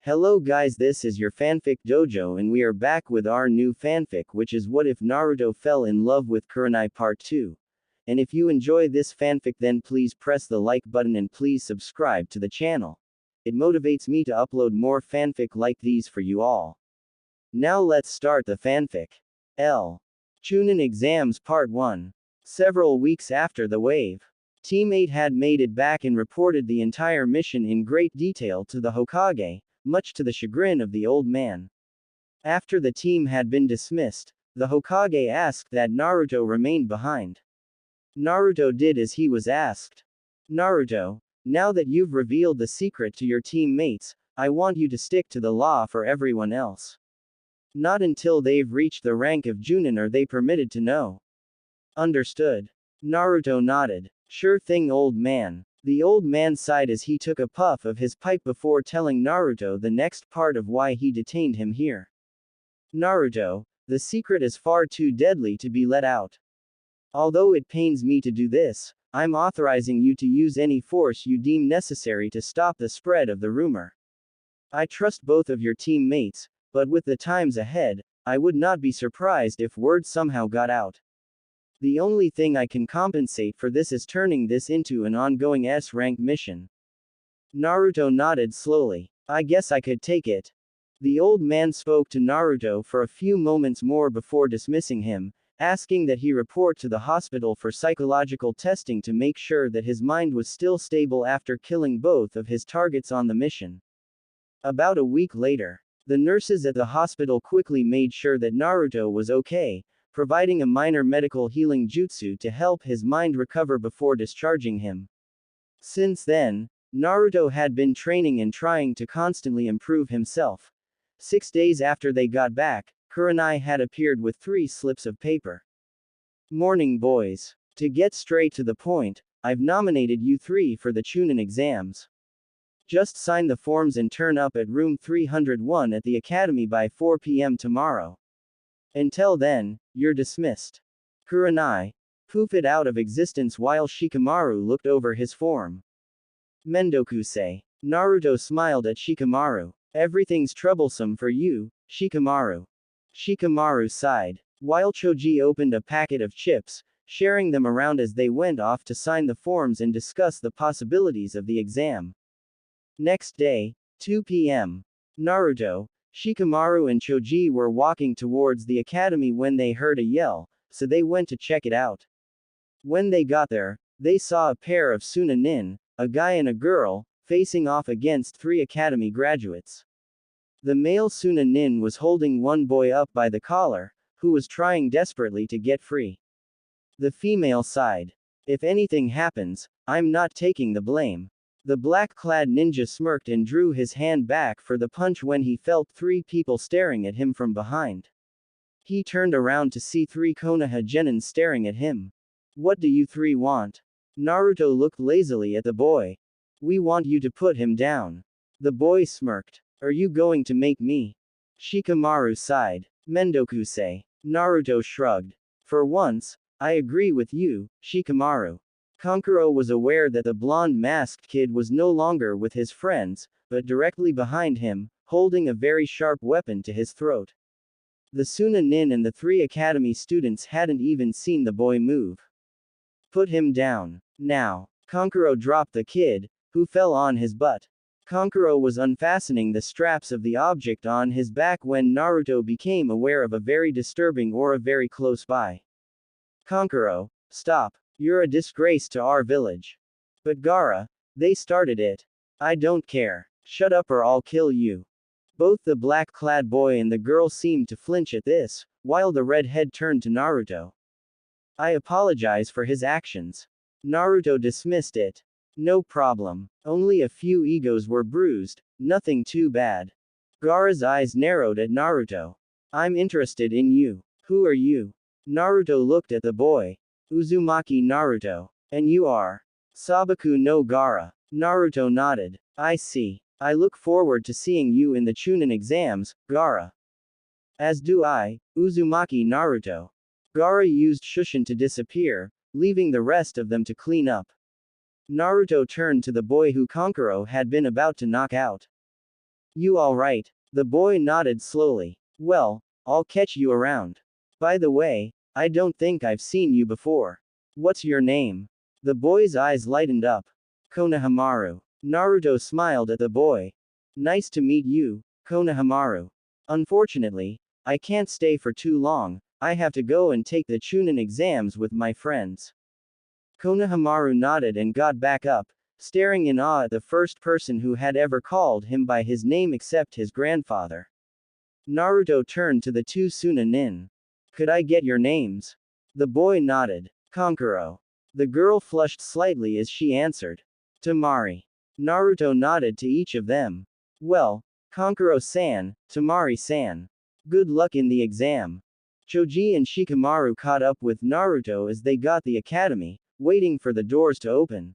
Hello guys, this is your fanfic dojo and we are back with our new fanfic, which is What If Naruto Fell in Love with Kurenai Part 2. And if you enjoy this fanfic, then please press the like button and please subscribe to the channel. It motivates me to upload more fanfic like these for you all. Now let's start the fanfic. Chunin Exams Part 1. Several weeks after the wave, Team 8 had made it back and reported the entire mission in great detail to the Hokage, much to the chagrin of the old man. After the team had been dismissed, the Hokage asked that Naruto remained behind. Naruto did as he was asked. Naruto, now that you've revealed the secret to your teammates, I want you to stick to the law for everyone else. Not until they've reached the rank of Junin are they permitted to know. Understood. Naruto nodded. Sure thing, old man. The old man sighed as he took a puff of his pipe before telling Naruto the next part of why he detained him here. Naruto, the secret is far too deadly to be let out. Although it pains me to do this, I'm authorizing you to use any force you deem necessary to stop the spread of the rumor. I trust both of your teammates, but with the times ahead, I would not be surprised if word somehow got out. The only thing I can compensate for this is turning this into an ongoing S-rank mission. Naruto nodded slowly. I guess I could take it. The old man spoke to Naruto for a few moments more before dismissing him, asking that he report to the hospital for psychological testing to make sure that his mind was still stable after killing both of his targets on the mission. About a week later, the nurses at the hospital quickly made sure that Naruto was okay, providing a minor medical healing jutsu to help his mind recover before discharging him. Since then, Naruto had been training and trying to constantly improve himself. 6 days after they got back, Kurenai had appeared with 3 slips of paper. Morning boys. To get straight to the point, I've nominated you 3 for the Chunin exams. Just sign the forms and turn up at room 301 at the academy by 4 p.m. tomorrow. Until then, you're dismissed. Kurenai. Poof it out of existence while Shikamaru looked over his form. Mendoku-say. Naruto smiled at Shikamaru. Everything's troublesome for you, Shikamaru. Shikamaru sighed. While Choji opened a packet of chips, sharing them around as they went off to sign the forms and discuss the possibilities of the exam. Next day, 2 p.m. Naruto, Shikamaru and Choji were walking towards the academy when they heard a yell, so they went to check it out. When they got there, they saw a pair of Sunanin, a guy and a girl, facing off against 3 academy graduates. The male Sunanin was holding one boy up by the collar, who was trying desperately to get free. The female sighed. If anything happens, I'm not taking the blame. The black-clad ninja smirked and drew his hand back for the punch when he felt 3 people staring at him from behind. He turned around to see 3 Konoha genin staring at him. What do you 3 want? Naruto looked lazily at the boy. We want you to put him down. The boy smirked. Are you going to make me? Shikamaru sighed. Mendoku-say. Naruto shrugged. For once, I agree with you, Shikamaru. Kankuro was aware that the blonde masked kid was no longer with his friends, but directly behind him, holding a very sharp weapon to his throat. The Sunanin and the 3 academy students hadn't even seen the boy move. Put him down. Now. Kankuro dropped the kid, who fell on his butt. Kankuro was unfastening the straps of the object on his back when Naruto became aware of a very disturbing aura very close by. Kankuro, stop. You're a disgrace to our village. But Gaara, they started it. I don't care. Shut up or I'll kill you. Both the black-clad boy and the girl seemed to flinch at this, while the redhead turned to Naruto. I apologize for his actions. Naruto dismissed it. No problem. Only a few egos were bruised, nothing too bad. Gaara's eyes narrowed at Naruto. I'm interested in you. Who are you? Naruto looked at the boy. Uzumaki Naruto. And you are? Sabaku no Gaara. Naruto nodded. I see. I look forward to seeing you in the Chunin exams, Gaara. As do I, Uzumaki Naruto. Gaara used Shushin to disappear, leaving the rest of them to clean up. Naruto turned to the boy who Kankuro had been about to knock out. You alright? The boy nodded slowly. Well, I'll catch you around. By the way, I don't think I've seen you before. What's your name? The boy's eyes lightened up. Konohamaru. Naruto smiled at the boy. Nice to meet you, Konohamaru. Unfortunately, I can't stay for too long, I have to go and take the Chunin exams with my friends. Konohamaru nodded and got back up, staring in awe at the first person who had ever called him by his name except his grandfather. Naruto turned to the two Sunanin. Could I get your names? The boy nodded. Kankuro. The girl flushed slightly as she answered. Tamari. Naruto nodded to each of them. Well, Kankuro-san, Tamari-san. Good luck in the exam. Choji and Shikamaru caught up with Naruto as they got the academy, waiting for the doors to open.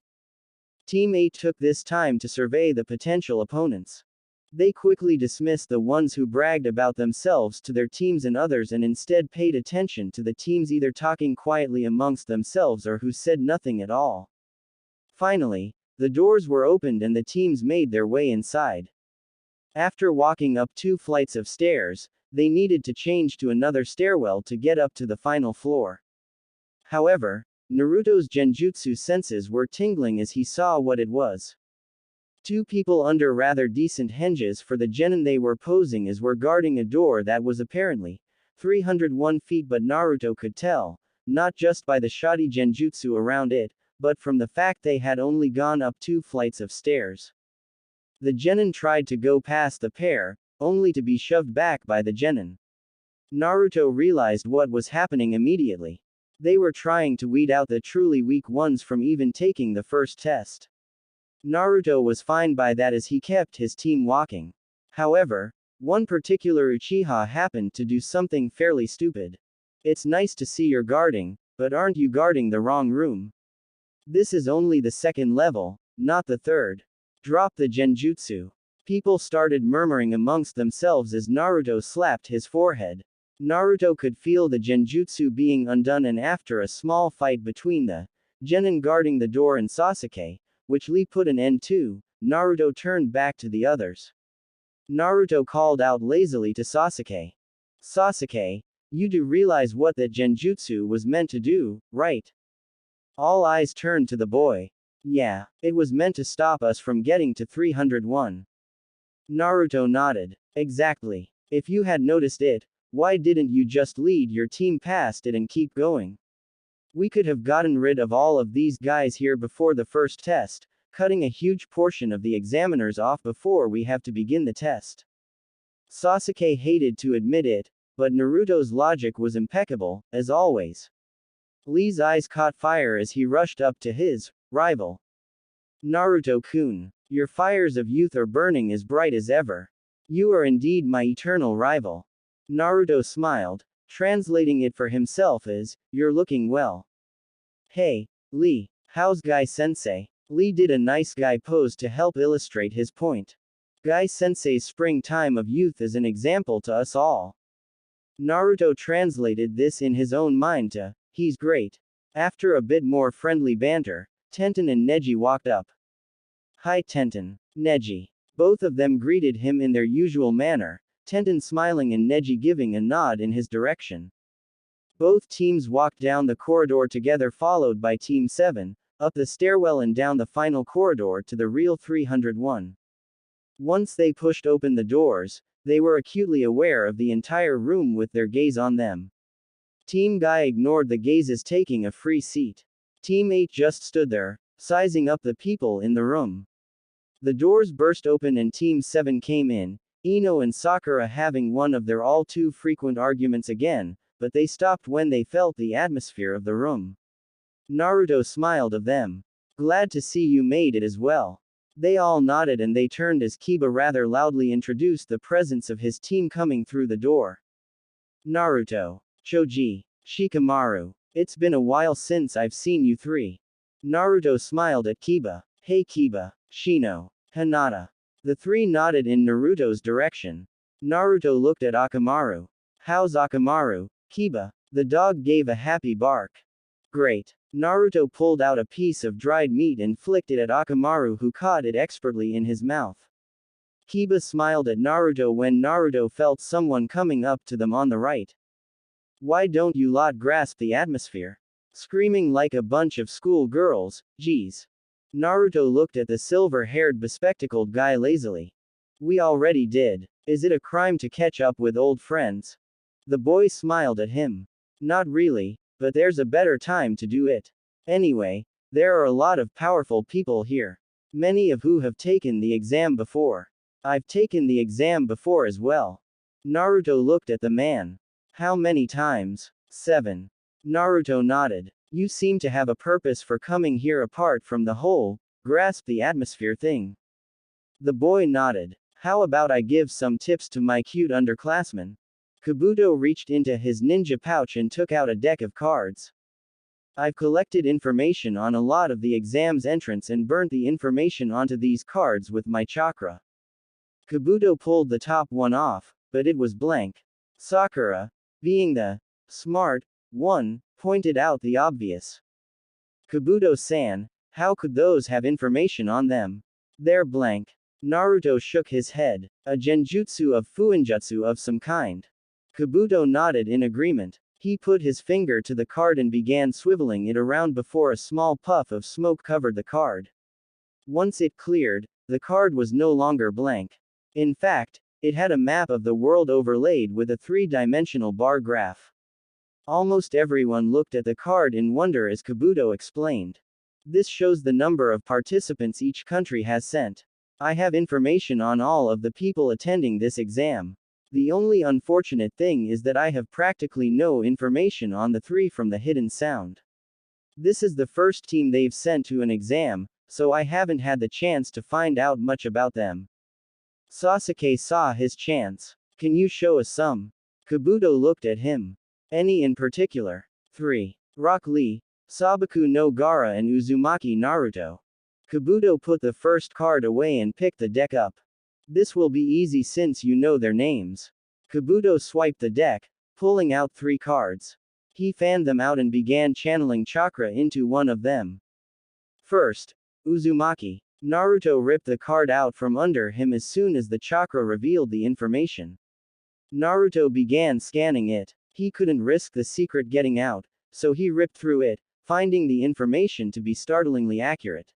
Team 8 took this time to survey the potential opponents. They quickly dismissed the ones who bragged about themselves to their teams and others and instead paid attention to the teams either talking quietly amongst themselves or who said nothing at all. Finally, the doors were opened and the teams made their way inside. After walking up 2 flights of stairs, they needed to change to another stairwell to get up to the final floor. However, Naruto's Genjutsu senses were tingling as he saw what it was. 2 people under rather decent henges for the genin they were posing as were guarding a door that was apparently 301 feet, but Naruto could tell, not just by the shoddy Genjutsu around it, but from the fact they had only gone up 2 flights of stairs. The genin tried to go past the pair, only to be shoved back by the genin. Naruto realized what was happening immediately. They were trying to weed out the truly weak ones from even taking the first test. Naruto was fine by that as he kept his team walking. However, one particular Uchiha happened to do something fairly stupid. It's nice to see you're guarding, but aren't you guarding the wrong room? This is only the 2nd level, not the 3rd. Drop the Genjutsu. People started murmuring amongst themselves as Naruto slapped his forehead. Naruto could feel the Genjutsu being undone, and after a small fight between the genin guarding the door and Sasuke, which Lee put an end to, Naruto turned back to the others. Naruto called out lazily to Sasuke. Sasuke, you do realize what that Genjutsu was meant to do, right? All eyes turned to the boy. Yeah, it was meant to stop us from getting to 301. Naruto nodded. Exactly. If you had noticed it, why didn't you just lead your team past it and keep going? We could have gotten rid of all of these guys here before the first test, cutting a huge portion of the examiners off before we have to begin the test. Sasuke hated to admit it, but Naruto's logic was impeccable, as always. Lee's eyes caught fire as he rushed up to his rival. Naruto-kun, your fires of youth are burning as bright as ever. You are indeed my eternal rival. Naruto smiled, translating it for himself as, you're looking well. Hey, Lee, how's Guy-sensei? Lee did a nice guy pose to help illustrate his point. Guy-sensei's springtime of youth is an example to us all. Naruto translated this in his own mind to, he's great. After a bit more friendly banter, Tenten and Neji walked up. Hi Tenten. Neji. Both of them greeted him in their usual manner, Tenten smiling and Neji giving a nod in his direction. Both teams walked down the corridor together, followed by Team 7, up the stairwell and down the final corridor to the real 301. Once they pushed open the doors, they were acutely aware of the entire room with their gaze on them. Team Guy ignored the gazes, taking a free seat. Team 8 just stood there, sizing up the people in the room. The doors burst open and Team 7 came in, Ino and Sakura having one of their all too frequent arguments again, but they stopped when they felt the atmosphere of the room. Naruto smiled at them. Glad to see you made it as well. They all nodded and they turned as Kiba rather loudly introduced the presence of his team coming through the door. Naruto, Choji, Shikamaru. It's been a while since I've seen you three. Naruto smiled at Kiba. Hey Kiba, Shino, Hinata. The three nodded in Naruto's direction. Naruto looked at Akamaru. How's Akamaru, Kiba? The dog gave a happy bark. Great. Naruto pulled out a piece of dried meat and flicked it at Akamaru, who caught it expertly in his mouth. Kiba smiled at Naruto when Naruto felt someone coming up to them on the right. Why don't you lot grasp the atmosphere? Screaming like a bunch of school girls, geez. Naruto looked at the silver-haired bespectacled guy lazily. We already did. Is it a crime to catch up with old friends? The boy smiled at him. Not really, but there's a better time to do it. Anyway, there are a lot of powerful people here. Many of who have taken the exam before. I've taken the exam before as well. Naruto looked at the man. How many times? 7. Naruto nodded. You seem to have a purpose for coming here apart from the whole, grasp the atmosphere thing. The boy nodded. How about I give some tips to my cute underclassmen? Kabuto reached into his ninja pouch and took out a deck of cards. I've collected information on a lot of the exam's entrants and burnt the information onto these cards with my chakra. Kabuto pulled the top one off, but it was blank. Sakura, being the smart one, pointed out the obvious. Kabuto-san, how could those have information on them? They're blank. Naruto shook his head. A genjutsu of fuinjutsu of some kind. Kabuto nodded in agreement. He put his finger to the card and began swiveling it around before a small puff of smoke covered the card. Once it cleared, the card was no longer blank. In fact, it had a map of the world overlaid with a three-dimensional bar graph. Almost everyone looked at the card in wonder as Kabuto explained. This shows the number of participants each country has sent. I have information on all of the people attending this exam. The only unfortunate thing is that I have practically no information on the 3 from the hidden sound. This is the first team they've sent to an exam, so I haven't had the chance to find out much about them. Sasuke saw his chance. Can you show us some? Kabuto looked at him. Any in particular? 3. Rock Lee, Sabaku no Gaara and Uzumaki Naruto. Kabuto put the first card away and picked the deck up. This will be easy since you know their names. Kabuto swiped the deck, pulling out 3 cards. He fanned them out and began channeling chakra into one of them. First, Uzumaki. Naruto ripped the card out from under him as soon as the chakra revealed the information. Naruto began scanning it. He couldn't risk the secret getting out, so he ripped through it, finding the information to be startlingly accurate.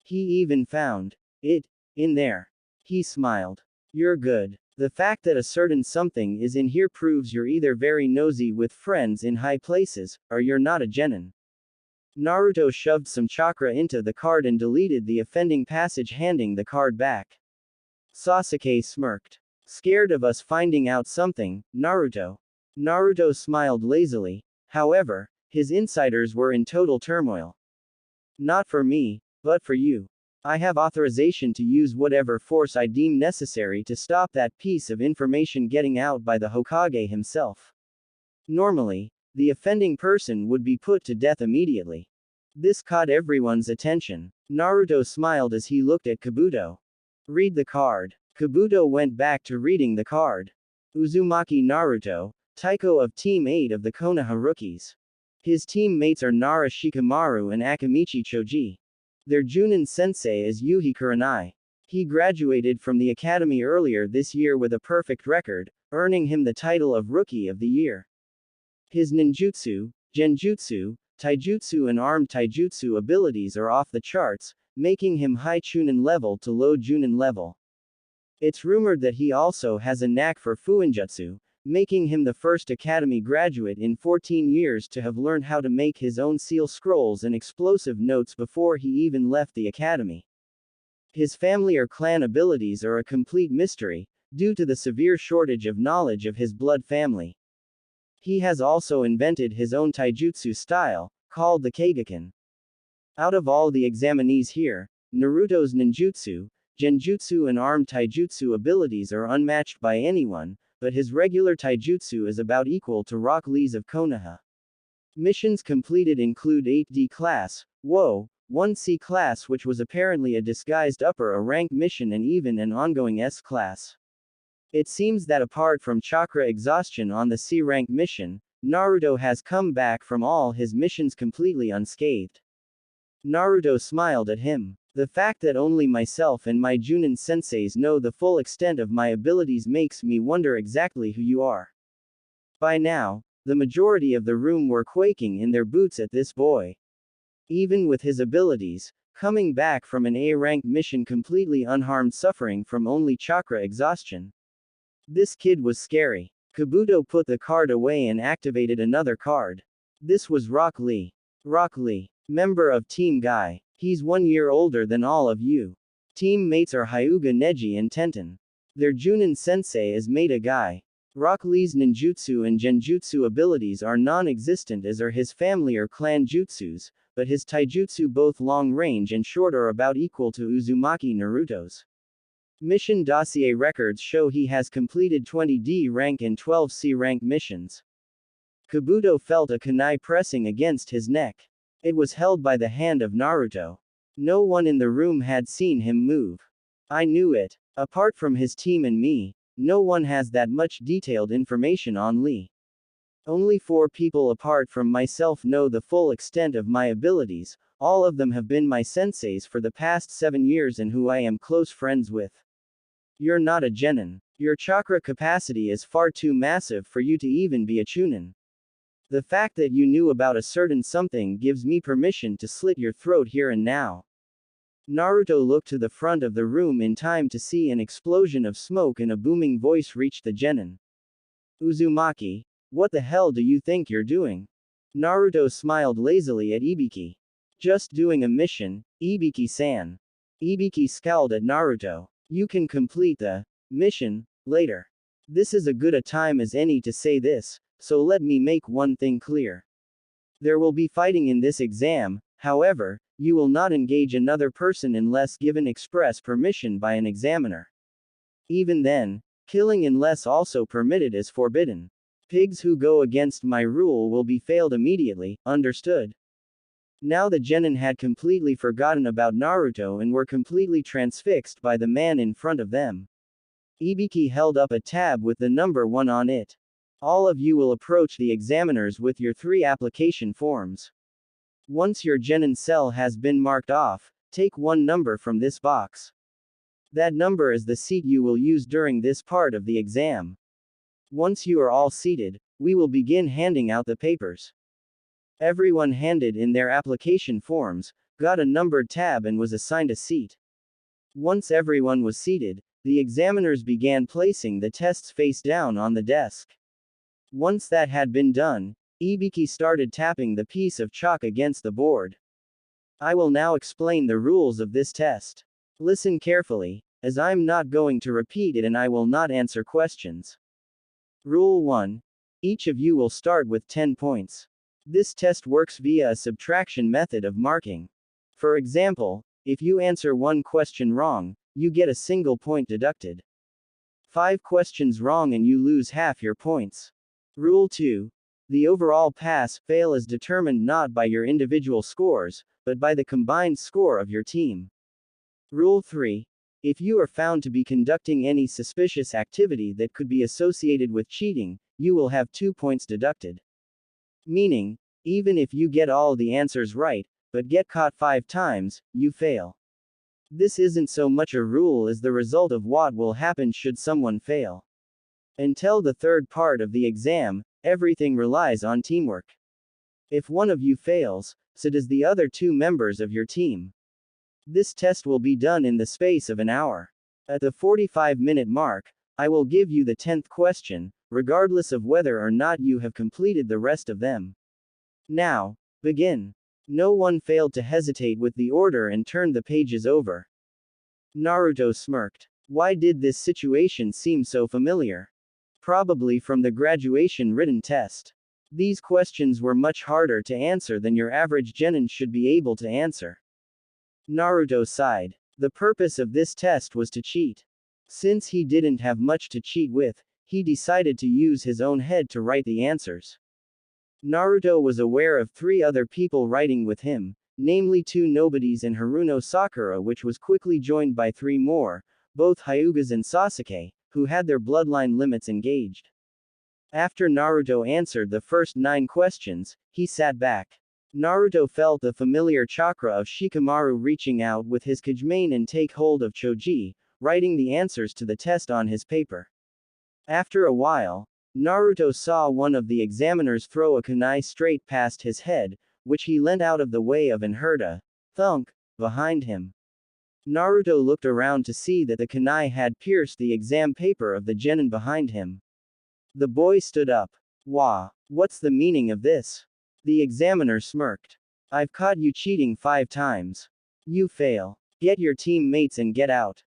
He even found it in there. He smiled. You're good. The fact that a certain something is in here proves you're either very nosy with friends in high places, or you're not a genin. Naruto shoved some chakra into the card and deleted the offending passage, handing the card back. Sasuke smirked. Scared of us finding out something, Naruto? Naruto smiled lazily. However, his insiders were in total turmoil. Not for me, but for you. I have authorization to use whatever force I deem necessary to stop that piece of information getting out by the Hokage himself. Normally, the offending person would be put to death immediately. This caught everyone's attention. Naruto smiled as he looked at Kabuto. Read the card. Kabuto went back to reading the card. Uzumaki Naruto, Taiko of Team 8 of the Konoha Rookies. His teammates are Nara Shikamaru and Akamichi Choji. Their Junin sensei is Yuhi Kurenai. He graduated from the academy earlier this year with a perfect record, earning him the title of Rookie of the Year. His ninjutsu, genjutsu, taijutsu and armed taijutsu abilities are off the charts, making him high chunin level to low junin level. It's rumored that he also has a knack for fuinjutsu, making him the first academy graduate in 14 years to have learned how to make his own seal scrolls and explosive notes before he even left the academy. His family or clan abilities are a complete mystery, due to the severe shortage of knowledge of his blood family. He has also invented his own taijutsu style, called the Keigaken. Out of all the examinees here, Naruto's ninjutsu, genjutsu and armed taijutsu abilities are unmatched by anyone, but his regular taijutsu is about equal to Rock Lee's of Konoha. Missions completed include 8D class, 1C class, which was apparently a disguised upper rank mission, and even an ongoing S class. It seems that apart from chakra exhaustion on the C rank mission, Naruto has come back from all his missions completely unscathed. Naruto smiled at him. The fact that only myself and my Junin senseis know the full extent of my abilities makes me wonder exactly who you are. By now, the majority of the room were quaking in their boots at this boy. Even with his abilities, coming back from an A-rank mission completely unharmed, suffering from only chakra exhaustion. This kid was scary. Kabuto put the card away and activated another card. This was Rock Lee. Rock Lee, member of Team Guy. He's 1 year older than all of you. Teammates are Hyuga, Neji and Tenten. Their Junin sensei is Maeda Guy. Rock Lee's ninjutsu and genjutsu abilities are non-existent, as are his family or clan jutsus, but his taijutsu, both long range and short, are about equal to Uzumaki Naruto's. Mission dossier records show he has completed 20 D rank and 12 C rank missions. Kabuto felt a kunai pressing against his neck. It was held by the hand of Naruto. No one in the room had seen him move. I knew it. Apart from his team and me, no one has that much detailed information on Lee. Only 4 people apart from myself know the full extent of my abilities. All of them have been my senseis for the past 7 years and who I am close friends with. You're not a genin. Your chakra capacity is far too massive for you to even be a chunin. The fact that you knew about a certain something gives me permission to slit your throat here and now. Naruto looked to the front of the room in time to see an explosion of smoke and a booming voice reached the genin. Uzumaki, what the hell do you think you're doing? Naruto smiled lazily at Ibiki. Just doing a mission, Ibiki-san. Ibiki scowled at Naruto. You can complete the mission later. This is as good a time as any to say this, so let me make one thing clear. There will be fighting in this exam, however, you will not engage another person unless given express permission by an examiner. Even then, killing unless also permitted is forbidden. Pigs who go against my rule will be failed immediately, understood? Now the genin had completely forgotten about Naruto and were completely transfixed by the man in front of them. Ibiki held up a tab with the number 1 on it. All of you will approach the examiners with your 3 application forms. Once your genin cell has been marked off, take 1 number from this box. That number is the seat you will use during this part of the exam. Once you are all seated, we will begin handing out the papers. Everyone handed in their application forms, got a numbered tab and was assigned a seat. Once everyone was seated, the examiners began placing the tests face down on the desk. Once that had been done, Ibiki started tapping the piece of chalk against the board. I will now explain the rules of this test. Listen carefully, as I'm not going to repeat it and I will not answer questions. Rule 1. Each of you will start with 10 points. This test works via a subtraction method of marking. For example, if you answer 1 question wrong, you get a single point deducted. 5 questions wrong and you lose half your points. Rule 2. The overall pass-fail is determined not by your individual scores, but by the combined score of your team. Rule 3. If you are found to be conducting any suspicious activity that could be associated with cheating, you will have 2 points deducted. Meaning, even if you get all the answers right, but get caught 5 times, you fail. This isn't so much a rule as the result of what will happen should someone fail. Until the third part of the exam, everything relies on teamwork. If one of you fails, so does the other 2 members of your team. This test will be done in the space of an hour. At the 45-minute mark, I will give you the 10th question, regardless of whether or not you have completed the rest of them. Now, begin. No one failed to hesitate with the order and turned the pages over. Naruto smirked. Why did this situation seem so familiar? Probably from the graduation written test. These questions were much harder to answer than your average genin should be able to answer. Naruto sighed. The purpose of this test was to cheat. Since he didn't have much to cheat with, he decided to use his own head to write the answers. Naruto was aware of 3 other people writing with him, namely 2 nobodies and Haruno Sakura, which was quickly joined by 3 more, both Hyugas and Sasuke, who had their bloodline limits engaged. After Naruto answered the first 9 questions, he sat back. Naruto felt the familiar chakra of Shikamaru reaching out with his Kajimane and take hold of Choji, writing the answers to the test on his paper. After a while, Naruto saw one of the examiners throw a kunai straight past his head, which he leant out of the way of and heard a thunk behind him. Naruto looked around to see that the kunai had pierced the exam paper of the genin behind him. The boy stood up. Wah, what's the meaning of this? The examiner smirked. I've caught you cheating 5 times. You fail. Get your teammates and get out.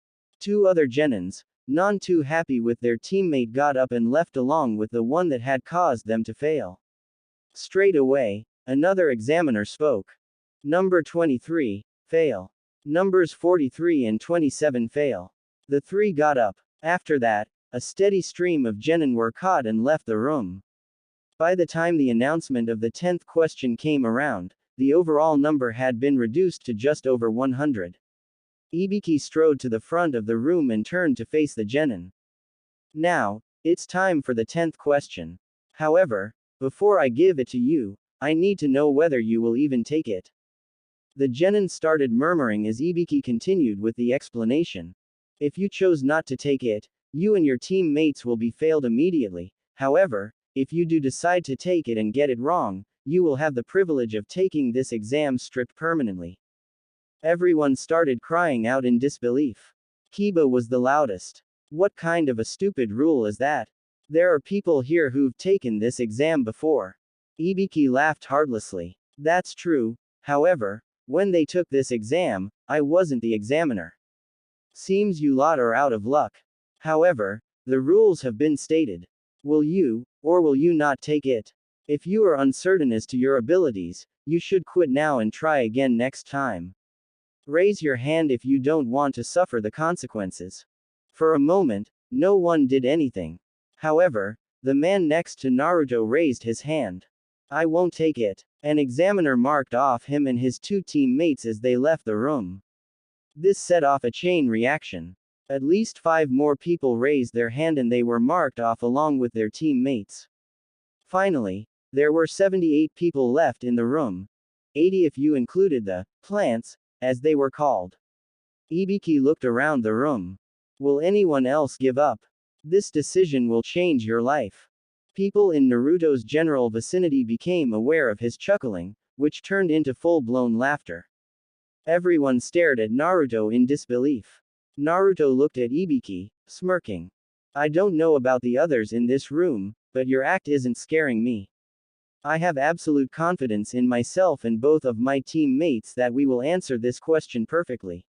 2 other genins, none too happy with their teammate, got up and left along with the one that had caused them to fail. Straight away, another examiner spoke. Number 23, fail. Numbers 43 and 27 fail. The 3 got up. After that, a steady stream of genin were caught and left the room. By the time the announcement of the 10th question came around, the overall number had been reduced to just over 100. Ibiki strode to the front of the room and turned to face the genin. Now, it's time for the 10th question. However, before I give it to you, I need to know whether you will even take it. The genin started murmuring as Ibiki continued with the explanation. If you chose not to take it, you and your teammates will be failed immediately. However, if you do decide to take it and get it wrong, you will have the privilege of taking this exam stripped permanently. Everyone started crying out in disbelief. Kiba was the loudest. What kind of a stupid rule is that? There are people here who've taken this exam before. Ibiki laughed heartlessly. That's true. However, when they took this exam, I wasn't the examiner. Seems you lot are out of luck. However, the rules have been stated. Will you, or will you not take it? If you are uncertain as to your abilities, you should quit now and try again next time. Raise your hand if you don't want to suffer the consequences. For a moment, no one did anything. However, the man next to Naruto raised his hand. I won't take it. An examiner marked off him and his 2 teammates as they left the room. This set off a chain reaction. At least 5 more people raised their hand and they were marked off along with their teammates. Finally, there were 78 people left in the room. 80 if you included the plants, as they were called. Ibiki looked around the room. Will anyone else give up? This decision will change your life. People in Naruto's general vicinity became aware of his chuckling, which turned into full-blown laughter. Everyone stared at Naruto in disbelief. Naruto looked at Ibiki, smirking. I don't know about the others in this room, but your act isn't scaring me. I have absolute confidence in myself and both of my teammates that we will answer this question perfectly.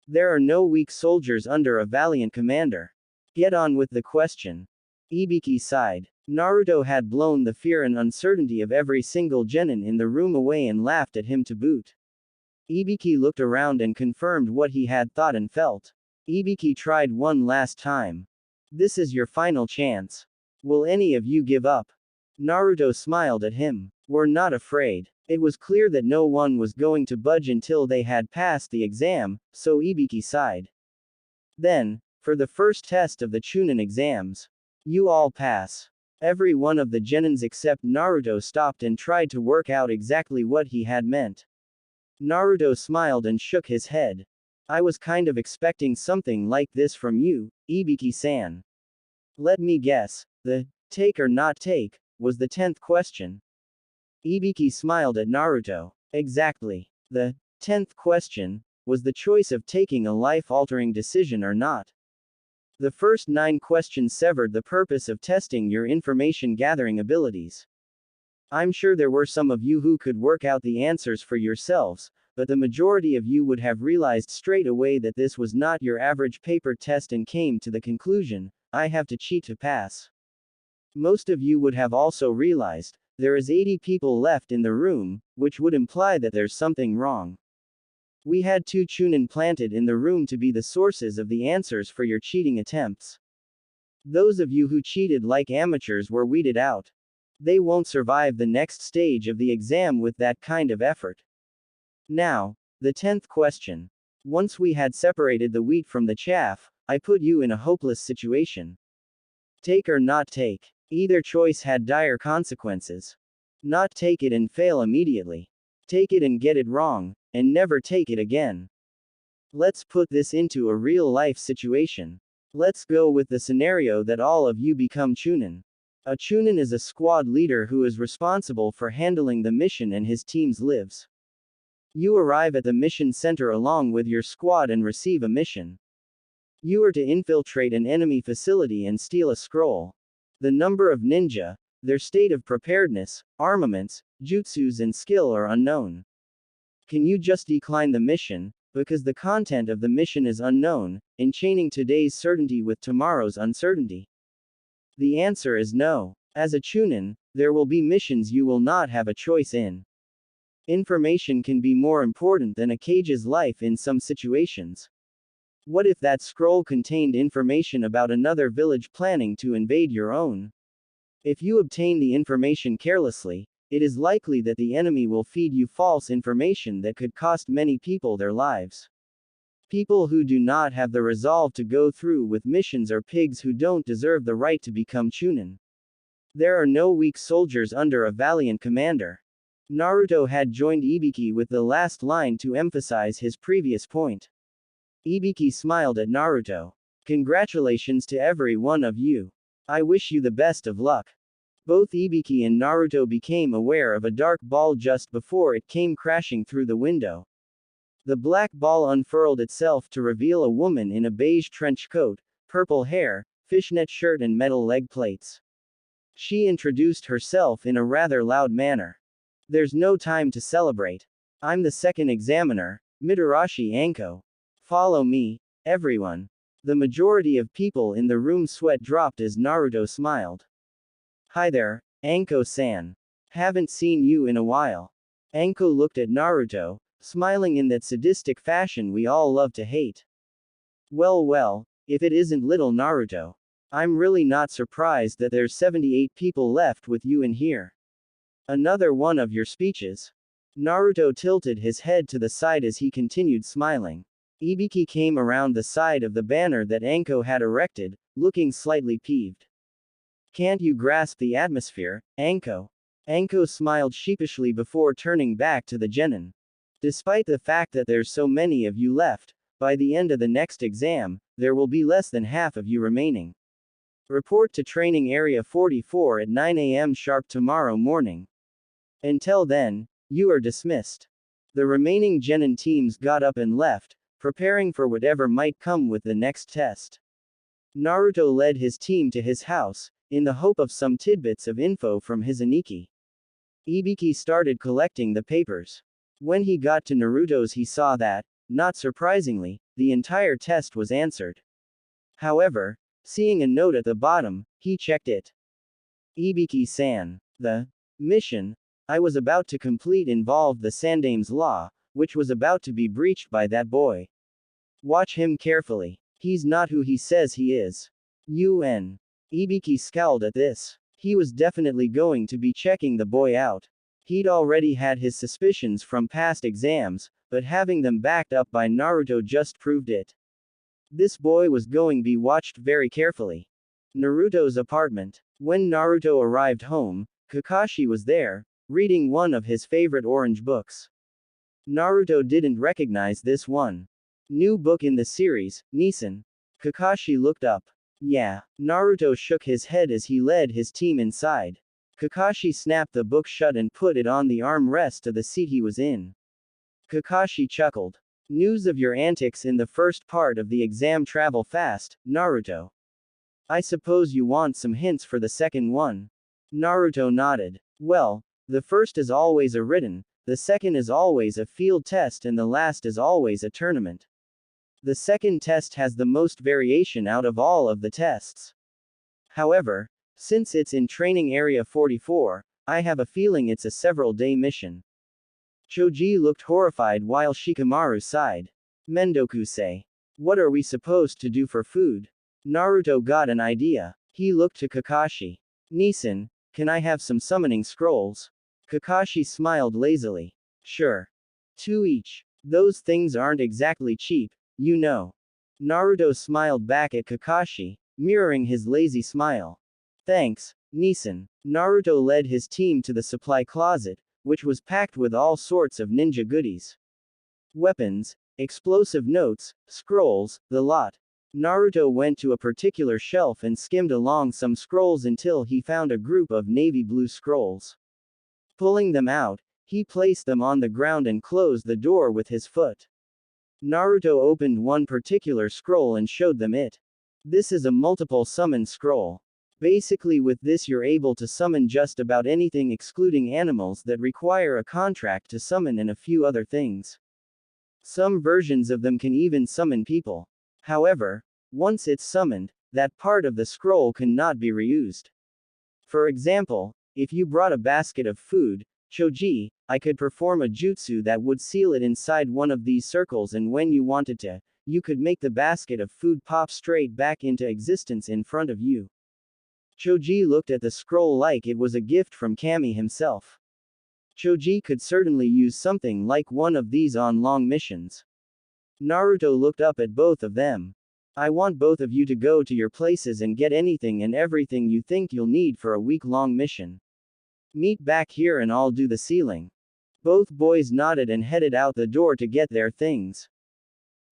There are no weak soldiers under a valiant commander. Get on with the question. Ibiki sighed. Naruto had blown the fear and uncertainty of every single genin in the room away and laughed at him to boot. Ibiki looked around and confirmed what he had thought and felt. Ibiki tried one last time. This is your final chance. Will any of you give up? Naruto smiled at him. We're not afraid. It was clear that no one was going to budge until they had passed the exam, so Ibiki sighed. Then, for the first test of the Chunin exams, you all pass. Every one of the genins except Naruto stopped and tried to work out exactly what he had meant. Naruto smiled and shook his head. I was kind of expecting something like this from you, Ibiki-san. Let me guess, the take or not take was the 10th question. Ibiki smiled at Naruto. Exactly. The 10th question was the choice of taking a life-altering decision or not. The first 9 questions severed the purpose of testing your information-gathering abilities. I'm sure there were some of you who could work out the answers for yourselves, but the majority of you would have realized straight away that this was not your average paper test and came to the conclusion, I have to cheat to pass. Most of you would have also realized, there is 80 people left in the room, which would imply that there's something wrong. We had 2 Chunin planted in the room to be the sources of the answers for your cheating attempts. Those of you who cheated like amateurs were weeded out. They won't survive the next stage of the exam with that kind of effort. Now, the 10th question. Once we had separated the wheat from the chaff, I put you in a hopeless situation. Take or not take. Either choice had dire consequences. Not take it and fail immediately. Take it and get it wrong, and never take it again. Let's put this into a real-life situation. Let's go with the scenario that all of you become Chunin. A Chunin is a squad leader who is responsible for handling the mission and his team's lives. You arrive at the mission center along with your squad and receive a mission. You are to infiltrate an enemy facility and steal a scroll. The number of ninja, their state of preparedness, armaments, jutsus and skill are unknown. Can you just decline the mission, because the content of the mission is unknown, enchaining today's certainty with tomorrow's uncertainty? The answer is no. As a Chunin, there will be missions you will not have a choice in. Information can be more important than a cage's life in some situations. What if that scroll contained information about another village planning to invade your own? If you obtain the information carelessly, it is likely that the enemy will feed you false information that could cost many people their lives. People who do not have the resolve to go through with missions are pigs who don't deserve the right to become Chunin. There are no weak soldiers under a valiant commander. Naruto had joined Ibiki with the last line to emphasize his previous point. Ibiki smiled at Naruto. Congratulations to every one of you. I wish you the best of luck. Both Ibiki and Naruto became aware of a dark ball just before it came crashing through the window. The black ball unfurled itself to reveal a woman in a beige trench coat, purple hair, fishnet shirt and metal leg plates. She introduced herself in a rather loud manner. There's no time to celebrate. I'm the second examiner, Mitarashi Anko. Follow me, everyone. The majority of people in the room sweat dropped as Naruto smiled. Hi there, Anko-san. Haven't seen you in a while. Anko looked at Naruto, smiling in that sadistic fashion we all love to hate. Well, if it isn't little Naruto. I'm really not surprised that there's 78 people left with you in here. Another one of your speeches? Naruto tilted his head to the side as he continued smiling. Ibiki came around the side of the banner that Anko had erected, looking slightly peeved. Can't you grasp the atmosphere, Anko? Anko smiled sheepishly before turning back to the genin. Despite the fact that there's so many of you left, by the end of the next exam, there will be less than half of you remaining. Report to Training Area 44 at 9 a.m. sharp tomorrow morning. Until then, you are dismissed. The remaining genin teams got up and left, preparing for whatever might come with the next test. Naruto led his team to his house, in the hope of some tidbits of info from his Aniki. Ibiki started collecting the papers. When he got to Naruto's he saw that, not surprisingly, the entire test was answered. However, seeing a note at the bottom, he checked it. Ibiki-san. The mission I was about to complete involved the Sandame's law, which was about to be breached by that boy. Watch him carefully. He's not who he says he is. UN. Ibiki scowled at this. He was definitely going to be checking the boy out. He'd already had his suspicions from past exams, but having them backed up by Naruto just proved it. This boy was going to be watched very carefully. Naruto's apartment. When Naruto arrived home, Kakashi was there, reading one of his favorite orange books. Naruto didn't recognize this one. New book in the series, Nissan. Kakashi looked up. Yeah. Naruto shook his head as he led his team inside. Kakashi snapped the book shut and put it on the armrest of the seat he was in. Kakashi chuckled. News of your antics in the first part of the exam travel fast, Naruto. I suppose you want some hints for the second one? Naruto nodded. Well, the first is always a written, the second is always a field test and the last is always a tournament. The second test has the most variation out of all of the tests. However, since it's in Training Area 44, I have a feeling it's a several-day mission. Choji looked horrified while Shikamaru sighed. Mendoku-say. What are we supposed to do for food? Naruto got an idea. He looked to Kakashi. Nissan, can I have some summoning scrolls? Kakashi smiled lazily. Sure. 2 each. Those things aren't exactly cheap, you know. Naruto smiled back at Kakashi, mirroring his lazy smile. Thanks, Nissan. Naruto led his team to the supply closet, which was packed with all sorts of ninja goodies. Weapons, explosive notes, scrolls, the lot. Naruto went to a particular shelf and skimmed along some scrolls until he found a group of navy blue scrolls. Pulling them out, he placed them on the ground and closed the door with his foot. Naruto opened one particular scroll and showed them it. This is a multiple summon scroll. Basically with this you're able to summon just about anything excluding animals that require a contract to summon and a few other things. Some versions of them can even summon people. However, once it's summoned, that part of the scroll cannot be reused. For example, if you brought a basket of food, Choji, I could perform a jutsu that would seal it inside one of these circles, and when you wanted to, you could make the basket of food pop straight back into existence in front of you. Choji looked at the scroll like it was a gift from Kami himself. Choji could certainly use something like one of these on long missions. Naruto looked up at both of them. I want both of you to go to your places and get anything and everything you think you'll need for a week-long mission. Meet back here and I'll do the sealing. Both boys nodded and headed out the door to get their things.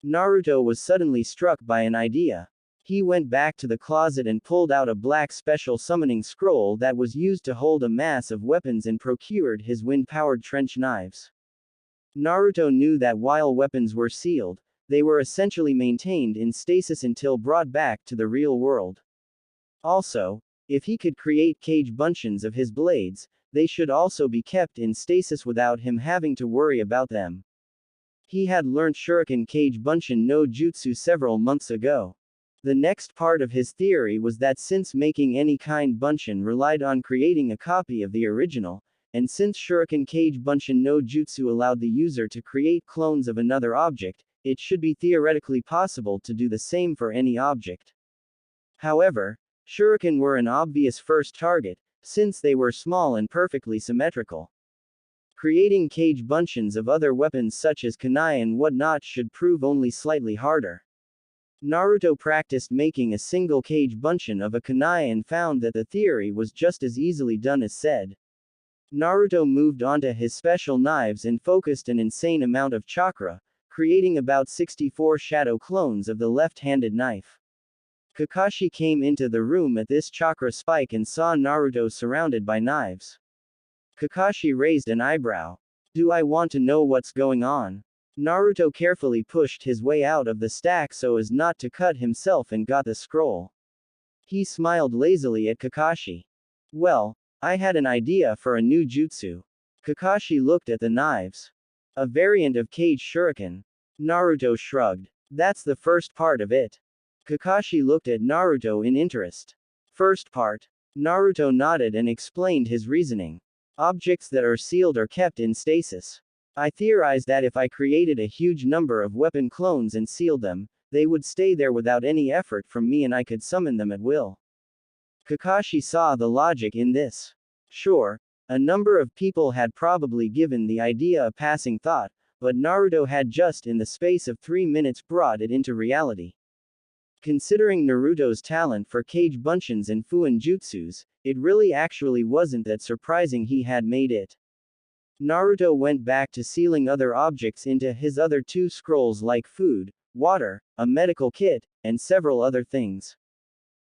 Naruto was suddenly struck by an idea. He went back to the closet and pulled out a black special summoning scroll that was used to hold a mass of weapons and procured his wind-powered trench knives. Naruto knew that while weapons were sealed, they were essentially maintained in stasis until brought back to the real world. Also, if he could create cage bunshin of his blades, they should also be kept in stasis without him having to worry about them. He had learnt Shuriken Cage Bunshin no Jutsu several months ago. The next part of his theory was that since making any kind bunshin relied on creating a copy of the original, and since Shuriken Cage Bunshin no Jutsu allowed the user to create clones of another object, it should be theoretically possible to do the same for any object. However, Shuriken were an obvious first target, since they were small and perfectly symmetrical. Creating cage bunshins of other weapons such as kunai and whatnot should prove only slightly harder. Naruto practiced making a single cage bunshin of a kunai and found that the theory was just as easily done as said. Naruto moved on to his special knives and focused an insane amount of chakra, creating about 64 shadow clones of the left-handed knife. Kakashi came into the room at this chakra spike and saw Naruto surrounded by knives. Kakashi raised an eyebrow. Do I want to know what's going on? Naruto carefully pushed his way out of the stack so as not to cut himself and got the scroll. He smiled lazily at Kakashi. Well, I had an idea for a new jutsu. Kakashi looked at the knives. A variant of cage shuriken. Naruto shrugged. That's the first part of it. Kakashi looked at Naruto in interest. First part. Naruto nodded and explained his reasoning. Objects that are sealed are kept in stasis. I theorized that if I created a huge number of weapon clones and sealed them, they would stay there without any effort from me and I could summon them at will. Kakashi saw the logic in this. Sure, a number of people had probably given the idea a passing thought, but Naruto had just in the space of 3 minutes brought it into reality. Considering Naruto's talent for cage bunshins and Fuin jutsus, it really actually wasn't that surprising he had made it. Naruto went back to sealing other objects into his other 2 scrolls like food, water, a medical kit, and several other things.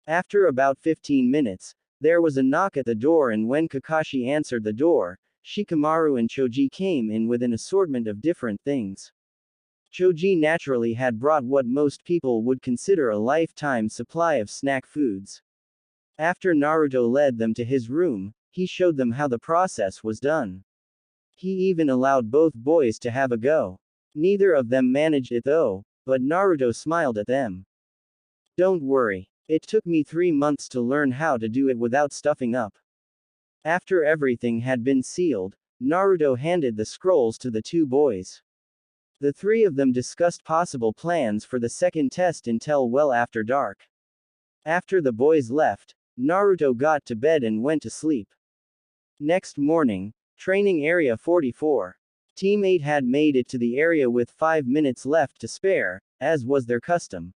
After about 15 minutes, there was a knock at the door, and when Kakashi answered the door, Shikamaru and Choji came in with an assortment of different things. Choji naturally had brought what most people would consider a lifetime supply of snack foods. After Naruto led them to his room, he showed them how the process was done. He even allowed both boys to have a go. Neither of them managed it though, but Naruto smiled at them. Don't worry. It took me 3 months to learn how to do it without stuffing up. After everything had been sealed, Naruto handed the scrolls to the 2 boys. The 3 of them discussed possible plans for the second test until well after dark. After the boys left, Naruto got to bed and went to sleep. Next morning, Training Area 44. Team 8 had made it to the area with 5 minutes left to spare, as was their custom.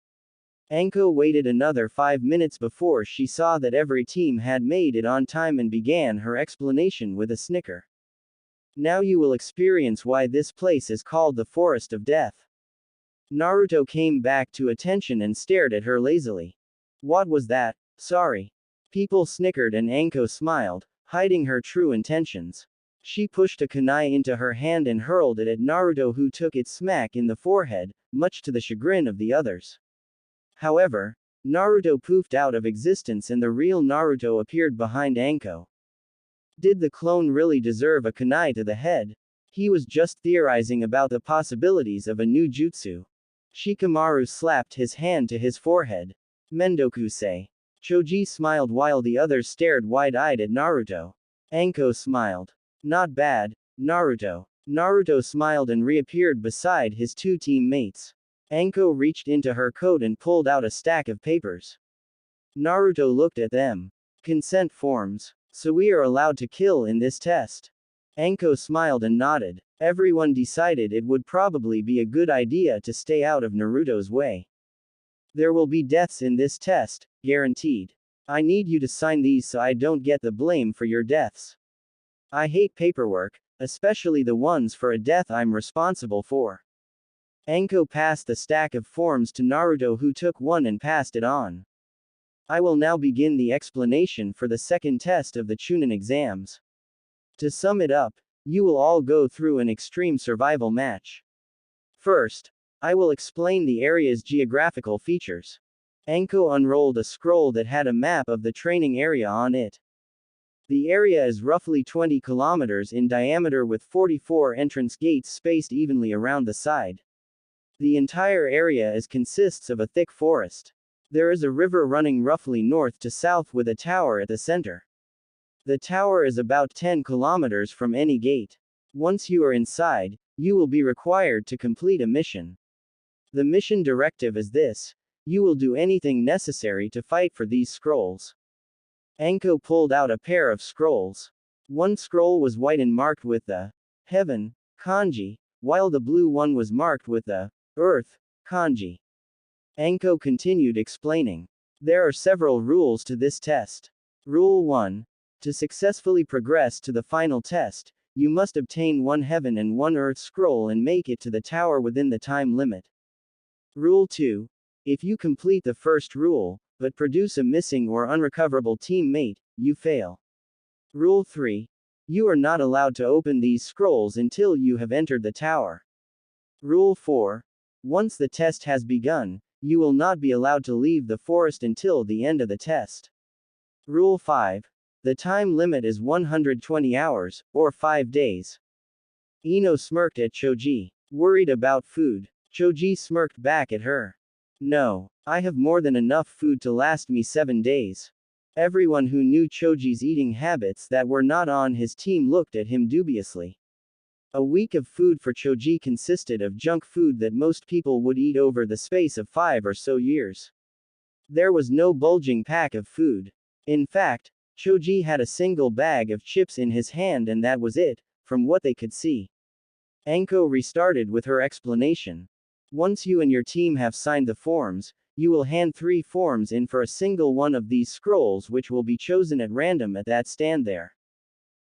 Anko waited another 5 minutes before she saw that every team had made it on time and began her explanation with a snicker. Now you will experience why this place is called the Forest of Death. Naruto came back to attention and stared at her lazily. What was that? Sorry. People snickered and Anko smiled, hiding her true intentions. She pushed a kunai into her hand and hurled it at Naruto, who took it smack in the forehead, much to the chagrin of the others. However, Naruto poofed out of existence and the real Naruto appeared behind Anko. Did the clone really deserve a kunai to the head? He was just theorizing about the possibilities of a new jutsu. Shikamaru slapped his hand to his forehead. Mendoku-say. Choji smiled while the others stared wide-eyed at Naruto. Anko smiled. Not bad, Naruto. Naruto smiled and reappeared beside his two teammates. Anko reached into her coat and pulled out a stack of papers. Naruto looked at them. Consent forms. So we are allowed to kill in this test. Anko smiled and nodded. Everyone decided it would probably be a good idea to stay out of Naruto's way. There will be deaths in this test, guaranteed. I need you to sign these so I don't get the blame for your deaths. I hate paperwork, especially the ones for a death I'm responsible for. Anko passed the stack of forms to Naruto, who took one and passed it on. I will now begin the explanation for the second test of the Chunin exams. To sum it up, you will all go through an extreme survival match. First, I will explain the area's geographical features. Anko unrolled a scroll that had a map of the training area on it. The area is roughly 20 kilometers in diameter with 44 entrance gates spaced evenly around the side. The entire area consists of a thick forest. There is a river running roughly north to south with a tower at the center. The tower is about 10 kilometers from any gate. Once you are inside, you will be required to complete a mission. The mission directive is this: you will do anything necessary to fight for these scrolls. Anko pulled out a pair of scrolls. One scroll was white and marked with the heaven kanji, while the blue one was marked with the earth kanji. Anko continued explaining. There are several rules to this test. Rule 1. To successfully progress to the final test, you must obtain one heaven and one earth scroll and make it to the tower within the time limit. Rule 2. If you complete the first rule, but produce a missing or unrecoverable teammate, you fail. Rule 3. You are not allowed to open these scrolls until you have entered the tower. Rule 4. Once the test has begun, you will not be allowed to leave the forest until the end of the test. Rule 5. The time limit is 120 hours, or 5 days. Ino smirked at Choji. Worried about food. Choji smirked back at her. No, I have more than enough food to last me 7 days. Everyone who knew Choji's eating habits that were not on his team looked at him dubiously. A week of food for Choji consisted of junk food that most people would eat over the space of 5 or so years. There was no bulging pack of food. In fact, Choji had a single bag of chips in his hand and that was it, from what they could see. Anko restarted with her explanation. Once you and your team have signed the forms, you will hand 3 forms in for a single one of these scrolls, which will be chosen at random at that stand there.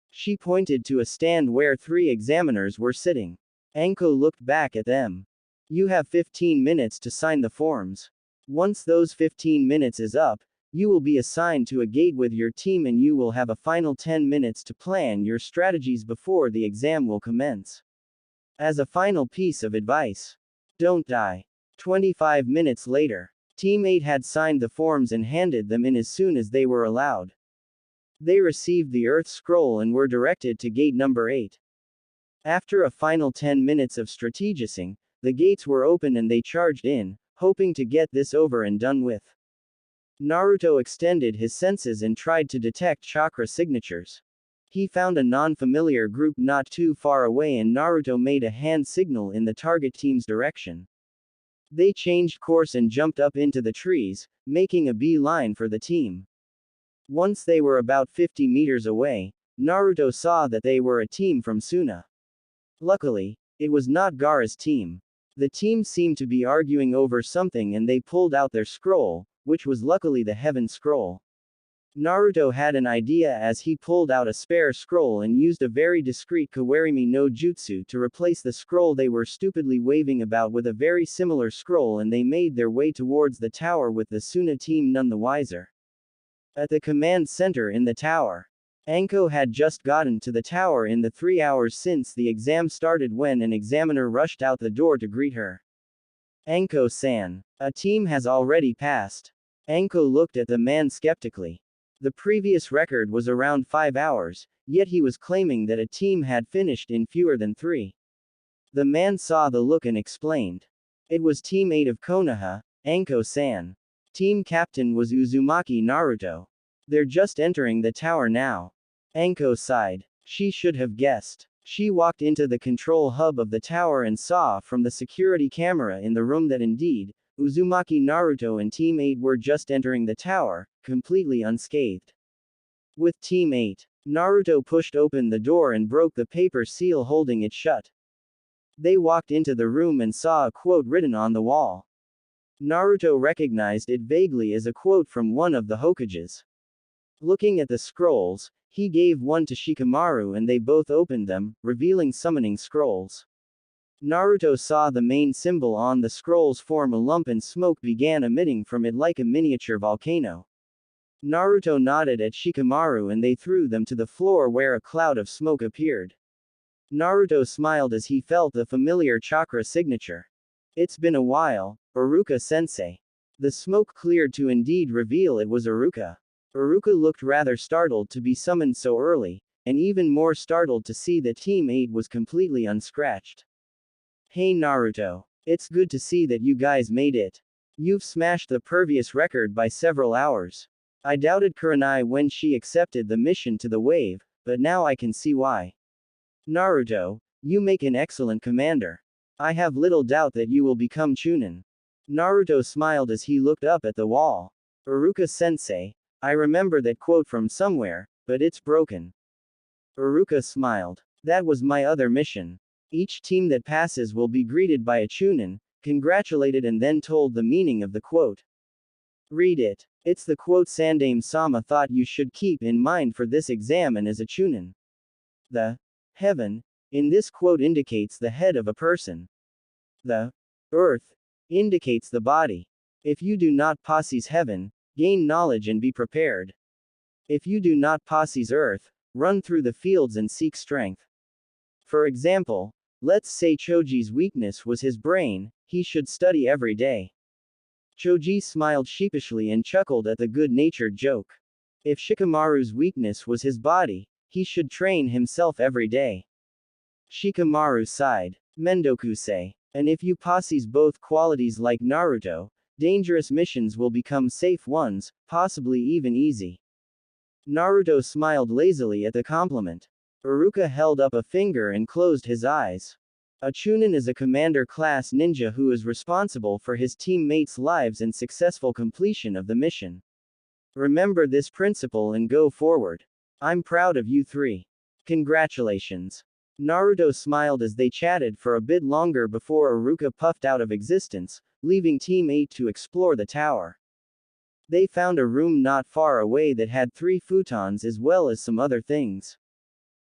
She pointed to a stand where 3 examiners were sitting. Anko looked back at them. You have 15 minutes to sign the forms. Once those 15 minutes is up, you will be assigned to a gate with your team and you will have a final 10 minutes to plan your strategies before the exam will commence. As a final piece of advice, don't die. 25 minutes later, Team 8 had signed the forms and handed them in as soon as they were allowed. They received the Earth Scroll and were directed to gate number 8. After a final 10 minutes of strategizing, the gates were open and they charged in, hoping to get this over and done with. Naruto extended his senses and tried to detect chakra signatures. He found a non-familiar group not too far away and Naruto made a hand signal in the target team's direction. They changed course and jumped up into the trees, making a beeline for the team. Once they were about 50 meters away, Naruto saw that they were a team from Suna. Luckily, it was not Gaara's team. The team seemed to be arguing over something and they pulled out their scroll, which was luckily the Heaven Scroll. Naruto had an idea as he pulled out a spare scroll and used a very discreet Kawarimi no Jutsu to replace the scroll they were stupidly waving about with a very similar scroll, and they made their way towards the tower with the Suna team none the wiser. At the command center in the tower, Anko had just gotten to the tower in the 3 hours since the exam started when an examiner rushed out the door to greet her. Anko-san, a team has already passed. Anko looked at the man skeptically. The previous record was around 5 hours, yet he was claiming that a team had finished in fewer than 3. The man saw the look and explained. It was Team 8 of Konoha, Anko-san. Team captain was Uzumaki Naruto. They're just entering the tower now. Anko sighed. She should have guessed. She walked into the control hub of the tower and saw from the security camera in the room that indeed, Uzumaki Naruto and Team 8 were just entering the tower, completely unscathed. With Team 8, Naruto pushed open the door and broke the paper seal holding it shut. They walked into the room and saw a quote written on the wall. Naruto recognized it vaguely as a quote from one of the Hokages. Looking at the scrolls, he gave one to Shikamaru and they both opened them, revealing summoning scrolls. Naruto saw the main symbol on the scrolls form a lump and smoke began emitting from it like a miniature volcano. Naruto nodded at Shikamaru and they threw them to the floor where a cloud of smoke appeared. Naruto smiled as he felt the familiar chakra signature. It's been a while, Iruka-sensei. The smoke cleared to indeed reveal it was Iruka. Iruka looked rather startled to be summoned so early, and even more startled to see that Team 8 was completely unscratched. Hey Naruto. It's good to see that you guys made it. You've smashed the previous record by several hours. I doubted Kurenai when she accepted the mission to the wave, but now I can see why. Naruto, you make an excellent commander. I have little doubt that you will become Chunin. Naruto smiled as he looked up at the wall. Iruka-sensei, I remember that quote from somewhere, but it's broken. Iruka smiled. That was my other mission. Each team that passes will be greeted by a Chunin, congratulated and then told the meaning of the quote. Read it. It's the quote Sandaime-sama thought you should keep in mind for this exam and as a Chunin. The heaven in this quote indicates the head of a person. The earth indicates the body. If you do not possess heaven, gain knowledge and be prepared. If you do not possess earth, run through the fields and seek strength. For example, let's say Choji's weakness was his brain, he should study every day. Choji smiled sheepishly and chuckled at the good-natured joke. If Shikamaru's weakness was his body, he should train himself every day. Shikamaru sighed. Mendokusei. And if you possess both qualities like Naruto, dangerous missions will become safe ones, possibly even easy. Naruto smiled lazily at the compliment. Iruka held up a finger and closed his eyes. A Chunin is a commander-class ninja who is responsible for his teammates' lives and successful completion of the mission. Remember this principle and go forward. I'm proud of you three. Congratulations. Naruto smiled as they chatted for a bit longer before Iruka puffed out of existence, leaving Team 8 to explore the tower. They found a room not far away that had 3 futons as well as some other things.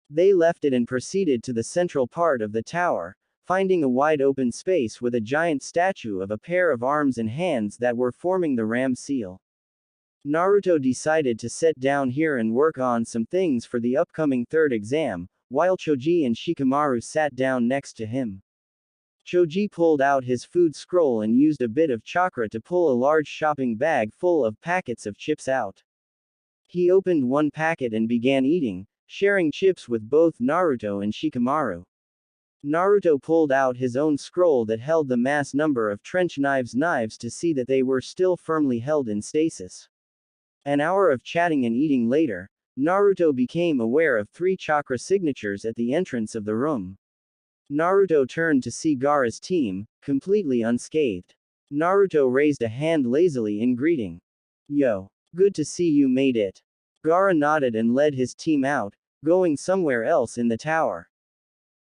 They left it and proceeded to the central part of the tower, finding a wide open space with a giant statue of a pair of arms and hands that were forming the ram seal. Naruto decided to sit down here and work on some things for the upcoming third exam, while Choji and Shikamaru sat down next to him. Choji pulled out his food scroll and used a bit of chakra to pull a large shopping bag full of packets of chips out. He opened one packet and began eating, sharing chips with both Naruto and Shikamaru. Naruto pulled out his own scroll that held the mass number of trench knives to see that they were still firmly held in stasis. An hour of chatting and eating later, Naruto became aware of 3 chakra signatures at the entrance of the room. Naruto turned to see Gaara's team, completely unscathed. Naruto raised a hand lazily in greeting. Yo. Good to see you made it. Gaara nodded and led his team out, going somewhere else in the tower.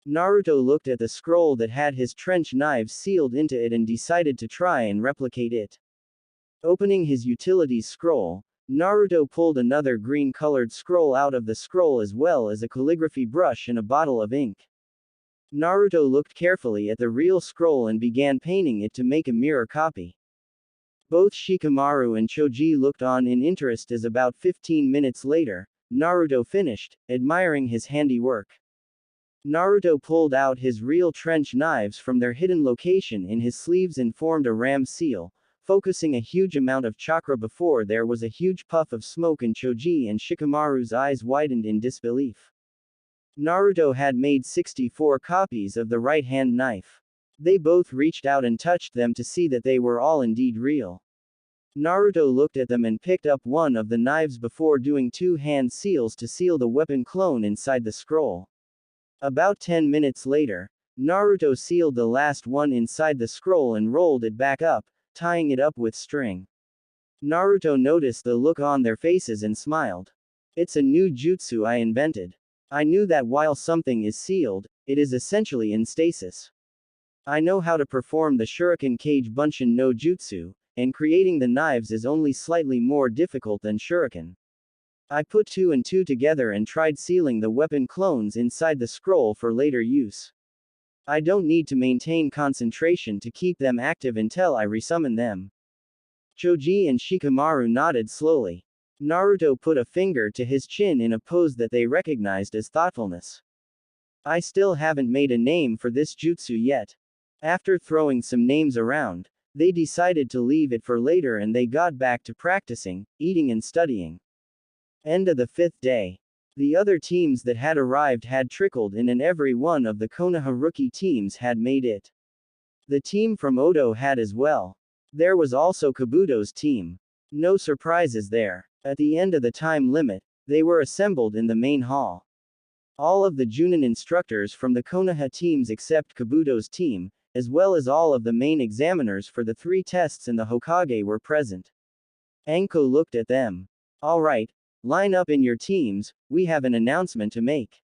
Naruto looked at the scroll that had his trench knives sealed into it and decided to try and replicate it. Opening his utilities scroll, Naruto pulled another green-colored scroll out of the scroll as well as a calligraphy brush and a bottle of ink. Naruto looked carefully at the real scroll and began painting it to make a mirror copy. Both Shikamaru and Choji looked on in interest as about 15 minutes later, Naruto finished, admiring his handiwork. Naruto pulled out his real trench knives from their hidden location in his sleeves and formed a ram seal, focusing a huge amount of chakra before there was a huge puff of smoke and Choji and Shikamaru's eyes widened in disbelief. Naruto had made 64 copies of the right-hand knife. They both reached out and touched them to see that they were all indeed real. Naruto looked at them and picked up one of the knives before doing 2 hand seals to seal the weapon clone inside the scroll. About 10 minutes later, Naruto sealed the last one inside the scroll and rolled it back up, tying it up with string. Naruto noticed the look on their faces and smiled. It's a new jutsu I invented. I knew that while something is sealed, it is essentially in stasis. I know how to perform the Shuriken Kage Bunshin no Jutsu, and creating the knives is only slightly more difficult than Shuriken. I put 2 and 2 together and tried sealing the weapon clones inside the scroll for later use. I don't need to maintain concentration to keep them active until I resummon them. Choji and Shikamaru nodded slowly. Naruto put a finger to his chin in a pose that they recognized as thoughtfulness. I still haven't made a name for this jutsu yet. After throwing some names around, they decided to leave it for later and they got back to practicing, eating and studying. End of the 5th day. The other teams that had arrived had trickled in and every one of the Konoha rookie teams had made it. The team from Odo had as well. There was also Kabuto's team. No surprises there. At the end of the time limit, they were assembled in the main hall. All of the Junin instructors from the Konoha teams except Kabuto's team, as well as all of the main examiners for the 3 tests and the Hokage were present. Anko looked at them. Alright, line up in your teams, we have an announcement to make.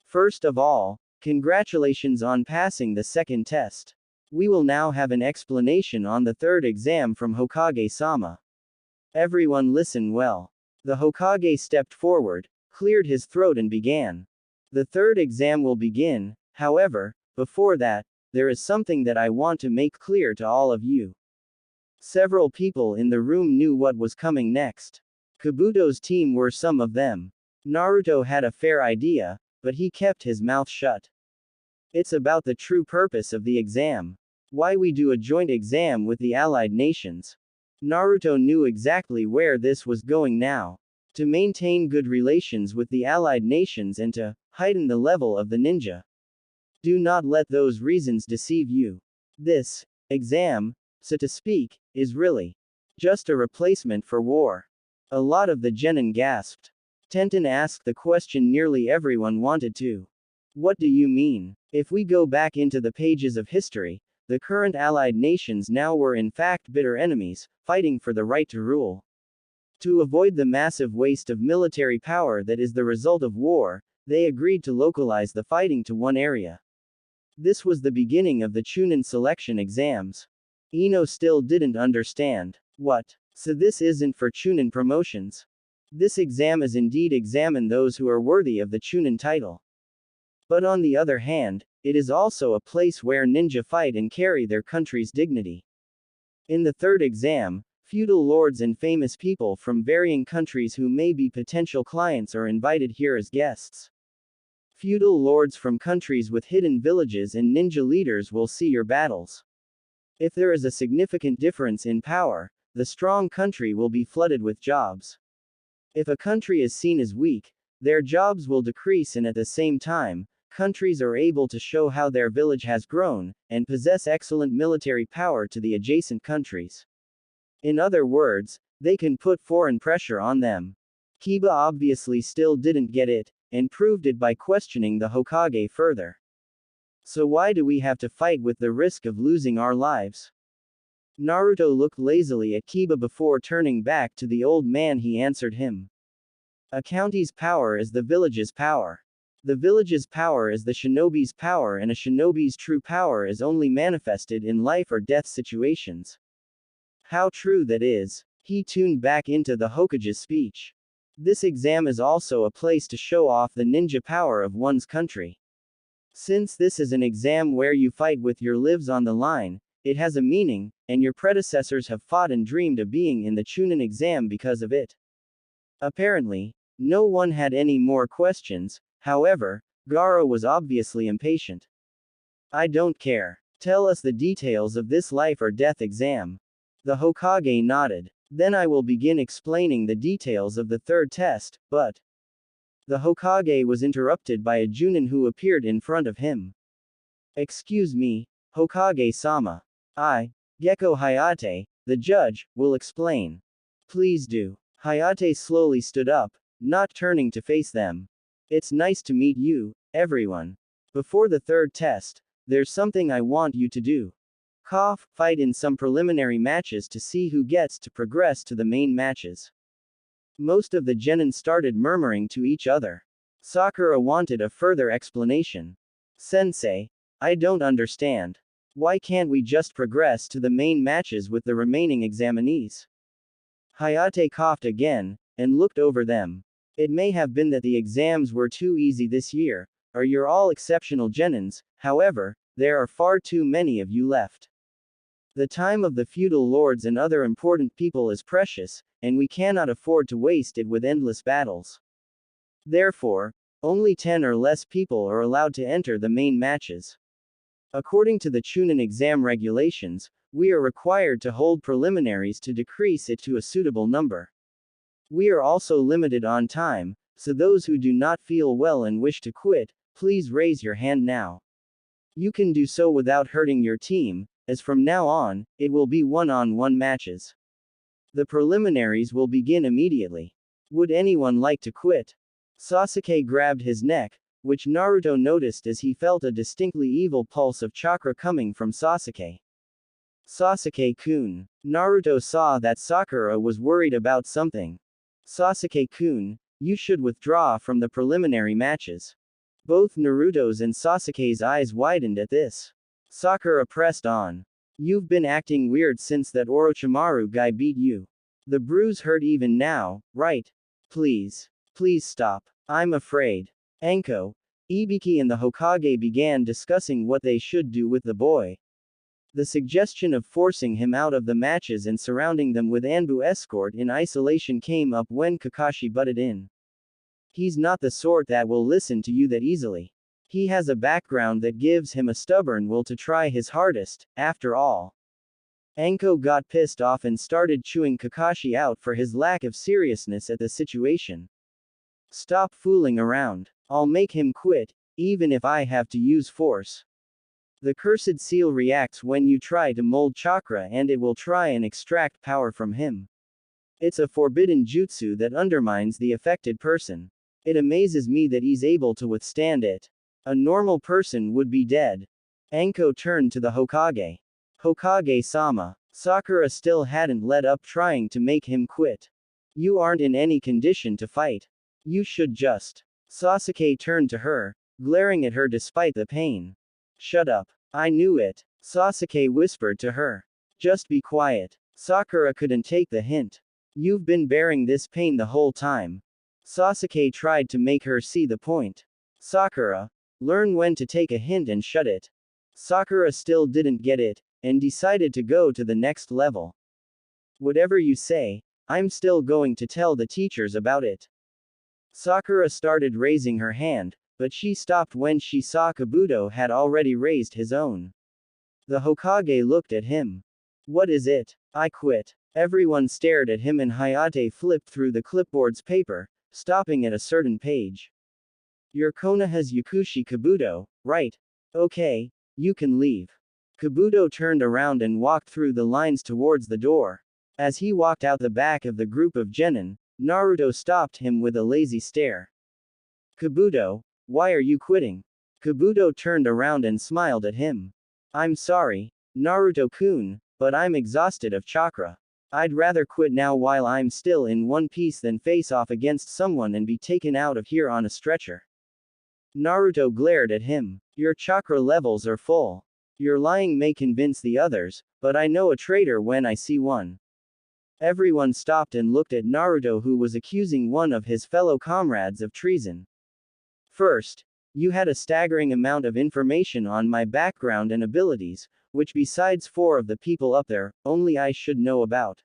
First of all, congratulations on passing the 2nd test. We will now have an explanation on the 3rd exam from Hokage-sama. Everyone listen well. The Hokage stepped forward, cleared his throat and began. The 3rd exam will begin, however, before that, there is something that I want to make clear to all of you. Several people in the room knew what was coming next. Kabuto's team were some of them. Naruto had a fair idea, but he kept his mouth shut. It's about the true purpose of the exam. Why we do a joint exam with the allied nations. Naruto knew exactly where this was going now. To maintain good relations with the allied nations and to heighten the level of the ninja. Do not let those reasons deceive you. This exam, so to speak, is really just a replacement for war. A lot of the genin gasped. Tenten asked the question nearly everyone wanted to. What do you mean? If we go back into the pages of history, the current allied nations now were in fact bitter enemies, fighting for the right to rule. To avoid the massive waste of military power that is the result of war, they agreed to localize the fighting to one area. This was the beginning of the Chunin selection exams. Ino still didn't understand. What? So this isn't for Chunin promotions. This exam is indeed examine those who are worthy of the Chunin title. But on the other hand, it is also a place where ninja fight and carry their country's dignity. In the 3rd exam, feudal lords and famous people from varying countries who may be potential clients are invited here as guests. Feudal lords from countries with hidden villages and ninja leaders will see your battles. If there is a significant difference in power, the strong country will be flooded with jobs. If a country is seen as weak, their jobs will decrease and at the same time, countries are able to show how their village has grown, and possess excellent military power to the adjacent countries. In other words, they can put foreign pressure on them. Kiba obviously still didn't get it, and proved it by questioning the Hokage further. So why do we have to fight with the risk of losing our lives? Naruto looked lazily at Kiba before turning back to the old man. He answered him. A county's power is the village's power. The village's power is the shinobi's power and a shinobi's true power is only manifested in life or death situations. How true that is. He tuned back into the Hokage's speech. This exam is also a place to show off the ninja power of one's country. Since this is an exam where you fight with your lives on the line, it has a meaning, and your predecessors have fought and dreamed of being in the Chunin exam because of it. Apparently, no one had any more questions, however, Garo was obviously impatient. I don't care. Tell us the details of this life or death exam. The Hokage nodded. Then I will begin explaining the details of the third test, but... The Hokage was interrupted by a Junin who appeared in front of him. Excuse me, Hokage-sama. I, Gecko Hayate, the judge, will explain. Please do. Hayate slowly stood up, not turning to face them. It's nice to meet you, everyone. Before the third test, there's something I want you to do. Fight in some preliminary matches to see who gets to progress to the main matches. Most of the genin started murmuring to each other. Sakura wanted a further explanation. Sensei, I don't understand. Why can't we just progress to the main matches with the remaining examinees? Hayate coughed again, and looked over them. It may have been that the exams were too easy this year, or you're all exceptional genins, however, there are far too many of you left. The time of the feudal lords and other important people is precious, and we cannot afford to waste it with endless battles. Therefore, only 10 or less people are allowed to enter the main matches. According to the Chunin exam regulations, we are required to hold preliminaries to decrease it to a suitable number. We are also limited on time, so those who do not feel well and wish to quit, please raise your hand now. You can do so without hurting your team, as from now on, it will be one-on-one matches. The preliminaries will begin immediately. Would anyone like to quit? Sasuke grabbed his neck, which Naruto noticed as he felt a distinctly evil pulse of chakra coming from Sasuke. Sasuke-kun. Naruto saw that Sakura was worried about something. Sasuke-kun, you should withdraw from the preliminary matches. Both Naruto's and Sasuke's eyes widened at this. Sakura pressed on. You've been acting weird since that Orochimaru guy beat you. The bruise hurt even now, right? Please. Please stop. I'm afraid. Anko, Ibiki and the Hokage began discussing what they should do with the boy. The suggestion of forcing him out of the matches and surrounding them with Anbu escort in isolation came up when Kakashi butted in. He's not the sort that will listen to you that easily. He has a background that gives him a stubborn will to try his hardest, after all. Anko got pissed off and started chewing Kakashi out for his lack of seriousness at the situation. Stop fooling around. I'll make him quit, even if I have to use force. The cursed seal reacts when you try to mold chakra and it will try and extract power from him. It's a forbidden jutsu that undermines the affected person. It amazes me that he's able to withstand it. A normal person would be dead. Anko turned to the Hokage. Hokage-sama. Sakura still hadn't let up trying to make him quit. You aren't in any condition to fight. You should just. Sasuke turned to her, glaring at her despite the pain. Shut up. I knew it. Sasuke whispered to her. Just be quiet. Sakura couldn't take the hint. You've been bearing this pain the whole time. Sasuke tried to make her see the point. Sakura, learn when to take a hint and shut it. Sakura still didn't get it, and decided to go to the next level. Whatever you say, I'm still going to tell the teachers about it. Sakura started raising her hand, but she stopped when she saw Kabuto had already raised his own. The Hokage looked at him. What is it? I quit. Everyone stared at him and Hayate flipped through the clipboard's paper, stopping at a certain page. Your Konoha's Yakushi Kabuto, right? Okay, you can leave. Kabuto turned around and walked through the lines towards the door. As he walked out the back of the group of genin, Naruto stopped him with a lazy stare. Kabuto, why are you quitting? Kabuto turned around and smiled at him. I'm sorry, Naruto-kun, but I'm exhausted of chakra. I'd rather quit now while I'm still in one piece than face off against someone and be taken out of here on a stretcher. Naruto glared at him. Your chakra levels are full. Your lying may convince the others, but I know a traitor when I see one. Everyone stopped and looked at Naruto, who was accusing one of his fellow comrades of treason. First, you had a staggering amount of information on my background and abilities, which besides 4 of the people up there, only I should know about.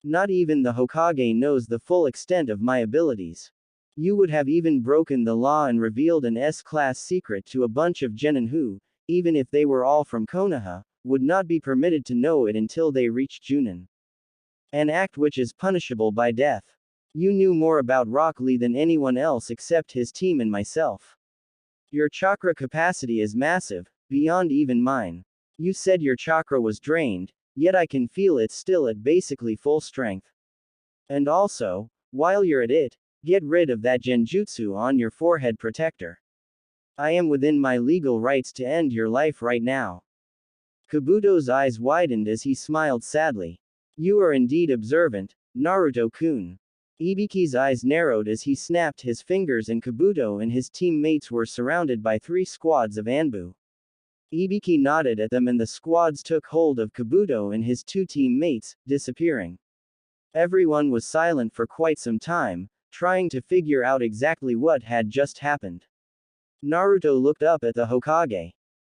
Not even the Hokage knows the full extent of my abilities. You would have even broken the law and revealed an S-class secret to a bunch of genin who, even if they were all from Konoha, would not be permitted to know it until they reached Junin. An act which is punishable by death. You knew more about Rock Lee than anyone else except his team and myself. Your chakra capacity is massive, beyond even mine. You said your chakra was drained, yet I can feel it still at basically full strength. And also, while you're at it, get rid of that genjutsu on your forehead protector. I am within my legal rights to end your life right now. Kabuto's eyes widened as he smiled sadly. You are indeed observant, Naruto-kun. Ibiki's eyes narrowed as he snapped his fingers, and Kabuto and his teammates were surrounded by 3 squads of Anbu. Ibiki nodded at them and the squads took hold of Kabuto and his 2 teammates, disappearing. Everyone was silent for quite some time, trying to figure out exactly what had just happened. Naruto looked up at the Hokage.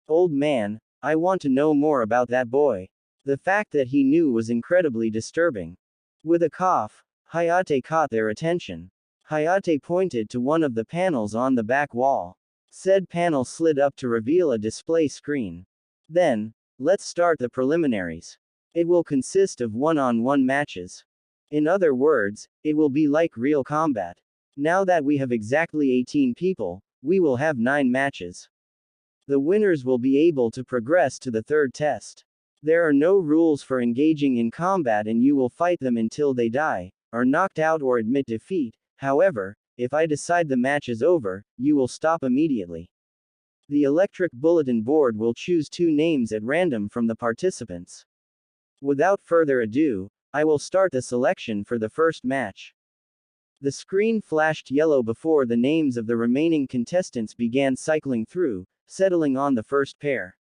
Old man, I want to know more about that boy. The fact that he knew was incredibly disturbing. With a cough, Hayate caught their attention. Hayate pointed to one of the panels on the back wall. Said panel slid up to reveal a display screen. Then, let's start the preliminaries. It will consist of one-on-one matches. In other words, it will be like real combat. Now that we have exactly 18 people, we will have 9 matches. The winners will be able to progress to the 3rd test. There are no rules for engaging in combat and you will fight them until they die, are knocked out or admit defeat. However, if I decide the match is over, you will stop immediately. The electric bulletin board will choose 2 names at random from the participants. Without further ado, I will start the selection for the first match. The screen flashed yellow before the names of the remaining contestants began cycling through, settling on the first pair.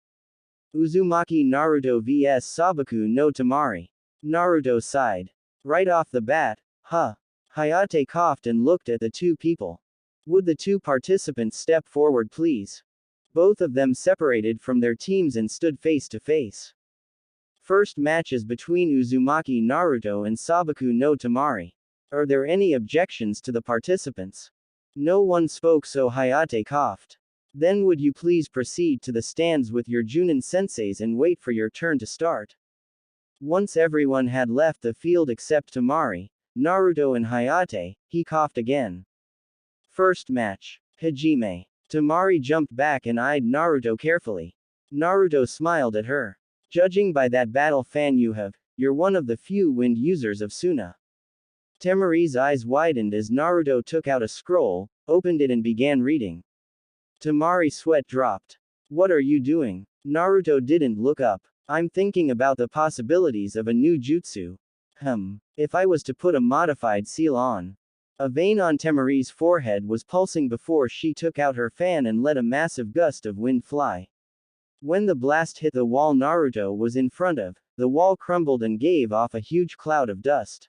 Uzumaki Naruto vs Sabaku no Tamari. Naruto sighed. Right off the bat, huh? Hayate coughed and looked at the 2 people. Would the 2 participants step forward please? Both of them separated from their teams and stood face to face. First match is between Uzumaki Naruto and Sabaku no Tamari. Are there any objections to the participants? No one spoke, so Hayate coughed. Then would you please proceed to the stands with your Junin senseis and wait for your turn to start? Once everyone had left the field except Tamari, Naruto and Hayate, he coughed again. First match. Hajime. Tamari jumped back and eyed Naruto carefully. Naruto smiled at her. Judging by that battle fan you have, you're one of the few wind users of Suna. Tamari's eyes widened as Naruto took out a scroll, opened it and began reading. Tamari's sweat dropped. What are you doing? Naruto didn't look up. I'm thinking about the possibilities of a new jutsu. If I was to put a modified seal on. A vein on Tamari's forehead was pulsing before she took out her fan and let a massive gust of wind fly. When the blast hit the wall Naruto was in front of, the wall crumbled and gave off a huge cloud of dust.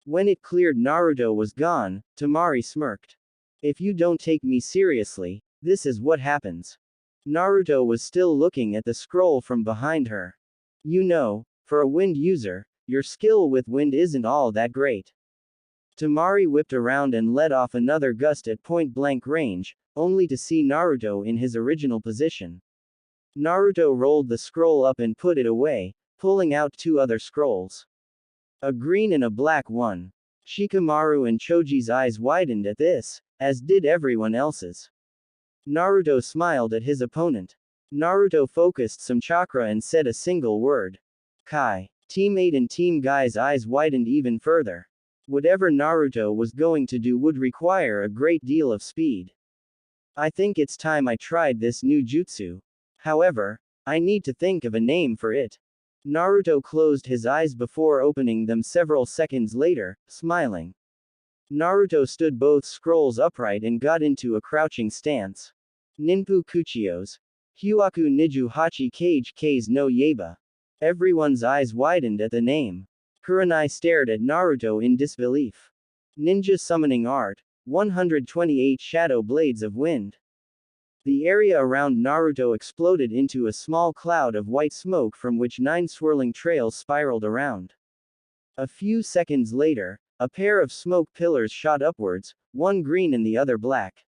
When it cleared, Naruto was gone. Tamari smirked. If you don't take me seriously, this is what happens. Naruto was still looking at the scroll from behind her. You know, for a wind user, your skill with wind isn't all that great. Tamari whipped around and let off another gust at point-blank range, only to see Naruto in his original position. Naruto rolled the scroll up and put it away, pulling out 2 other scrolls. A green and a black one. Shikamaru and Choji's eyes widened at this, as did everyone else's. Naruto smiled at his opponent. Naruto focused some chakra and said a single word. Kai. Teammate and team guy's eyes widened even further. Whatever Naruto was going to do would require a great deal of speed. I think it's time I tried this new jutsu. However, I need to think of a name for it. Naruto closed his eyes before opening them several seconds later, smiling. Naruto stood both scrolls upright and got into a crouching stance. Ninpu Kuchios. Huaku Niju Hachi Kage Kase no Yeba. Everyone's eyes widened at the name. Kurenai stared at Naruto in disbelief. Ninja Summoning Art. 128 Shadow Blades of Wind. The area around Naruto exploded into a small cloud of white smoke from which 9 swirling trails spiraled around. A few seconds later, a pair of smoke pillars shot upwards, one green and the other black.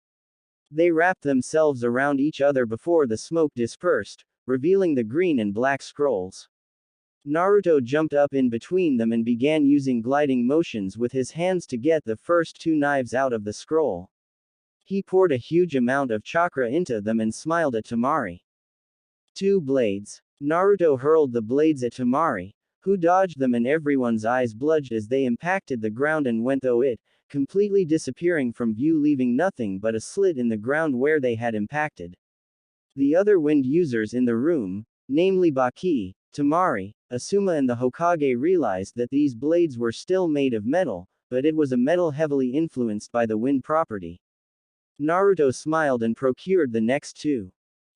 They wrapped themselves around each other before the smoke dispersed, revealing the green and black scrolls. Naruto jumped up in between them and began using gliding motions with his hands to get the first 2 knives out of the scroll. He poured a huge amount of chakra into them and smiled at Temari. 2 blades. Naruto hurled the blades at Temari, who dodged them, and everyone's eyes bludged as they impacted the ground and went through it, completely disappearing from view, leaving nothing but a slit in the ground where they had impacted. The other wind users in the room, namely Baki, Temari, Asuma and the Hokage, realized that these blades were still made of metal, but it was a metal heavily influenced by the wind property. Naruto smiled and procured the next 2.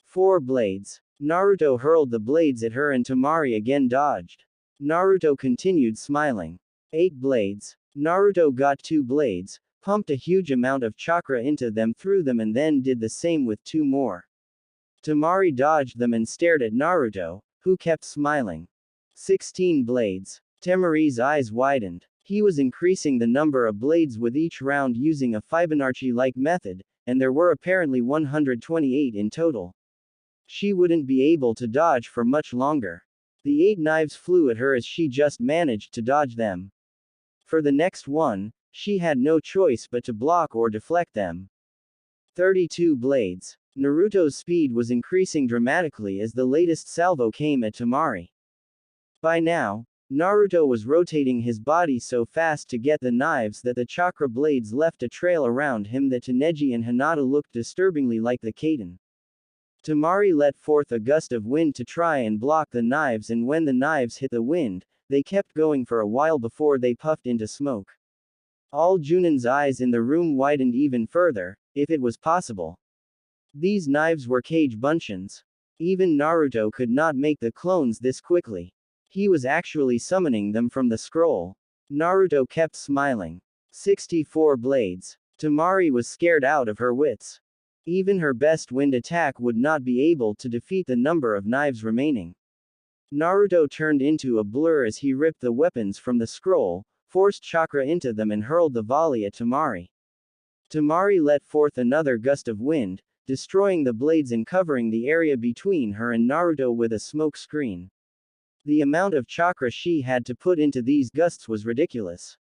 4 blades. Naruto hurled the blades at her and Temari again dodged. Naruto continued smiling. 8 blades. Naruto got 2 blades, pumped a huge amount of chakra into them, threw them, and then did the same with 2 more. Temari dodged them and stared at Naruto, who kept smiling. 16 blades. Temari's eyes widened. He was increasing the number of blades with each round using a Fibonacci-like method, and there were apparently 128 in total. She wouldn't be able to dodge for much longer. The 8 knives flew at her as she just managed to dodge them. For the next one, she had no choice but to block or deflect them. 32 blades. Naruto's speed was increasing dramatically as the latest salvo came at Temari. By now, Naruto was rotating his body so fast to get the knives that the chakra blades left a trail around him that to Neji and Hinata looked disturbingly like the Kaden. Temari let forth a gust of wind to try and block the knives, and when the knives hit the wind, they kept going for a while before they puffed into smoke. All Junan's eyes in the room widened even further, if it was possible. These knives were cage bunchins. Even Naruto could not make the clones this quickly. He was actually summoning them from the scroll. Naruto kept smiling. 64 blades. Temari was scared out of her wits. Even her best wind attack would not be able to defeat the number of knives remaining. Naruto turned into a blur as he ripped the weapons from the scroll, forced chakra into them, and hurled the volley at Temari. Temari let forth another gust of wind, destroying the blades and covering the area between her and Naruto with a smoke screen. The amount of chakra she had to put into these gusts was ridiculous.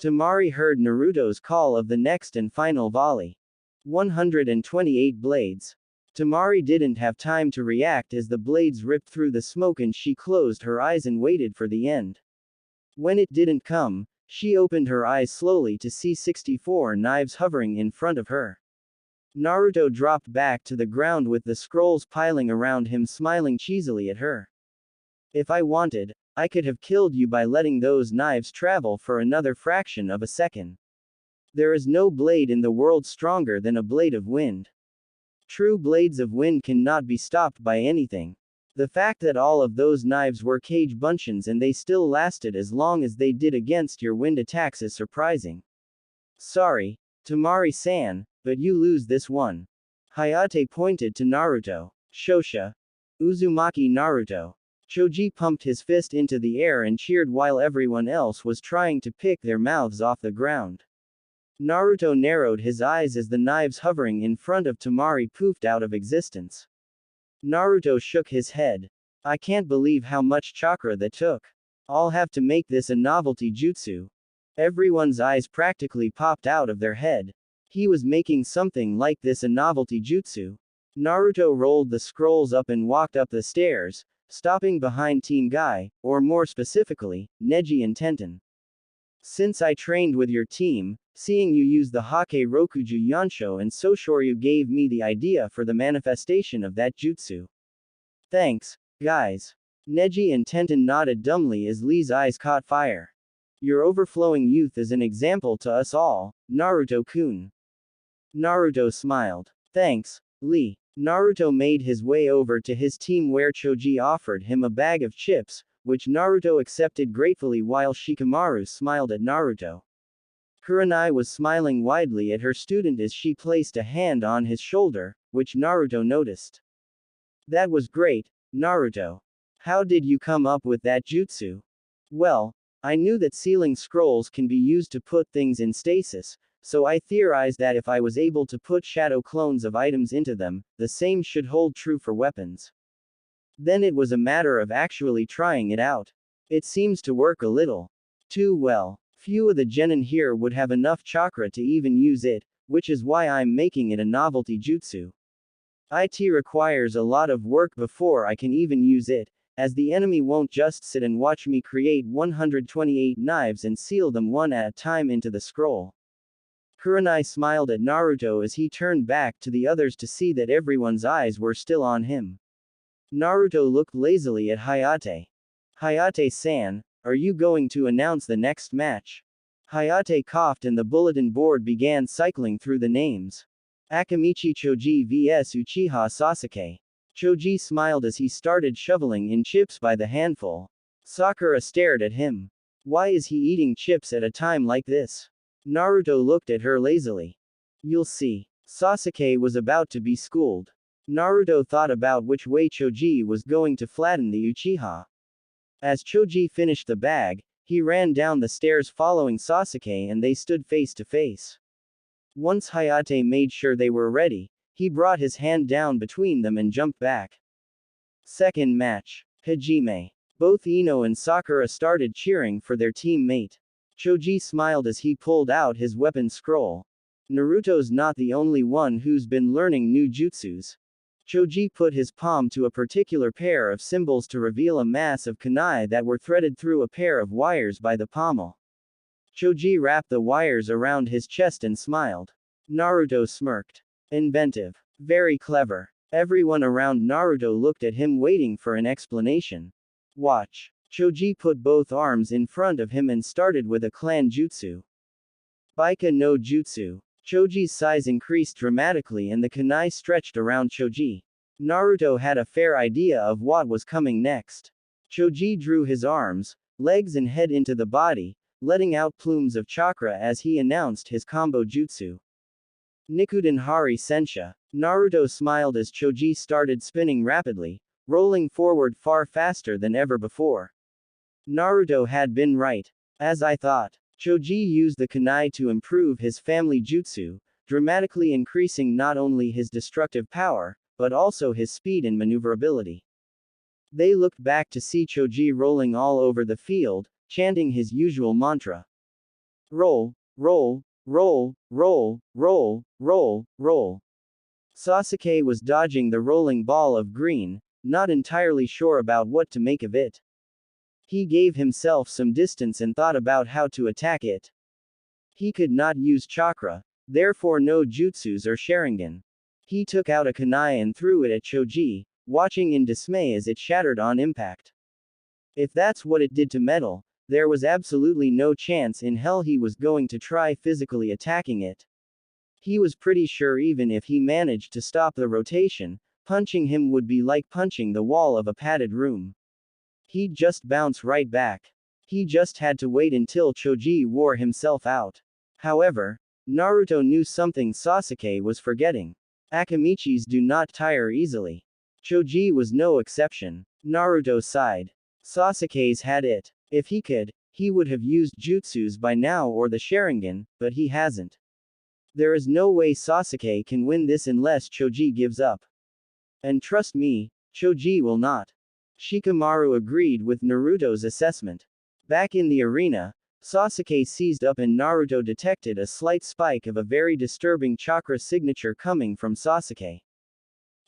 Temari heard Naruto's call of the next and final volley. 128 blades. Temari didn't have time to react as the blades ripped through the smoke, and she closed her eyes and waited for the end. When it didn't come, she opened her eyes slowly to see 64 knives hovering in front of her. Naruto dropped back to the ground with the scrolls piling around him, smiling cheesily at her. If I wanted, I could have killed you by letting those knives travel for another fraction of a second. There is no blade in the world stronger than a blade of wind. True blades of wind cannot be stopped by anything. The fact that all of those knives were cage bunchins and they still lasted as long as they did against your wind attacks is surprising. Sorry, Temari-san, but you lose this one. Hayate pointed to Naruto. Shosha. Uzumaki Naruto. Choji pumped his fist into the air and cheered while everyone else was trying to pick their mouths off the ground. Naruto narrowed his eyes as the knives hovering in front of Temari poofed out of existence. Naruto shook his head. I can't believe how much chakra that took. I'll have to make this a novelty jutsu. Everyone's eyes practically popped out of their head. He was making something like this a novelty jutsu. Naruto rolled the scrolls up and walked up the stairs, stopping behind Team Guy, or more specifically, Neji and Tenten. Since I trained with your team, seeing you use the Hake Rokuju Yansho and Soshoryu gave me the idea for the manifestation of that jutsu. Thanks, guys. Neji and Tenten nodded dumbly as Lee's eyes caught fire. Your overflowing youth is an example to us all, Naruto-kun. Naruto smiled. Thanks, Lee. Naruto made his way over to his team where Choji offered him a bag of chips, which Naruto accepted gratefully while Shikamaru smiled at Naruto. Kurenai was smiling widely at her student as she placed a hand on his shoulder, which Naruto noticed. That was great, Naruto. How did you come up with that jutsu? Well, I knew that sealing scrolls can be used to put things in stasis, so I theorized that if I was able to put shadow clones of items into them, the same should hold true for weapons. Then it was a matter of actually trying it out. It seems to work a little too well. Few of the genin here would have enough chakra to even use it, which is why I'm making it a novelty jutsu. It requires a lot of work before I can even use it, as the enemy won't just sit and watch me create 128 knives and seal them one at a time into the scroll. Kurenai smiled at Naruto as he turned back to the others to see that everyone's eyes were still on him. Naruto looked lazily at Hayate. Hayate-san, are you going to announce the next match? Hayate coughed and the bulletin board began cycling through the names. Akamichi Choji vs Uchiha Sasuke. Choji smiled as he started shoveling in chips by the handful. Sakura stared at him. Why is he eating chips at a time like this? Naruto looked at her lazily. You'll see. Sasuke was about to be schooled. Naruto thought about which way Choji was going to flatten the Uchiha. As Choji finished the bag, he ran down the stairs following Sasuke and they stood face to face. Once Hayate made sure they were ready, he brought his hand down between them and jumped back. Second match. Hajime. Both Ino and Sakura started cheering for their teammate. Choji smiled as he pulled out his weapon scroll. Naruto's not the only one who's been learning new jutsus. Choji put his palm to a particular pair of symbols to reveal a mass of kunai that were threaded through a pair of wires by the pommel. Choji wrapped the wires around his chest and smiled. Naruto smirked. Inventive. Very clever. Everyone around Naruto looked at him waiting for an explanation. Watch. Choji put both arms in front of him and started with a clan jutsu. Baika no jutsu. Choji's size increased dramatically and the kunai stretched around Choji. Naruto had a fair idea of what was coming next. Choji drew his arms, legs and head into the body, letting out plumes of chakra as he announced his combo jutsu. Nikuden Hari Sensha. Naruto smiled as Choji started spinning rapidly, rolling forward far faster than ever before. Naruto had been right. As I thought. Choji used the kunai to improve his family jutsu, dramatically increasing not only his destructive power, but also his speed and maneuverability. They looked back to see Choji rolling all over the field, chanting his usual mantra. Roll, roll, roll, roll, roll, roll, roll. Sasuke was dodging the rolling ball of green, not entirely sure about what to make of it. He gave himself some distance and thought about how to attack it. He could not use chakra, therefore no jutsus or Sharingan. He took out a kunai and threw it at Choji, watching in dismay as it shattered on impact. If that's what it did to metal, there was absolutely no chance in hell he was going to try physically attacking it. He was pretty sure even if he managed to stop the rotation, punching him would be like punching the wall of a padded room. He'd just bounce right back. He just had to wait until Choji wore himself out. However, Naruto knew something Sasuke was forgetting. Akamichis do not tire easily. Choji was no exception. Naruto sighed. Sasuke's had it. If he could, he would have used jutsus by now or the Sharingan, but he hasn't. There is no way Sasuke can win this unless Choji gives up. And trust me, Choji will not. Shikamaru agreed with Naruto's assessment. Back in the arena, Sasuke seized up and Naruto detected a slight spike of a very disturbing chakra signature coming from Sasuke.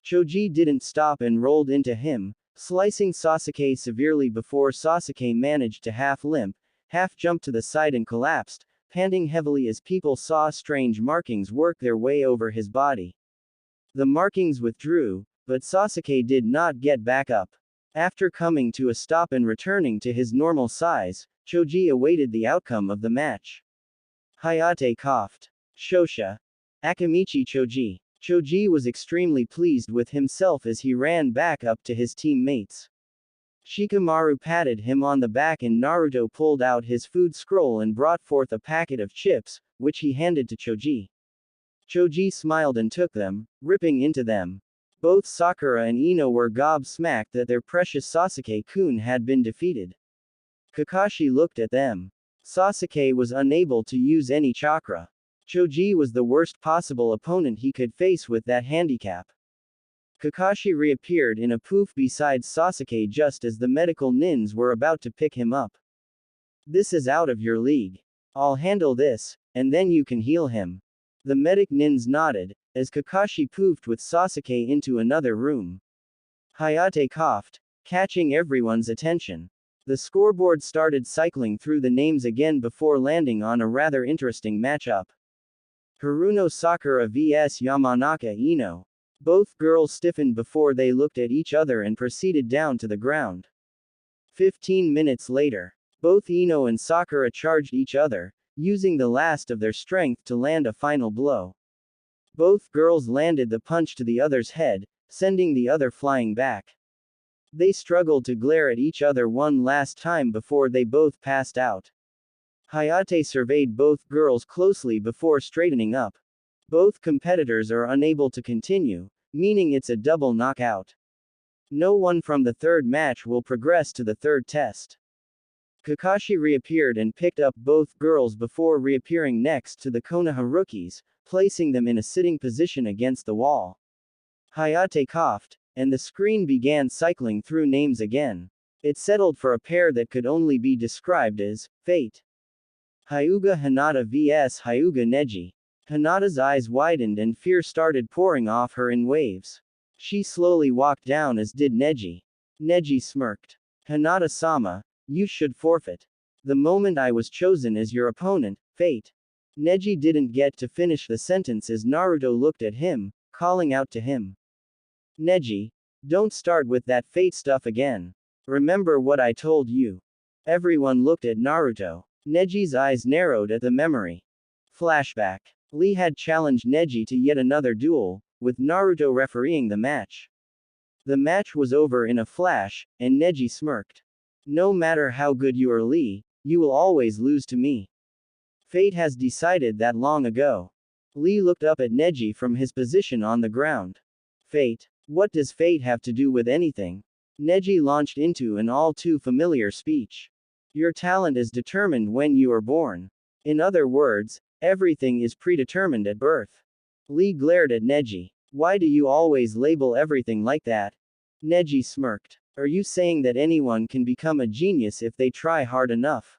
Choji didn't stop and rolled into him, slicing Sasuke severely before Sasuke managed to half limp, half jump to the side and collapsed, panting heavily as people saw strange markings work their way over his body. The markings withdrew, but Sasuke did not get back up. After coming to a stop and returning to his normal size, Choji awaited the outcome of the match. Hayate coughed. Shosha. Akamichi Choji. Choji was extremely pleased with himself as he ran back up to his teammates. Shikamaru patted him on the back and Naruto pulled out his food scroll and brought forth a packet of chips, which he handed to Choji. Choji smiled and took them, ripping into them. Both Sakura and Ino were gobsmacked that their precious Sasuke-kun had been defeated. Kakashi looked at them. Sasuke was unable to use any chakra. Choji was the worst possible opponent he could face with that handicap. Kakashi reappeared in a poof beside Sasuke just as the medical nins were about to pick him up. This is out of your league. I'll handle this, and then you can heal him. The medic nins nodded, as Kakashi poofed with Sasuke into another room. Hayate coughed, catching everyone's attention. The scoreboard started cycling through the names again before landing on a rather interesting matchup. Haruno Sakura vs Yamanaka Ino. Both girls stiffened before they looked at each other and proceeded down to the ground. 15 minutes later, both Ino and Sakura charged each other, using the last of their strength to land a final blow. Both girls landed the punch to the other's head, sending the other flying back. They struggled to glare at each other one last time before they both passed out. Hayate surveyed both girls closely before straightening up. Both competitors are unable to continue, meaning it's a double knockout. No one from the third match will progress to the third test. Kakashi reappeared and picked up both girls before reappearing next to the Konoha rookies, placing them in a sitting position against the wall. Hayate coughed, and the screen began cycling through names again. It settled for a pair that could only be described as fate. Hyuga Hinata vs Hyuga Neji. Hinata's eyes widened and fear started pouring off her in waves. She slowly walked down as did Neji. Neji smirked. Hinata-sama, you should forfeit. The moment I was chosen as your opponent, fate. Neji didn't get to finish the sentence as Naruto looked at him, calling out to him. Neji, don't start with that fate stuff again. Remember what I told you. Everyone looked at Naruto. Neji's eyes narrowed at the memory. Flashback. Lee had challenged Neji to yet another duel, with Naruto refereeing the match. The match was over in a flash, and Neji smirked. No matter how good you are, Lee, you will always lose to me. Fate has decided that long ago. Lee looked up at Neji from his position on the ground. Fate? What does fate have to do with anything? Neji launched into an all too familiar speech. Your talent is determined when you are born. In other words, everything is predetermined at birth. Lee glared at Neji. Why do you always label everything like that? Neji smirked. Are you saying that anyone can become a genius if they try hard enough?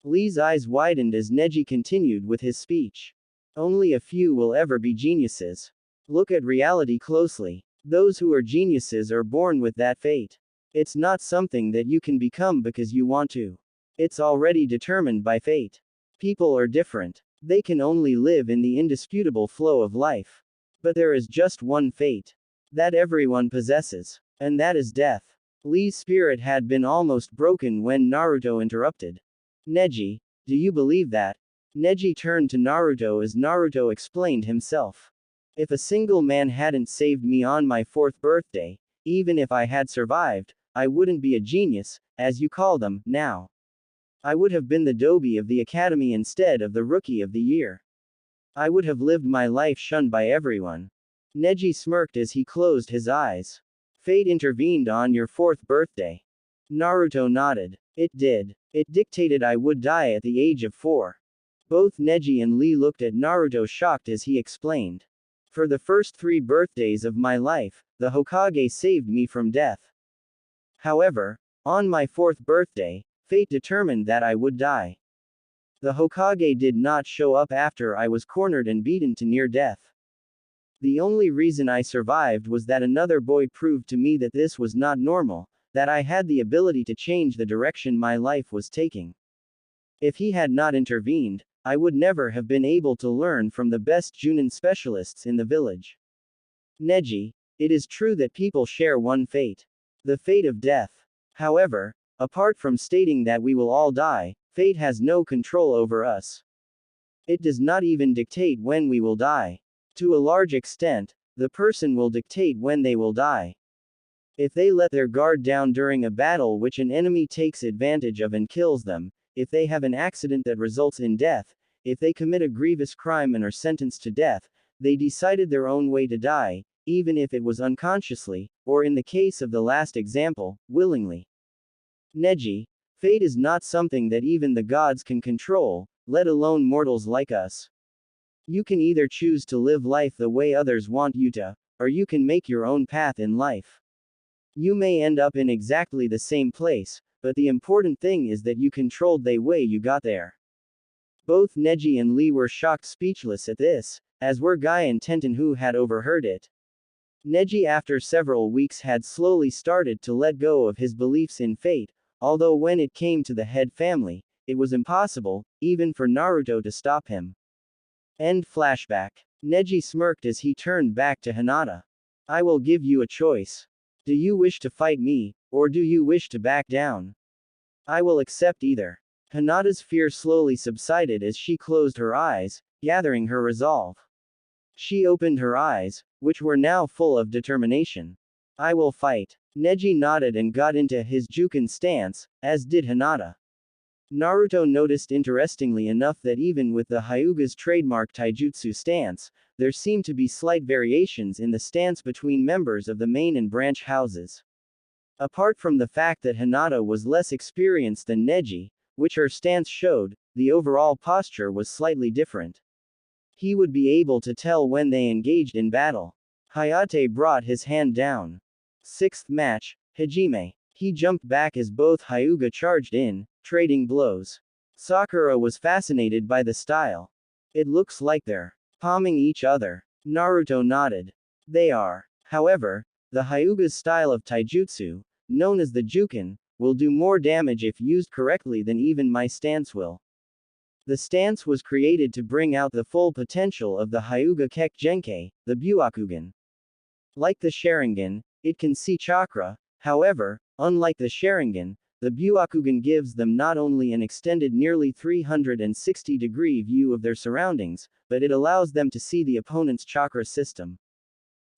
Lee's eyes widened as Neji continued with his speech. Only a few will ever be geniuses. Look at reality closely. Those who are geniuses are born with that fate. It's not something that you can become because you want to. It's already determined by fate. People are different. They can only live in the indisputable flow of life. But there is just one fate that everyone possesses, and that is death. Lee's spirit had been almost broken when Naruto interrupted. Neji, do you believe that? Neji turned to Naruto as Naruto explained himself. If a single man hadn't saved me on my 4th birthday, even if I had survived, I wouldn't be a genius, as you call them, now. I would have been the Dobe of the academy instead of the Rookie of the Year. I would have lived my life shunned by everyone. Neji smirked as he closed his eyes. Fate intervened on your 4th birthday. Naruto nodded. It did. It dictated I would die at the age of 4. Both Neji and Lee looked at Naruto shocked as he explained. For the first 3 birthdays of my life, the Hokage saved me from death. However, on my 4th birthday, fate determined that I would die. The Hokage did not show up after I was cornered and beaten to near death. The only reason I survived was that another boy proved to me that this was not normal, that I had the ability to change the direction my life was taking. If he had not intervened, I would never have been able to learn from the best Junin specialists in the village. Neji, it is true that people share one fate. The fate of death. However, apart from stating that we will all die, fate has no control over us. It does not even dictate when we will die. To a large extent, the person will dictate when they will die. If they let their guard down during a battle which an enemy takes advantage of and kills them, if they have an accident that results in death, if they commit a grievous crime and are sentenced to death, they decided their own way to die, even if it was unconsciously, or in the case of the last example, willingly. Neji, fate is not something that even the gods can control, let alone mortals like us. You can either choose to live life the way others want you to, or you can make your own path in life. You may end up in exactly the same place, but the important thing is that you controlled the way you got there. Both Neji and Lee were shocked speechless at this, as were Guy and Tenten who had overheard it. Neji after several weeks had slowly started to let go of his beliefs in fate, although when it came to the head family, it was impossible, even for Naruto to stop him. End flashback. Neji smirked as he turned back to Hinata. I will give you a choice. Do you wish to fight me, or do you wish to back down? I will accept either. Hinata's fear slowly subsided as she closed her eyes, gathering her resolve. She opened her eyes, which were now full of determination. I will fight. Neji nodded and got into his Juken stance, as did Hinata. Naruto noticed interestingly enough that even with the Hyuga's trademark taijutsu stance, there seemed to be slight variations in the stance between members of the main and branch houses. Apart from the fact that Hinata was less experienced than Neji, which her stance showed, the overall posture was slightly different. He would be able to tell when they engaged in battle. Hayate brought his hand down. Sixth match, Hajime. He jumped back as both Hyuga charged in, trading blows. Sakura was fascinated by the style. It looks like they're palming each other. Naruto nodded. They are. However, the Hyuga's style of taijutsu, known as the Juken, will do more damage if used correctly than even my stance will. The stance was created to bring out the full potential of the Hyuga Kek Genkai, the Byakugan. Like the Sharingan, it can see chakra, however, unlike the Sharingan, the Byakugan gives them not only an extended nearly 360-degree view of their surroundings, but it allows them to see the opponent's chakra system.